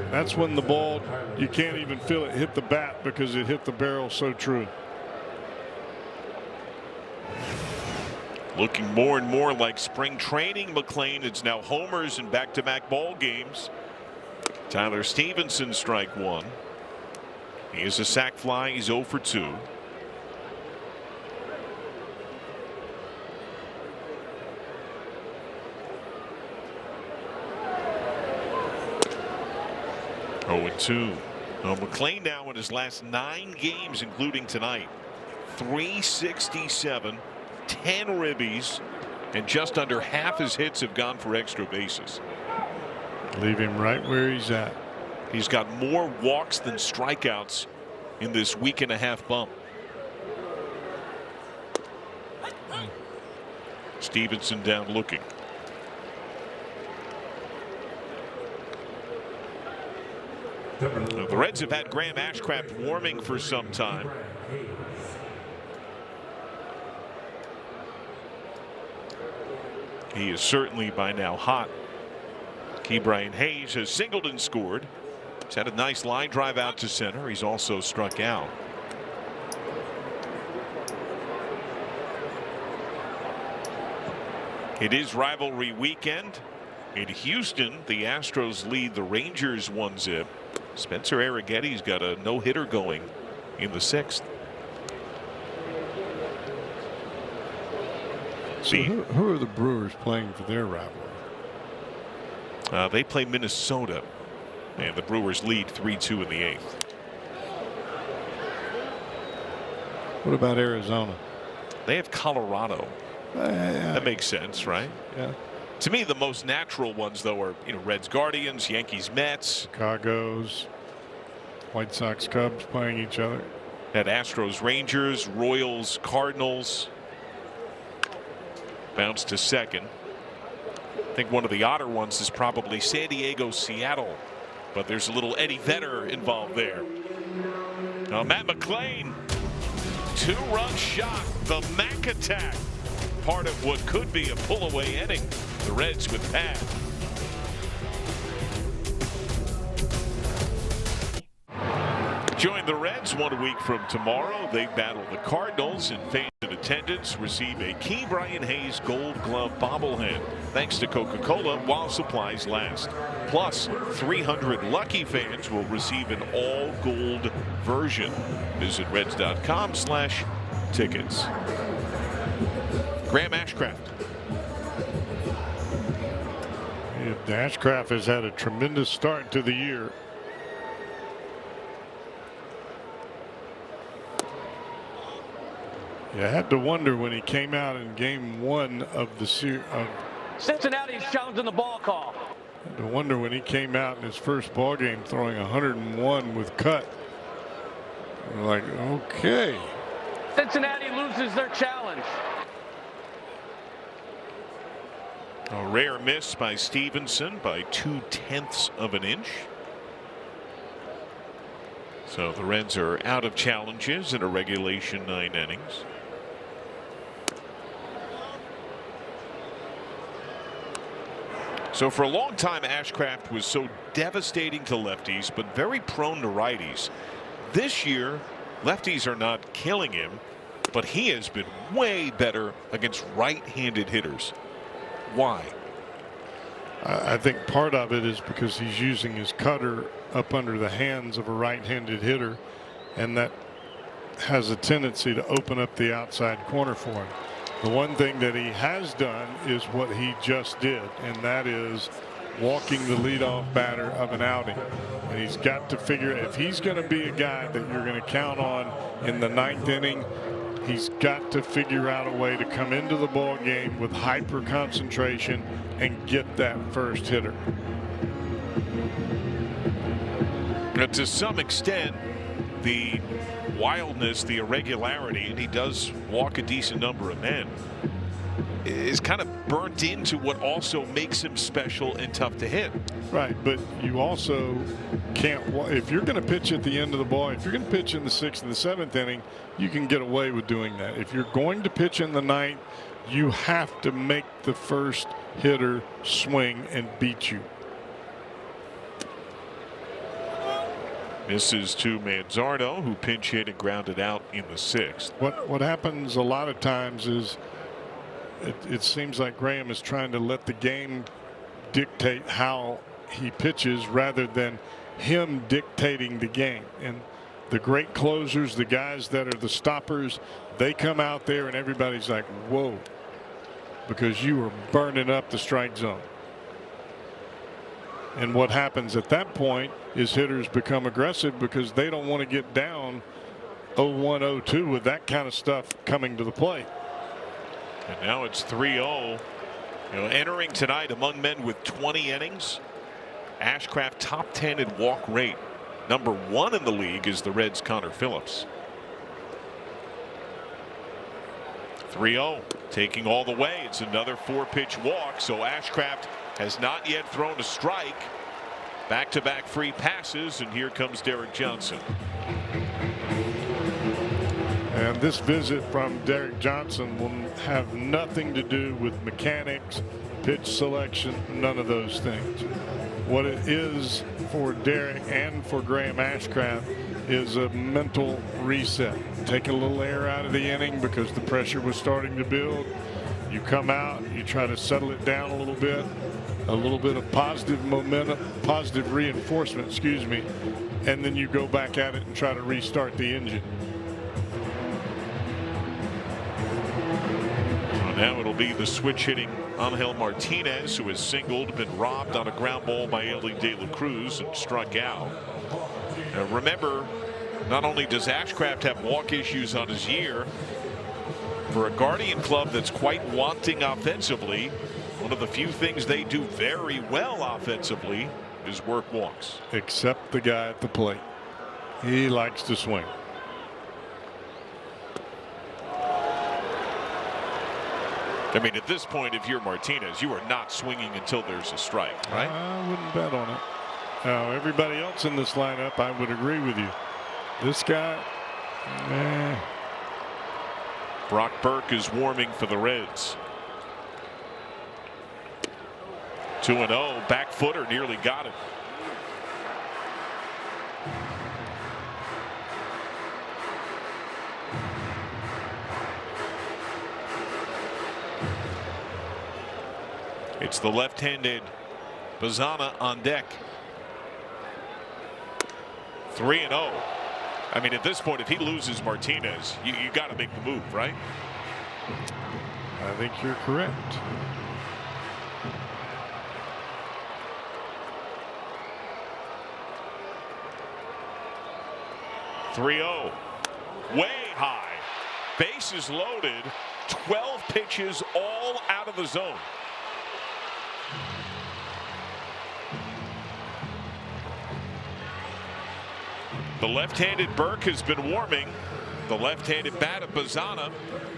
that's when the ball, you can't even feel it hit the bat because it hit the barrel so true. Looking more and more like spring training. McLean is now homers in back-to-back ball games. Tyler Stevenson, strike one. He is a sac fly. He's 0 for 2. McLean now in his last 9 games, including tonight, 367, 10 ribbies, and just under half his hits have gone for extra bases. Leave him right where he's at. He's got more walks than strikeouts in this week-and-a-half bump. Stevenson down looking. The Reds have had Graham Ashcraft warming for some time. He is certainly by now hot. Ke'Bryan Hayes has singled and scored. He's had a nice line drive out to center. He's also struck out. It is rivalry weekend. In Houston, the Astros lead the Rangers 1-0. Spencer Arrighetti's got a no-hitter going in the 6th. So who are the Brewers playing for their rivalry? They play Minnesota, and the Brewers lead 3-2 in the 8th. What about Arizona? They have Colorado. That makes sense, right? Yeah. To me, the most natural ones, though, are Reds, Guardians, Yankees, Mets, Chicago's, White Sox, Cubs playing each other. Had Astros, Rangers, Royals, Cardinals. Bounce to second. I think one of the odder ones is probably San Diego, Seattle, but there's a little Eddie Vedder involved there. Now Matt McLean, 2-run shot, the Mac attack, part of what could be a pull-away inning. The Reds with Pat. Join the Reds 1 week from tomorrow. They battle the Cardinals, and fans in attendance receive a Ke'Bryan Hayes Gold Glove bobblehead, thanks to Coca-Cola while supplies last. Plus, 300 lucky fans will receive an all-gold version. Visit Reds.com/tickets. Graham Ashcraft. Ashcraft has had a tremendous start to the year. You had to wonder when he came out in game 1 of the series. Cincinnati's challenging the ball call. Had to wonder when he came out in his first ball game throwing 101 with cut. We're like, okay. Cincinnati loses their challenge. A rare miss by Stevenson by 0.2 of an inch. So the Reds are out of challenges in a regulation 9 innings. So for a long time, Ashcraft was so devastating to lefties, but very prone to righties. This year, lefties are not killing him, but he has been way better against right-handed hitters. Why? I think part of it is because he's using his cutter up under the hands of a right-handed hitter, and that has a tendency to open up the outside corner for him. The one thing that he has done is what he just did, and that is walking the leadoff batter of an outing. And he's got to figure, if he's going to be a guy that you're going to count on in the 9th inning, he's got to figure out a way to come into the ball game with hyper concentration and get that first hitter. But to some extent, the wildness, the irregularity, and he does walk a decent number of men, is kind of burnt into what also makes him special and tough to hit. Right, but you also can't, if you're going to pitch at the end of the ball, if you're going to pitch in the 6th and the 7th inning, you can get away with doing that. If you're going to pitch in the 9th, you have to make the first hitter swing and beat you. Misses to Manzardo, who pinch hit and grounded out in the 6th. What happens a lot of times is it seems like Graham is trying to let the game dictate how he pitches rather than him dictating the game. And the great closers, the guys that are the stoppers, they come out there and everybody's like, whoa, because you are burning up the strike zone. And what happens at that point is hitters become aggressive because they don't want to get down 0-1, 0-2 with that kind of stuff coming to the plate. And now it's 3-0. Entering tonight among men with 20 innings, Ashcraft top 10 in walk rate. Number 1 in the league is the Reds' Connor Phillips. 3-0, taking all the way. It's another 4-pitch walk, so Ashcraft has not yet thrown a strike. Back-to-back free passes, and here comes Derek Johnson. And this visit from Derek Johnson will have nothing to do with mechanics, pitch selection, none of those things. What it is for Derek and for Graham Ashcraft is a mental reset. Take a little air out of the inning because the pressure was starting to build. You come out, you try to settle it down a little bit of positive momentum, positive reinforcement, excuse me, and then you go back at it and try to restart the engine. Now it'll be the switch hitting Angel Martinez, who has singled, been robbed on a ground ball by Ellie De La Cruz and struck out. Now remember, not only does Ashcraft have walk issues on his year, for a Guardian club that's quite wanting offensively, one of the few things they do very well offensively is work walks. Except the guy at the plate. He likes to swing. I mean, at this point, if you're Martinez, you are not swinging until there's a strike, right? I wouldn't bet on it. Now, everybody else in this lineup, I would agree with you. This guy, Brock Burke is warming for the Reds. 2-0, back footer, nearly got it. It's the left-handed Bazana on deck. 3-0. I mean, at this point, if he loses Martinez, you got to make the move, right? I think you're correct. .30, way high, bases loaded, 12 pitches all out of the zone. The left-handed Burke has been warming. The left-handed bat of Bazana,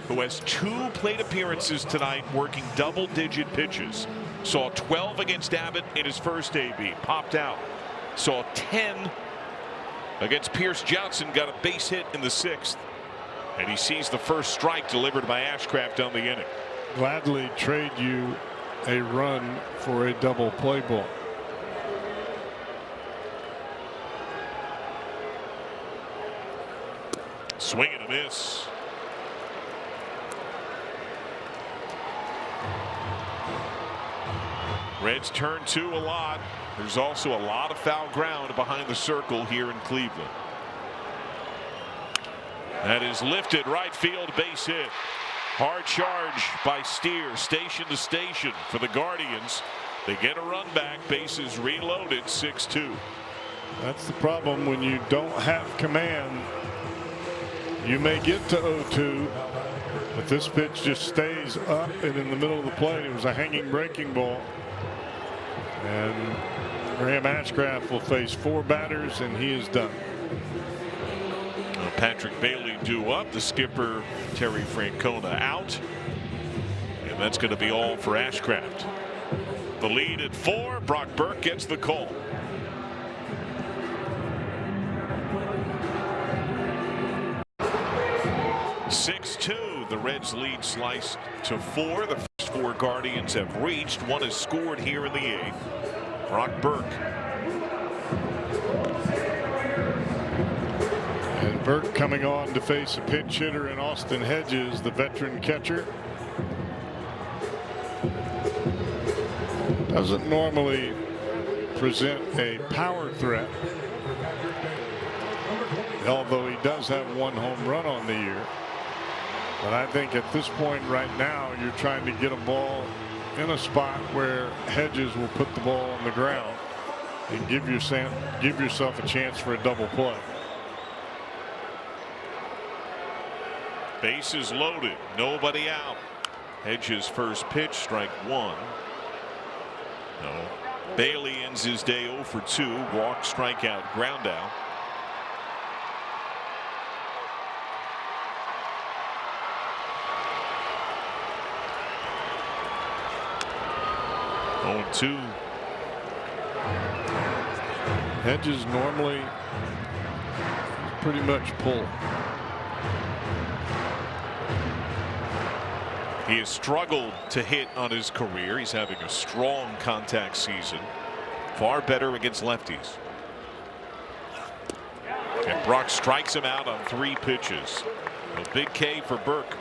who has 2 plate appearances tonight, working double-digit pitches. Saw 12 against Abbott in his first AB, popped out. Saw 10 against Pierce Johnson, got a base hit in the 6th. And he sees the first strike delivered by Ashcraft on the inning. Gladly trade you a run for a double play ball. Swing and a miss. Reds turn 2 a lot. There's also a lot of foul ground behind the circle here in Cleveland. That is lifted right field, base hit. Hard charge by Steer, station to station for the Guardians. They get a run back, bases reloaded, 6-2. That's the problem when you don't have command. You may get to 0-2, but this pitch just stays up and in the middle of the plate. It was a hanging breaking ball. And Graham Ashcraft will face 4 batters, and he is done. Patrick Bailey due up. The skipper, Terry Francona, out. And that's going to be all for Ashcraft. The lead at 4. Brock Burke gets the call. The Reds lead sliced to 4. The first 4 Guardians have reached. 1 is scored here in the 8th. Brock Burke. And Burke coming on to face a pinch hitter in Austin Hedges, the veteran catcher. Doesn't normally present a power threat, although he does have 1 home run on the year. But I think at this point right now, you're trying to get a ball in a spot where Hedges will put the ball on the ground and give yourself a chance for a double play. Bases loaded, nobody out. Hedges' first pitch, strike 1. No. Bailey ends his day 0 for 2. Walk, strikeout, ground out. Oh, 2. Hedges normally pretty much pull. He has struggled to hit on his career. He's having a strong contact season. Far better against lefties. And Brock strikes him out on 3 pitches. A big K for Burke.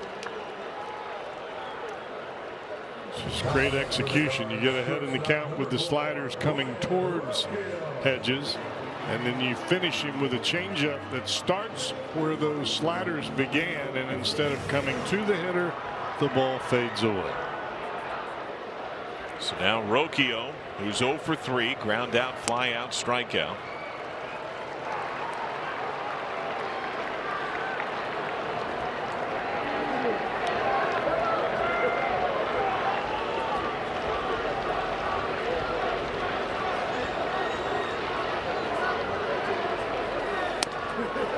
Just great execution. You get ahead in the count with the sliders coming towards Hedges, and then you finish him with a changeup that starts where those sliders began, and instead of coming to the hitter, the ball fades away. So now Rocchio, who's 0 for 3, ground out, fly out, strikeout.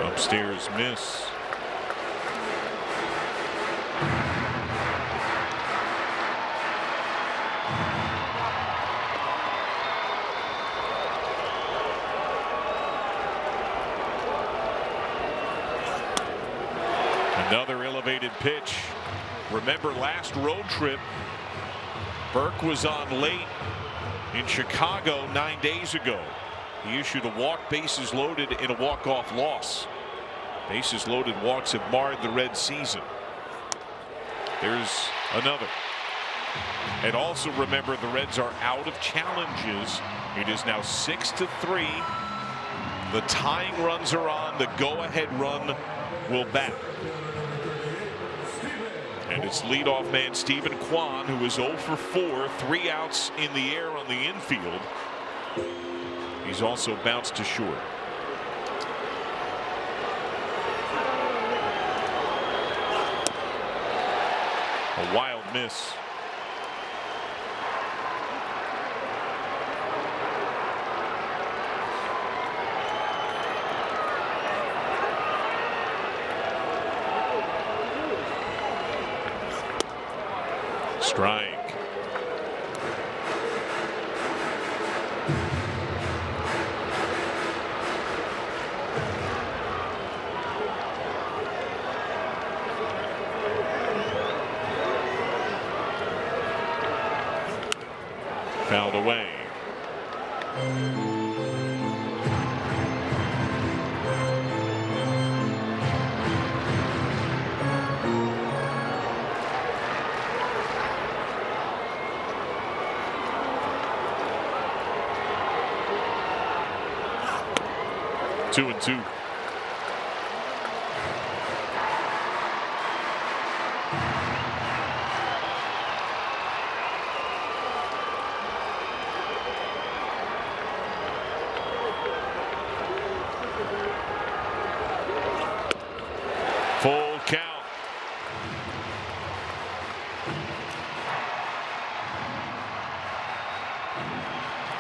Upstairs miss. Another elevated pitch. Remember last road trip, Burke was on late in Chicago 9 days ago. He issued a walk, bases loaded, in a walk-off loss. Bases loaded walks have marred the Reds season. There's another. And also remember, the Reds are out of challenges. It is now 6-3. The tying runs are on. The go-ahead run will bat. And it's leadoff man Stephen Kwan, who is 0 for 4, 3 outs in the air on the infield. He's also bounced to short. A wild miss. Strike. Fouled away. Two and two.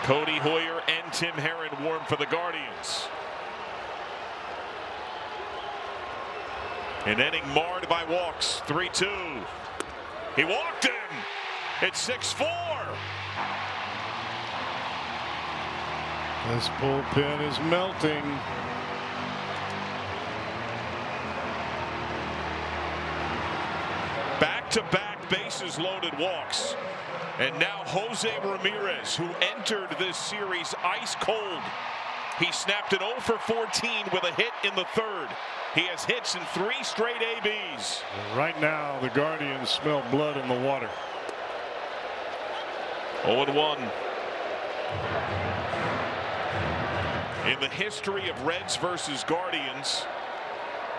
Cody Hoyer and Tim Herron warm for the Guardians. An inning marred by walks. 3-2. He walked him. It's 6-4. This bullpen is melting. Back-to-back bases loaded walks. And now Jose Ramirez, who entered this series ice cold. He snapped an 0 for 14 with a hit in the third. He has hits in 3 straight ABs. Right now, the Guardians smell blood in the water. 0-1. In the history of Reds versus Guardians,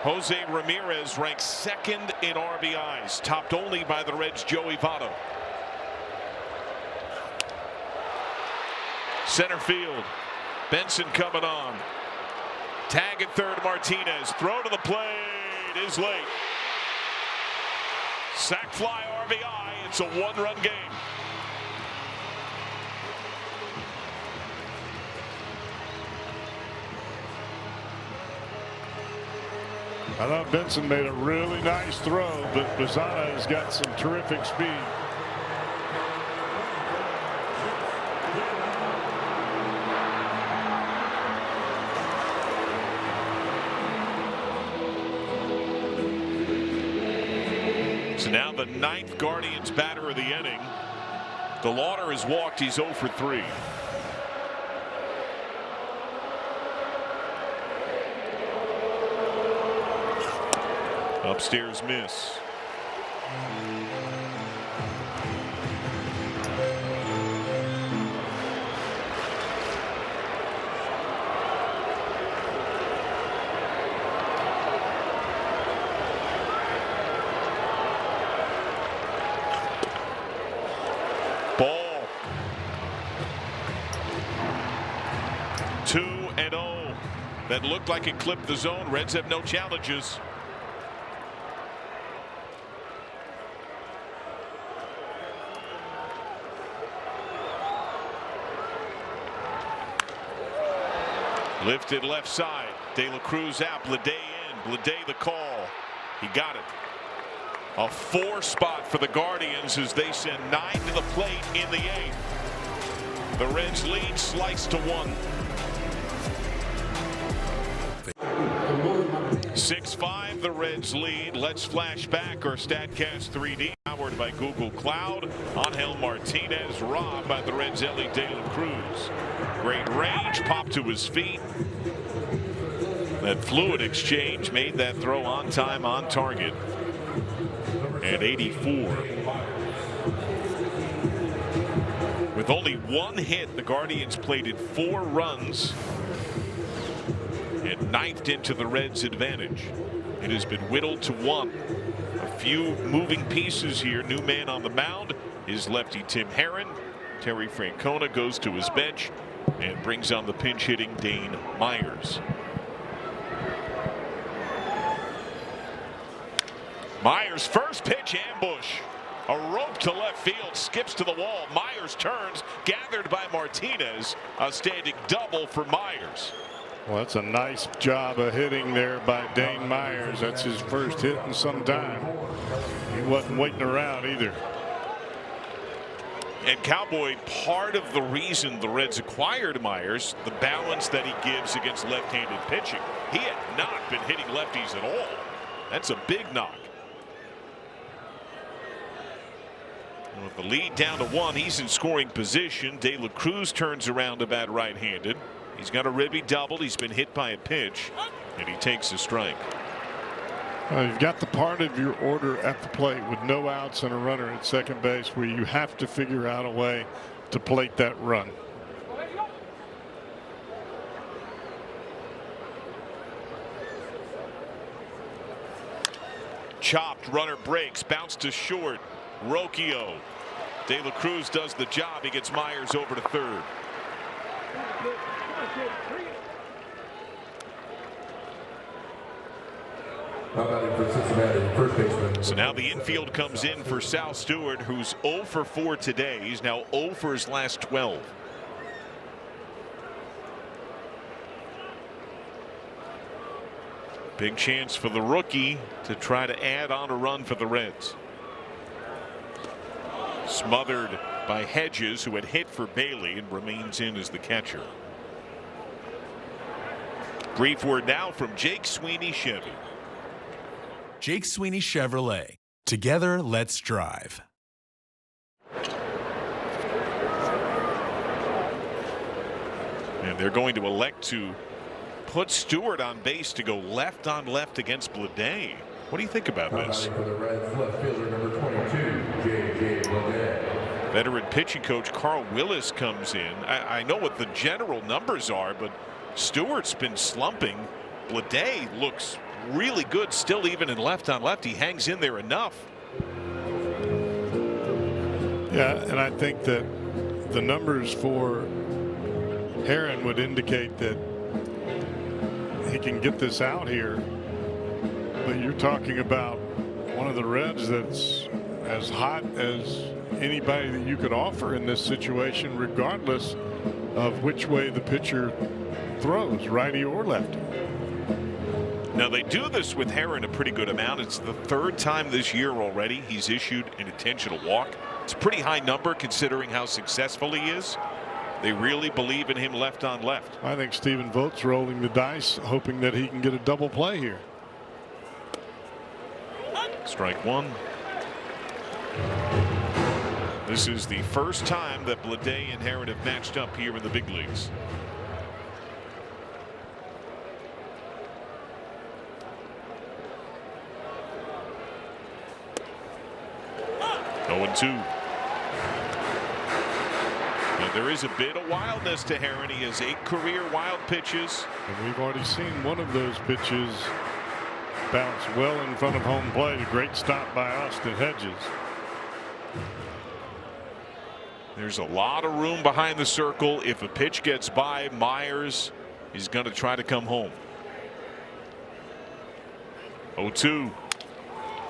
Jose Ramirez ranks 2nd in RBIs, topped only by the Reds' Joey Votto. Center field. Benson coming on. Tag at third, Martinez. Throw to the plate is late. Sac fly RBI. It's a 1-run game. I thought Benson made a really nice throw, but Bazana has got some terrific speed. So now the 9th Guardians batter of the inning. DeLauder has walked. He's 0 for 3. Upstairs miss. Ball. 2-0. That looked like it clipped the zone. Reds have no challenges. Lifted left side. De La Cruz out. Blade in. Blade the call. He got it. A 4 spot for the Guardians as they send 9 to the plate in the 8th. The Reds lead sliced to 1. 6-5 the Reds lead. Let's flash back our StatCast 3D powered by Google Cloud. Angel Martinez robbed by the Reds' Ellie De La Cruz. Great range, popped to his feet. That fluid exchange made that throw on time, on target. At 84. With only 1 hit, the Guardians plated 4 runs and knifed into the Reds' advantage. It has been whittled to 1. A few moving pieces here. New man on the mound is lefty Tim Herron. Terry Francona goes to his bench and brings on the pinch hitting Dane Myers. Myers first pitch ambush. A rope to left field, skips to the wall. Myers turns, gathered by Martinez. A standing double for Myers. Well, that's a nice job of hitting there by Dane Myers. That's his first hit in some time. He wasn't waiting around either. And Cowboy, part of the reason the Reds acquired Myers, the balance that he gives against left-handed pitching. He had not been hitting lefties at all. That's a big knock. And with the lead down to 1, he's in scoring position. De La Cruz turns around to bat right-handed. He's got a ribby double. He's been hit by a pitch, and he takes a strike. You've got the part of your order at the plate with no outs and a runner at second base where you have to figure out a way to plate that run. Chopped, runner breaks, bounce to short. Rocchio. De La Cruz does the job. He gets Myers over to third. Now batting for Cincinnati, first baseman. So now the infield comes in for Sal Stewart, who's 0 for 4 today. He's now 0 for his last 12. Big chance for the rookie to try to add on a run for the Reds. Smothered by Hedges, who had hit for Bailey and remains in as the catcher. Brief word now from Jake Sweeney Chevy. Jake Sweeney Chevrolet. Together, let's drive. And they're going to elect to put Stewart on base to go left on left against Bleday. What do you think about this? For the Reds, left fielder number 22, J.J. Bleday. Veteran pitching coach Carl Willis comes in. I know what the general numbers are, but Stewart's been slumping. Bleday looks really good still, even in left on left. He hangs in there enough. Yeah, and I think that the numbers for Herron would indicate that he can get this out here. But you're talking about one of the Reds that's as hot as anybody that you could offer in this situation, regardless of which way the pitcher throws, righty or lefty. Now they do this with Herron a pretty good amount. It's the 3rd time this year already he's issued an intentional walk. It's a pretty high number considering how successful he is. They really believe in him left on left. I think Stephen Vogt's rolling the dice, hoping that he can get a double play here. Strike one. This is the first time that Bleday and Herron have matched up here in the big leagues. Oh, 0-2. Now there is a bit of wildness to Herron. He has 8 career wild pitches. And we've already seen one of those pitches bounce well in front of home plate. A great stop by Austin Hedges. There's a lot of room behind the circle. If a pitch gets by Myers, he's going to try to come home. 0-2.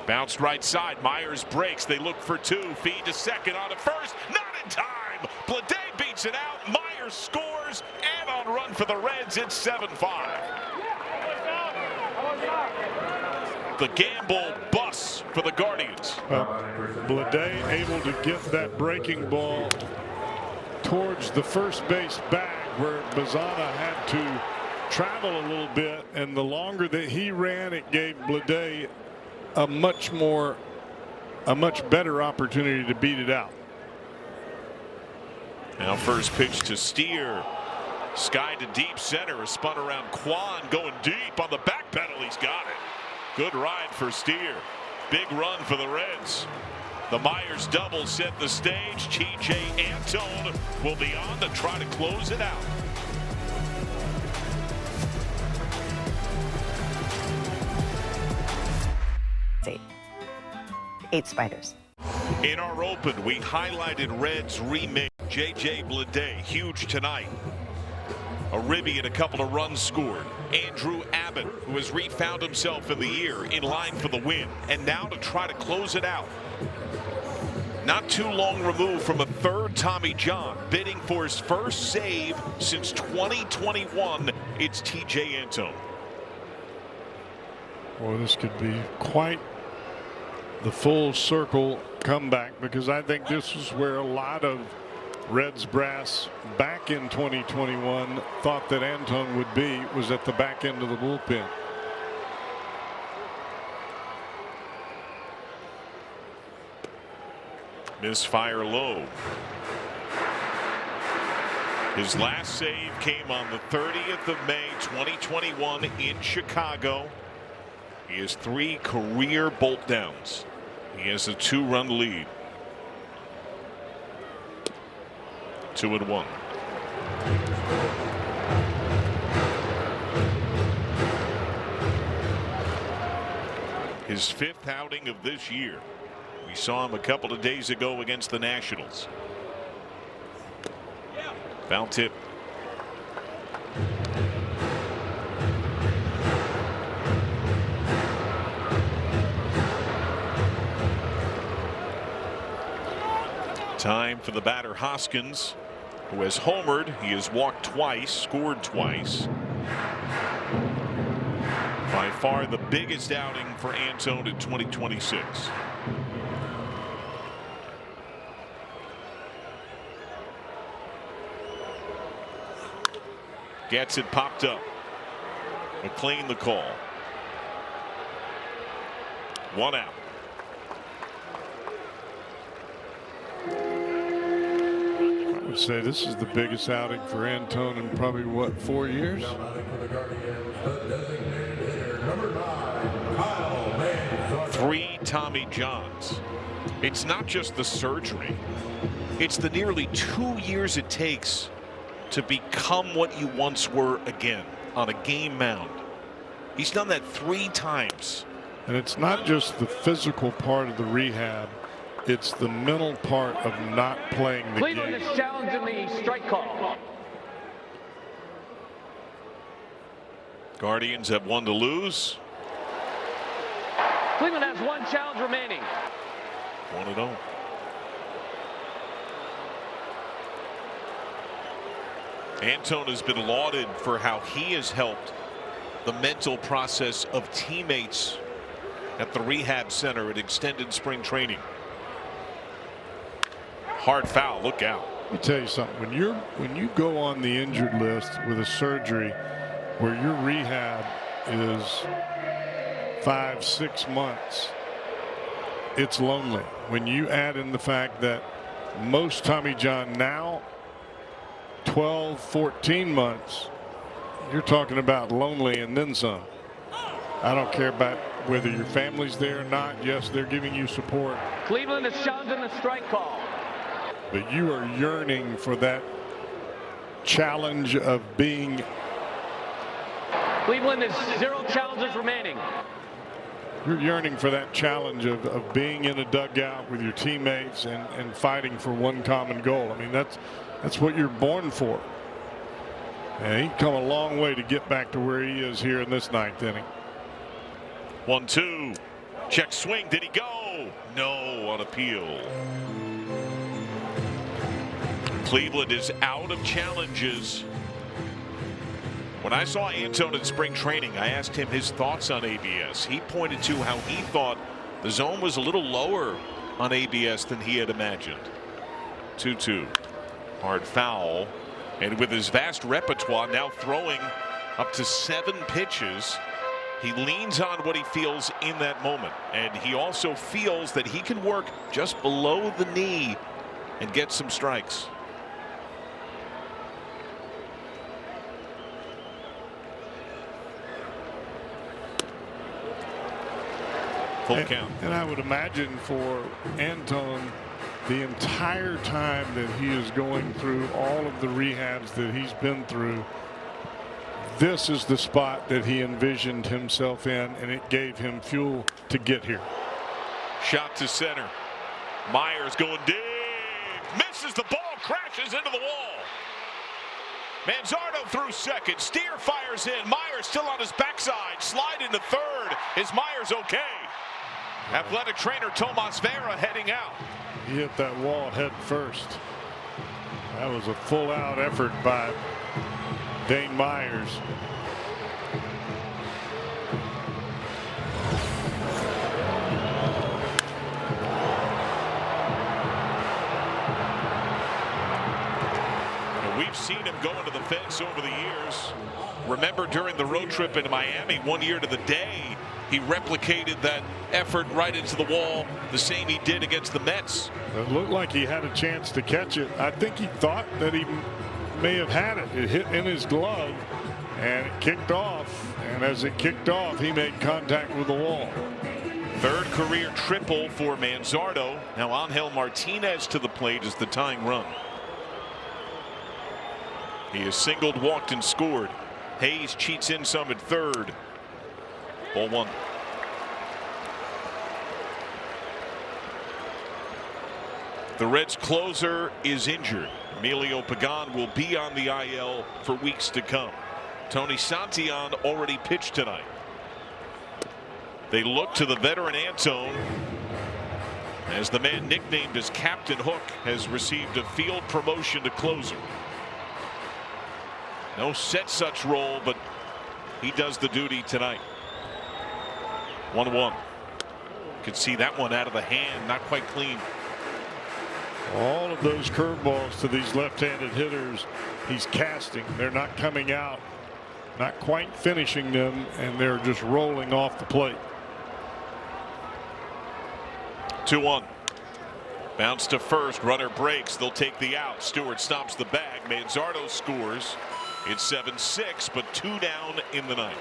Bounced right side. Myers breaks. They look for 2. Feed to second on to first. Not in time. Bleday beats it out. Myers scores. And on run for the Reds, it's 7-5. The gamble busts for the Guardians. Bleday able to get that breaking ball towards the first base bag where Bazana had to travel a little bit, and the longer that he ran, it gave Bleday a much better opportunity to beat it out. Now first pitch to Steer. Sky to deep center. A spun around Kwan going deep on the back pedal. He's got it. Good ride for Steer. Big run for the Reds. The Myers double set the stage. TJ Antone will be on to try to close it out. Eight spiders. In our open, we highlighted Reds remake. J.J. Bleday, huge tonight. A ribby and a couple of runs scored. Andrew Abbott, who has refound himself in the year, in line for the win. And now to try to close it out. Not too long removed from a 3rd Tommy John, bidding for his first save since 2021. It's TJ Antone. Well, this could be quite the full circle comeback, because I think this is where a lot of Reds brass back in 2021 thought that Antone would be, was at the back end of the bullpen. Misfire low. His last save came on the 30th of May 2021 in Chicago. He has 3 career bolt downs. He has a 2-run lead. 2-1. His 5th outing of this year. We saw him a couple of days ago against the Nationals. Foul tip. Time for the batter Hoskins, who has homered. He has walked twice, scored twice. By far the biggest outing for Antone in 2026. Gets it popped up. McLean the call. 1 out. I would say this is the biggest outing for Antone in probably, what, 4 years? Three Tommy Johns. It's not just the surgery. It's the nearly 2 years it takes to become what you once were again on a game mound. He's done that 3 times. And it's not just the physical part of the rehab. It's the mental part of not playing the game. Cleveland is challenging the strike call. Guardians have 1 to lose. Cleveland has 1 challenge remaining. 1-0. Antone has been lauded for how he has helped the mental process of teammates at the rehab center at extended spring training. Hard foul, look out. Let me tell you something. When you go on the injured list with a surgery where your rehab is 5-6 months, it's lonely. When you add in the fact that most Tommy John now 12-14 months, you're talking about lonely and then some. I don't care about whether your family's there or not. Yes, they're giving you support. Cleveland is challenging the strike call. But you are yearning for that challenge of being. Cleveland is 0 challenges remaining. You're yearning for that challenge of being in a dugout with your teammates and fighting for one common goal. I mean, that's what you're born for. And he's come a long way to get back to where he is here in this 9th inning. 1-2. Check swing. Did he go? No, on appeal. Cleveland is out of challenges. When I saw Antone in spring training, I asked him his thoughts on ABS. He pointed to how he thought the zone was a little lower on ABS than he had imagined. 2-2. Hard foul. And with his vast repertoire, now throwing up to 7 pitches, he leans on what he feels in that moment. And he also feels that he can work just below the knee and get some strikes. Full count. And I would imagine for Antone, the entire time that he is going through all of the rehabs that he's been through, this is the spot that he envisioned himself in, and it gave him fuel to get here. Shot to center. Myers going deep. Misses the ball, crashes into the wall. Manzardo through second. Steer fires in. Myers still on his backside. Slide into third. Is Myers okay? Athletic trainer Tomas Vera heading out. He hit that wall head first. That was a full out effort by Dane Myers. We've seen him go into the fence over the years. Remember during the road trip in Miami 1 year to the day, he replicated that effort right into the wall, the same he did against the Mets. It looked like he had a chance to catch it. I think he thought that he may have had it. It hit in his glove and it kicked off. And as it kicked off, he made contact with the wall. 3rd career triple for Manzardo. Now Angel Martinez to the plate as the tying run. He has singled, walked, and scored. Hayes cheats in some at 3rd. Ball 1. The Reds closer is injured. Emilio Pagan will be on the IL for weeks to come. Tony Santillan already pitched tonight. They look to the veteran Antone as the man nicknamed as Captain Hook has received a field promotion to closer. No set such role, but he does the duty tonight. 1-1. Could see that one out of the hand, not quite clean. All of those curveballs to these left-handed hitters, he's casting. They're not coming out, not quite finishing them, and they're just rolling off the plate. 2-1. Bounce to first. Runner breaks. They'll take the out. Stewart stops the bag. Manzardo scores. It's 7-6, but 2 down in the ninth.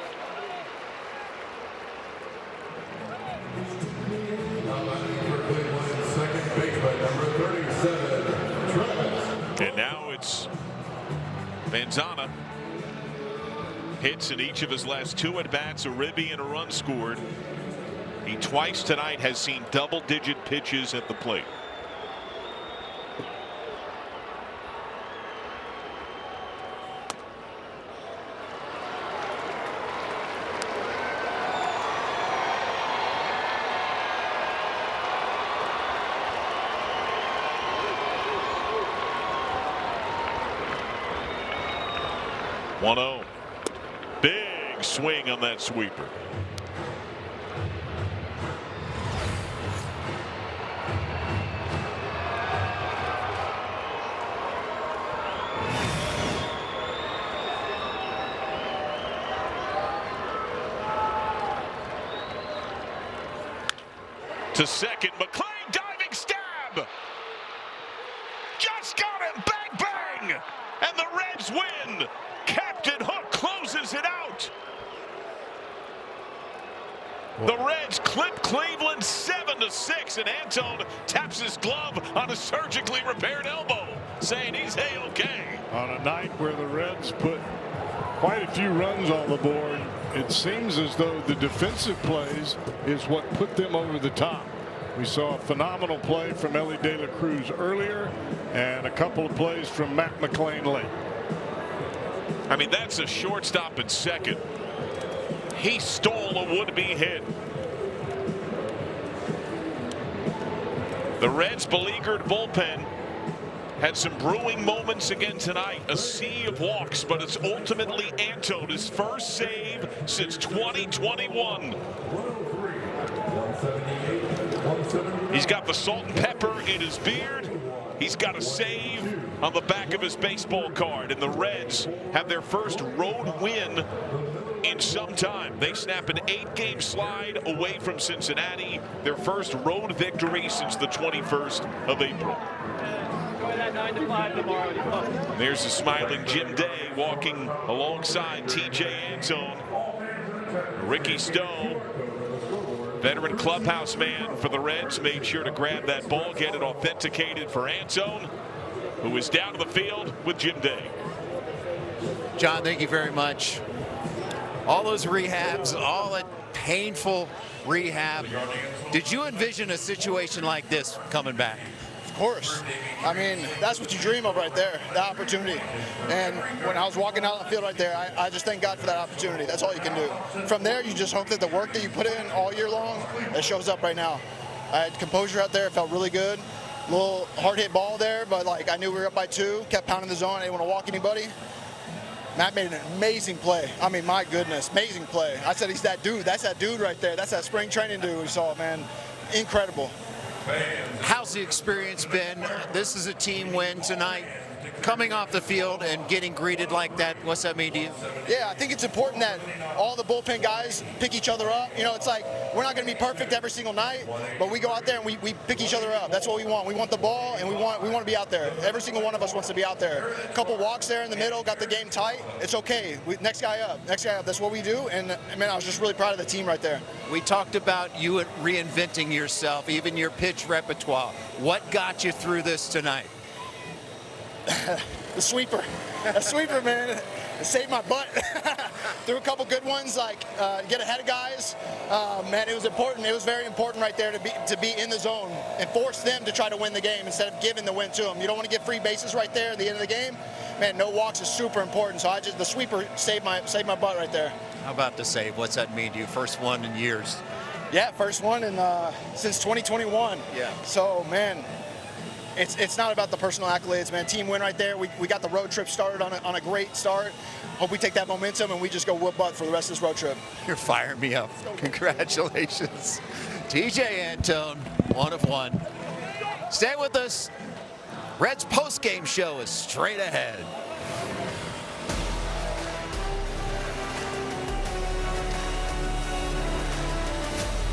And now it's Manzana. Hits in each of his last 2 at-bats, a ribby and a run scored. He twice tonight has seen double-digit pitches at the plate. .1-0. Big swing on that sweeper. To second, McClain diving stab. Just got him. Bang, bang. And the Reds win. Captain Hook closes it out. The Reds clip Cleveland 7-6, and Antone taps his glove on a surgically repaired elbow, saying he's A-okay. On a night where the Reds put quite a few runs on the board, it seems as though the defensive plays is what put them over the top. We saw a phenomenal play from Ellie De La Cruz earlier, and a couple of plays from Matt McClain late. I mean, that's a shortstop at second. He stole a would-be hit. The Reds' beleaguered bullpen had some brewing moments again tonight. A sea of walks, but it's ultimately Antone, his first save since 2021. He's got the salt and pepper in his beard. He's got a save on the back of his baseball card, and the Reds have their first road win in some time. They snap an 8-game slide away from Cincinnati, their first road victory since the 21st of April. There's the smiling Jim Day walking alongside TJ Antone. Ricky Stowe, veteran clubhouse man for the Reds, made sure to grab that ball, get it authenticated for Antone, who is down to the field with Jim Day. John, thank you very much. All those rehabs, all that painful rehab. Did you envision a situation like this coming back? Of course. I mean, that's what you dream of right there, the opportunity. And when I was walking out on the field right there, I just thank God for that opportunity. That's all you can do. From there, you just hope that the work that you put in all year long, it shows up right now. I had composure out there. It felt really good. A little hard-hit ball there, but like I knew we were up by 2, kept pounding the zone. I didn't want to walk anybody. Matt made an amazing play. I mean, my goodness, amazing play. I said he's that dude. That's that dude right there. That's that spring training dude we saw, man. Incredible. How's the experience been? This is a team win tonight. Coming off the field and getting greeted like that, what's that mean to you? Yeah, I think it's important that all the bullpen guys pick each other up. You know, it's like we're not going to be perfect every single night, but we go out there and we pick each other up. That's what we want. We want the ball, and we want to be out there. Every single one of us wants to be out there. A couple walks there in the middle, got the game tight. It's okay. Next guy up. Next guy up. That's what we do. And man, I was just really proud of the team right there. We talked about you reinventing yourself, even your pitch repertoire. What got you through this tonight? The sweeper, man, it saved my butt. Threw a couple good ones, like get ahead of guys. Man, it was important. It was very important right there to be in the zone and force them to try to win the game instead of giving the win to them. You don't want to get free bases right there at the end of the game. Man, no walks is super important. So the sweeper saved my butt right there. How about the save? What's that mean to you? First one in years. Yeah, first one in since 2021. Yeah. So, man, it's not about the personal accolades, man. Team win right there. We got the road trip started on a great start. Hope we take that momentum and we just go whoop butt for the rest of this road trip. You're firing me up. Congratulations. TJ Antone, 1 of 1. Stay with us. Reds post-game show is straight ahead.